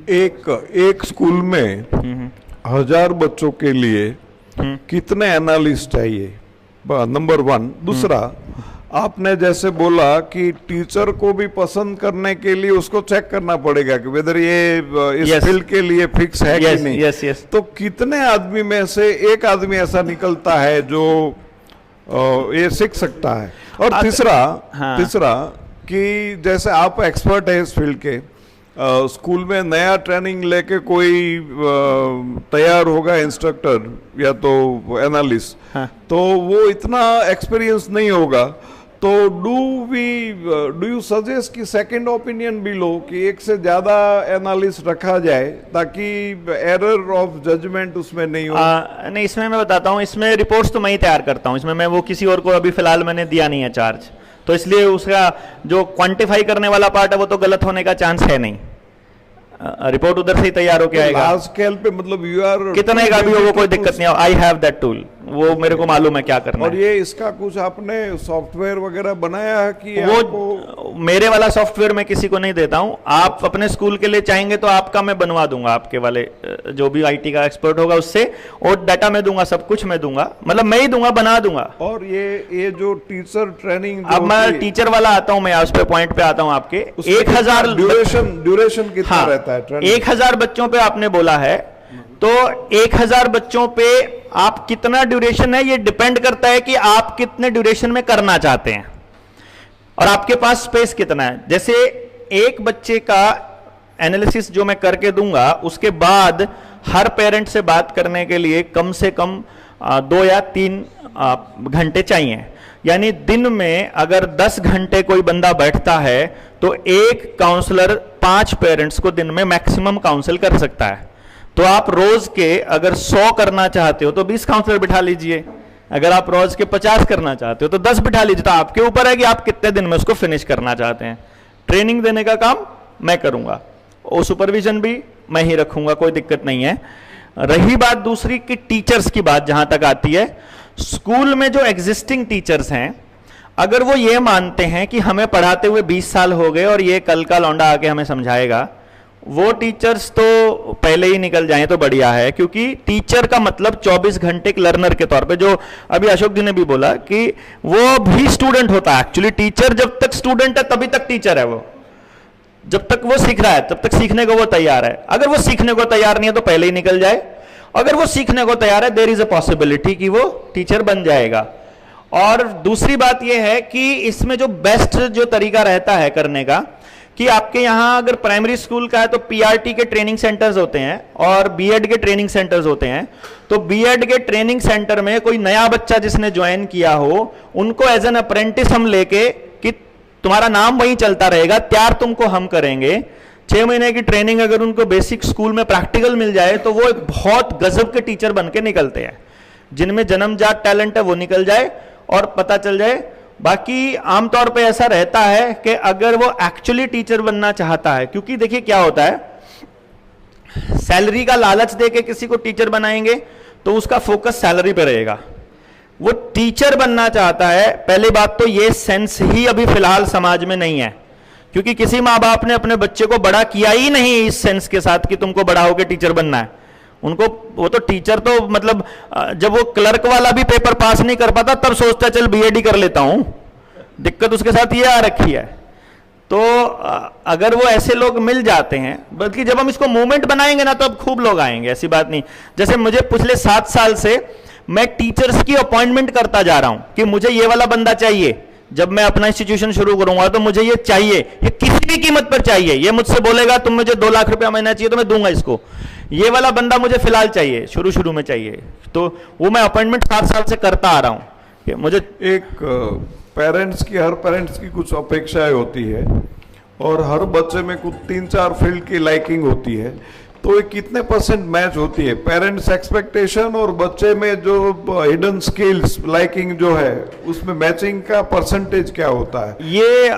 एक स्कूल में 1000 बच्चों के लिए कितने एनालिस्ट चाहिए? नंबर 1। दूसरा, आपने जैसे बोला कि टीचर को भी पसंद करने के लिए उसको चेक करना पड़ेगा कि वेदर ये इस फील्ड के लिए फिक्स है कि नहीं। yes. तो कितने आदमी में से एक आदमी ऐसा निकलता है जो ये सीख सकता है? और तीसरा कि जैसे आप एक्सपर्ट है इस फील्ड के, स्कूल में नया ट्रेनिंग लेके कोई तैयार होगा इंस्ट्रक्टर या तो एनालिस्ट, तो वो इतना एक्सपीरियंस नहीं होगा, तो डू यू सजेस्ट कि सेकंड ओपिनियन भी लो, कि एक से ज्यादा एनालिस्ट रखा जाए ताकि एरर ऑफ जजमेंट उसमें नहीं हो? नहीं, इसमें मैं बताता हूँ, इसमें रिपोर्ट्स तो मैं ही तैयार करता हूँ, इसमें मैं वो किसी और को अभी फिलहाल मैंने दिया नहीं है चार्ज, तो इसलिए उसका जो क्वांटिफाई करने वाला पार्ट है वो तो गलत होने का चांस है नहीं। रिपोर्ट उधर से ही तैयार होके आएगा। लार्ज स्केल पे मतलब यू आर कितने का भी हो वो कोई दिक्कत नहीं है, आई हैव दैट टूल, वो मेरे को मालूम है क्या करना और है। ये इसका कुछ आपने सॉफ्टवेयर वगैरह बनाया है कि वो मेरे वाला सॉफ्टवेयर मैं किसी को नहीं देता हूं, आप अपने स्कूल के लिए चाहेंगे तो आपका मैं बनवा दूंगा, आपके वाले जो भी आईटी का एक्सपर्ट होगा उससे, और डाटा मैं दूंगा, सब कुछ मैं दूंगा, मतलब मैं ही दूंगा, बना दूंगा। और ये जो टीचर ट्रेनिंग, अब मैं टीचर वाला आता हूं, मैं उस पे पॉइंट पे आता हूं आपके। 1000 ड्यूरेशन कितना रहता है ट्रेनिंग? 1000 बच्चों पे आपने बोला है, तो 1000 बच्चों पे आप कितना ड्यूरेशन है ये डिपेंड करता है कि आप कितने ड्यूरेशन में करना चाहते हैं और आपके पास स्पेस कितना है। जैसे एक बच्चे का एनालिसिस जो मैं करके दूंगा, उसके बाद हर पेरेंट से बात करने के लिए कम से कम 2 या 3 घंटे चाहिए। यानी दिन में अगर 10 घंटे कोई बंदा बैठता है तो एक काउंसलर 5 पेरेंट्स को दिन में मैक्सिमम काउंसिल कर सकता है। तो आप रोज के अगर 100 करना चाहते हो तो 20 काउंसलर बिठा लीजिए, अगर आप रोज के 50 करना चाहते हो तो 10 बिठा लीजिए। तो आपके ऊपर है कि आप कितने दिन में उसको फिनिश करना चाहते हैं। ट्रेनिंग देने का काम मैं करूंगा और सुपरविजन भी मैं ही रखूंगा, कोई दिक्कत नहीं है। रही बात दूसरी कि टीचर्स की बात जहां तक आती है, स्कूल में जो एग्जिस्टिंग टीचर्स हैं, अगर वो ये मानते हैं कि हमें पढ़ाते हुए 20 साल हो गए और ये कल का लौंडा आके हमें समझाएगा, वो टीचर्स तो पहले ही निकल जाएं तो बढ़िया है। क्योंकि टीचर का मतलब 24 घंटे के लर्नर के तौर पे, जो अभी अशोक जी ने भी बोला कि वो भी स्टूडेंट होता है। एक्चुअली टीचर जब तक स्टूडेंट है तभी तक टीचर है वो, जब तक वो सीख रहा है तब तक सीखने को वो तैयार है। अगर वो सीखने को तैयार नहीं है तो पहले ही निकल जाए, अगर वो सीखने को तैयार है देयर इज अ पॉसिबिलिटी कि वो टीचर बन जाएगा। और दूसरी बात यह है कि इसमें जो बेस्ट जो तरीका रहता है करने का, कि आपके यहां अगर प्राइमरी स्कूल का है तो पीआरटी के ट्रेनिंग सेंटर्स होते हैं और बीएड के ट्रेनिंग सेंटर्स होते हैं। तो बीएड के ट्रेनिंग सेंटर में कोई नया बच्चा जिसने ज्वाइन किया हो, उनको एज एन अप्रेंटिस हम लेके कि तुम्हारा नाम वहीं चलता रहेगा, तैयार तुमको हम करेंगे। 6 महीने की ट्रेनिंग अगर उनको बेसिक स्कूल में प्रैक्टिकल मिल जाए तो वो एक बहुत गजब के टीचर बन के निकलते हैं। जिनमें जन्मजात टैलेंट है वो निकल जाए और पता चल जाए। बाकी आमतौर पे ऐसा रहता है कि अगर वो एक्चुअली टीचर बनना चाहता है, क्योंकि देखिए क्या होता है, सैलरी का लालच देके किसी को टीचर बनाएंगे तो उसका फोकस सैलरी पे रहेगा। वो टीचर बनना चाहता है, पहली बात तो ये सेंस ही अभी फिलहाल समाज में नहीं है, क्योंकि किसी माँ बाप ने अपने बच्चे को बड़ा किया ही नहीं इस सेंस के साथ कि तुमको बड़ा होकर टीचर बनना है। उनको वो तो टीचर तो मतलब जब वो क्लर्क वाला भी पेपर पास नहीं कर पाता तब सोचता चल बीएड ही कर लेता हूं। दिक्कत उसके साथ ये आ रखी है। तो अगर वो ऐसे लोग मिल जाते हैं, बल्कि जब हम इसको मूवमेंट बनाएंगे ना तो अब खूब लोग आएंगे, ऐसी बात नहीं। जैसे मुझे पिछले 7 साल से मैं टीचर्स की अपॉइंटमेंट करता जा रहा हूं कि मुझे ये वाला बंदा चाहिए। जब मैं अपना इंस्टीट्यूशन शुरू करूंगा तो मुझे ये चाहिए, ये किसी भी कीमत पर चाहिए। ये मुझसे बोलेगा तुम मुझे 2 लाख रुपया महीना चाहिए तो मैं दूंगा इसको। ये वाला बंदा मुझे फिलहाल चाहिए, शुरू में चाहिए। तो वो मैं अपॉइंटमेंट 7 साल से करता आ रहा हूं कि मुझे एक हर पेरेंट्स की कुछ अपेक्षाएं होती है और हर बच्चे में कुछ 3-4 फील्ड की लाइकिंग होती है। तो ये कितने % मैच होती है पेरेंट्स एक्सपेक्टेशन और बच्चे में जो हिडन स्किल्स लाइकिंग जो है उसमें मैचिंग का परसेंटेज क्या होता है? ये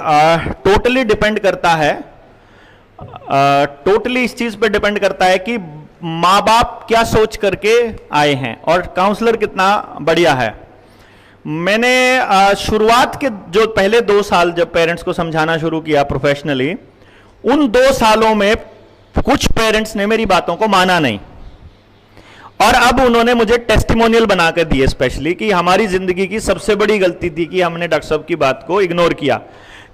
टोटली डिपेंड करता है, टोटली इस चीज पे डिपेंड करता है कि माँ बाप क्या सोच करके आए हैं और काउंसलर कितना बढ़िया है। मैंने शुरुआत के जो पहले 2 साल जब पेरेंट्स को समझाना शुरू किया प्रोफेशनली, उन 2 सालों में कुछ पेरेंट्स ने मेरी बातों को माना नहीं और अब उन्होंने मुझे टेस्टिमोनियल बना कर दिए स्पेशली कि हमारी जिंदगी की सबसे बड़ी गलती थी कि हमने डॉक्टर साहब की बात को इग्नोर किया।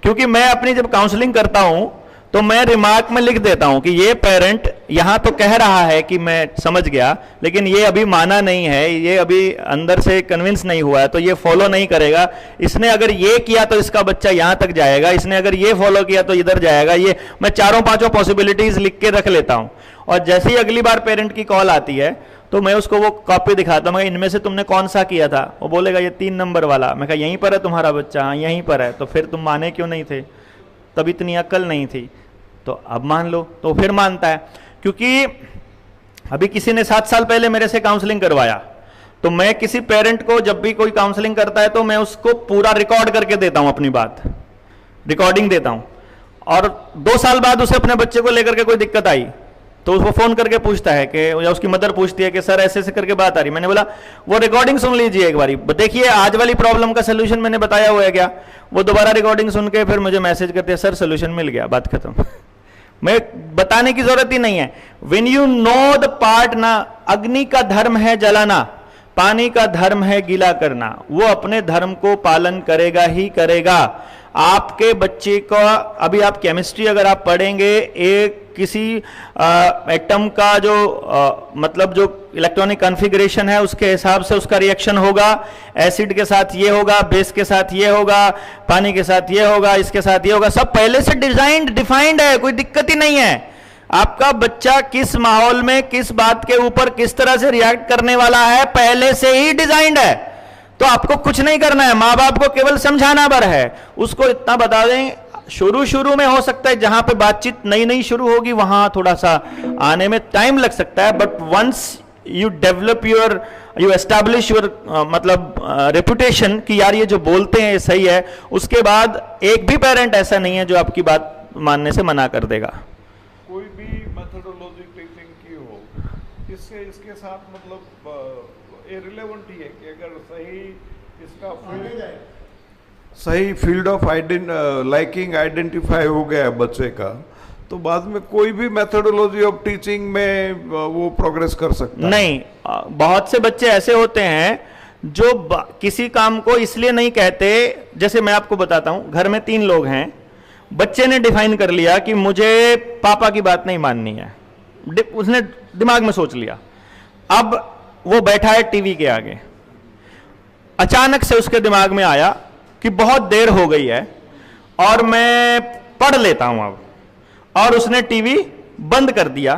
क्योंकि मैं अपनी जब काउंसलिंग करता हूं तो मैं रिमार्क में लिख देता हूं कि ये पेरेंट यहां तो कह रहा है कि मैं समझ गया, लेकिन ये अभी माना नहीं है, ये अभी अंदर से कन्विंस नहीं हुआ है, तो ये फॉलो नहीं करेगा। इसने अगर ये किया तो इसका बच्चा यहां तक जाएगा, इसने अगर ये फॉलो किया तो इधर जाएगा। ये मैं 4-5 पॉसिबिलिटीज लिख के रख लेता हूं और जैसे ही अगली बार पेरेंट की कॉल आती है तो मैं उसको वो कॉपी दिखाता हूं, इनमें से तुमने कौन सा किया था? वो बोलेगा ये 3 नंबर वाला। मैं कहा यहीं पर है तुम्हारा बच्चा? हाँ यहीं पर है। तो फिर तुम माने क्यों नहीं थे? तब इतनी अक्ल नहीं थी। तो अब मान लो, तो फिर मानता है। क्योंकि अभी किसी ने 7 साल पहले मेरे से काउंसलिंग करवाया, तो मैं किसी पेरेंट को जब भी कोई काउंसलिंग करता है तो मैं उसको पूरा रिकॉर्ड करके देता हूं, अपनी बात रिकॉर्डिंग देता हूं। और 2 साल बाद उसे अपने बच्चे को लेकर के कोई दिक्कत आई तो उसको फोन करके पूछता है कि, या उसकी मदर पूछती है कि सर ऐसे ऐसे करके बात आ रही। मैंने बोला वो रिकॉर्डिंग सुन लीजिए एक बारी, देखिए आज वाली प्रॉब्लम का सोल्यूशन मैंने बताया हुआ है क्या। वो दोबारा रिकॉर्डिंग सुन के फिर मुझे मैसेज करते हैं सर सोल्यूशन मिल गया, बात खत्म। मैं बताने की जरूरत ही नहीं है। When you know the part ना, अग्नि का धर्म है जलाना, पानी का धर्म है गीला करना। वो अपने धर्म को पालन करेगा ही करेगा। आपके बच्चे को अभी आप केमिस्ट्री अगर आप पढ़ेंगे, एक किसी एटम का जो मतलब जो इलेक्ट्रॉनिक कॉन्फ़िगरेशन है उसके हिसाब से उसका रिएक्शन होगा। एसिड के साथ ये होगा, बेस के साथ ये होगा, पानी के साथ ये होगा, इसके साथ ये होगा। सब पहले से डिफाइंड है, कोई दिक्कत ही नहीं है। आपका बच्चा किस माहौल में किस बात के ऊपर किस तरह से रिएक्ट करने वाला है पहले से ही डिजाइंड है। तो आपको कुछ नहीं करना है, माँ बाप को केवल समझाना भर है। उसको इतना बता दें शुरू में हो सकता है जहां पे बातचीत नई नई शुरू होगी वहां थोड़ा सा आने में टाइम लग सकता है, but once you develop you establish your मतलब रेपुटेशन कि यार ये जो बोलते हैं ये सही है, उसके बाद एक भी पेरेंट ऐसा नहीं है जो आपकी बात मानने से मना कर देगा। कोई भी मेथोडोलॉजी टीचिंग की हो, इसके साथ मतलब इररिलेवेंट ही है कि अगर सही इसका सही फील्ड ऑफ लाइकिंग आइडेंटिफाई हो गया है बच्चे का, तो बाद में कोई भी मेथोडोलॉजी ऑफ टीचिंग में वो प्रोग्रेस कर सकता है। नहीं, बहुत से बच्चे ऐसे होते हैं जो किसी काम को इसलिए नहीं कहते, जैसे मैं आपको बताता हूं, घर में 3 लोग हैं, बच्चे ने डिफाइन कर लिया कि मुझे पापा की बात नहीं माननी है, उसने दिमाग में सोच लिया, अब वो बैठा है टीवी के आगे, अचानक से उसके दिमाग में आया कि बहुत देर हो गई है और मैं पढ़ लेता हूं अब, और उसने टीवी बंद कर दिया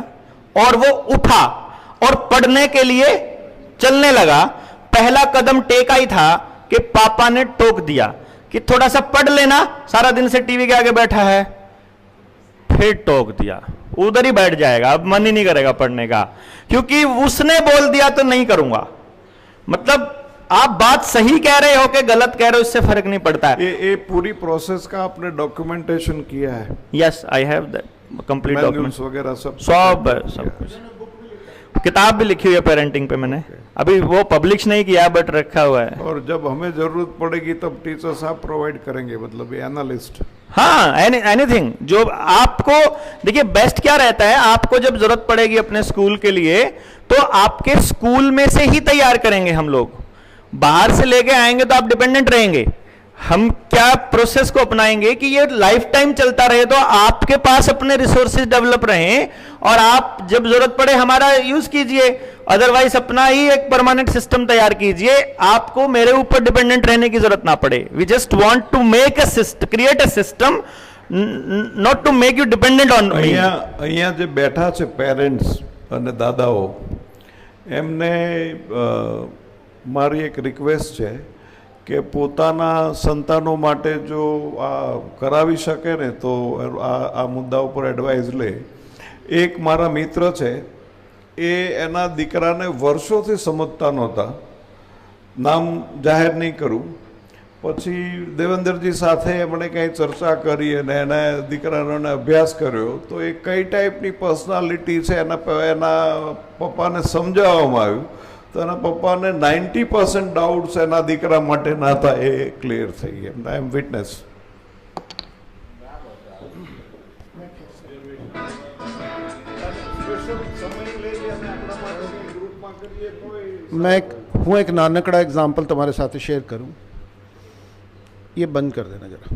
और वो उठा और पढ़ने के लिए चलने लगा। पहला कदम टेका ही था कि पापा ने टोक दिया कि थोड़ा सा पढ़ लेना, सारा दिन से टीवी के आगे बैठा है, फिर टोक दिया, उधर ही बैठ जाएगा, अब मन ही नहीं करेगा पढ़ने का, क्योंकि उसने बोल दिया तो नहीं करूंगा। मतलब आप बात सही कह रहे हो कि गलत कह रहे हो, इससे फर्क नहीं पड़ता है। ये पूरी प्रोसेस का आपने डॉक्यूमेंटेशन किया है? Yes, I have that complete documents वगैरह सब कुछ, किताब भी लिखी हुई है पेरेंटिंग पे मैंने, अभी वो पब्लिश नहीं किया बट रखा हुआ है। और जब हमें जरूरत पड़ेगी तब टीचर्स आप प्रोवाइड करेंगे, मतलब ये एनालिस्ट? हाँ, एनीथिंग जो आपको, देखिए बेस्ट क्या रहता है, आपको जब जरूरत पड़ेगी अपने स्कूल के लिए तो आपके स्कूल में से ही तैयार करेंगे हम लोग, बाहर से लेके आएंगे तो आप डिपेंडेंट रहेंगे। हम क्या प्रोसेस को अपनाएंगे कि ये लाइफ टाइम चलता रहे, तो आपके पास अपने रिसोर्सेज डेवलप रहें और आप जब जरूरत पड़े हमारा यूज कीजिए, अदरवाइज अपना ही एक परमानेंट सिस्टम तैयार कीजिए, आपको मेरे ऊपर डिपेंडेंट रहने की जरूरत ना पड़े। We just want to make a system, create a system, not to make you dependent on me. અહીંયા જે બેઠા છે પેરેન્ટ્સ અને દાદાઓ, એમને મારી એક રિક્વેસ્ટ છે કે પોતાના સંતાનો માટે જો આ કરાવી શકે ને તો આ મુદ્દા ઉપર એડવાઇસ લે। એક મારા મિત્ર છે, એ એના દીકરાને વર્ષોથી સમજતા નહોતા, નામ જાહેર નહીં કરું, પછી દેવેન્દ્રજી સાથે એમણે કંઈ ચર્ચા કરી અને એના દીકરાનો અભ્યાસ કર્યો તો એ કઈ ટાઈપની પર્સનાલિટી છે એના પપ્પાને સમજાવવામાં આવ્યું, તો એના પપ્પાને 90% ડાઉટ્સ એના દીકરા માટે ના હતા, એ ક્લિયર થઈ ગયા। આઈ એમ વિટનેસ। मैं एक नानकड़ा एग्जाम्पल तुम्हारे साथ शेयर करूं, ये बंद कर देना जरा।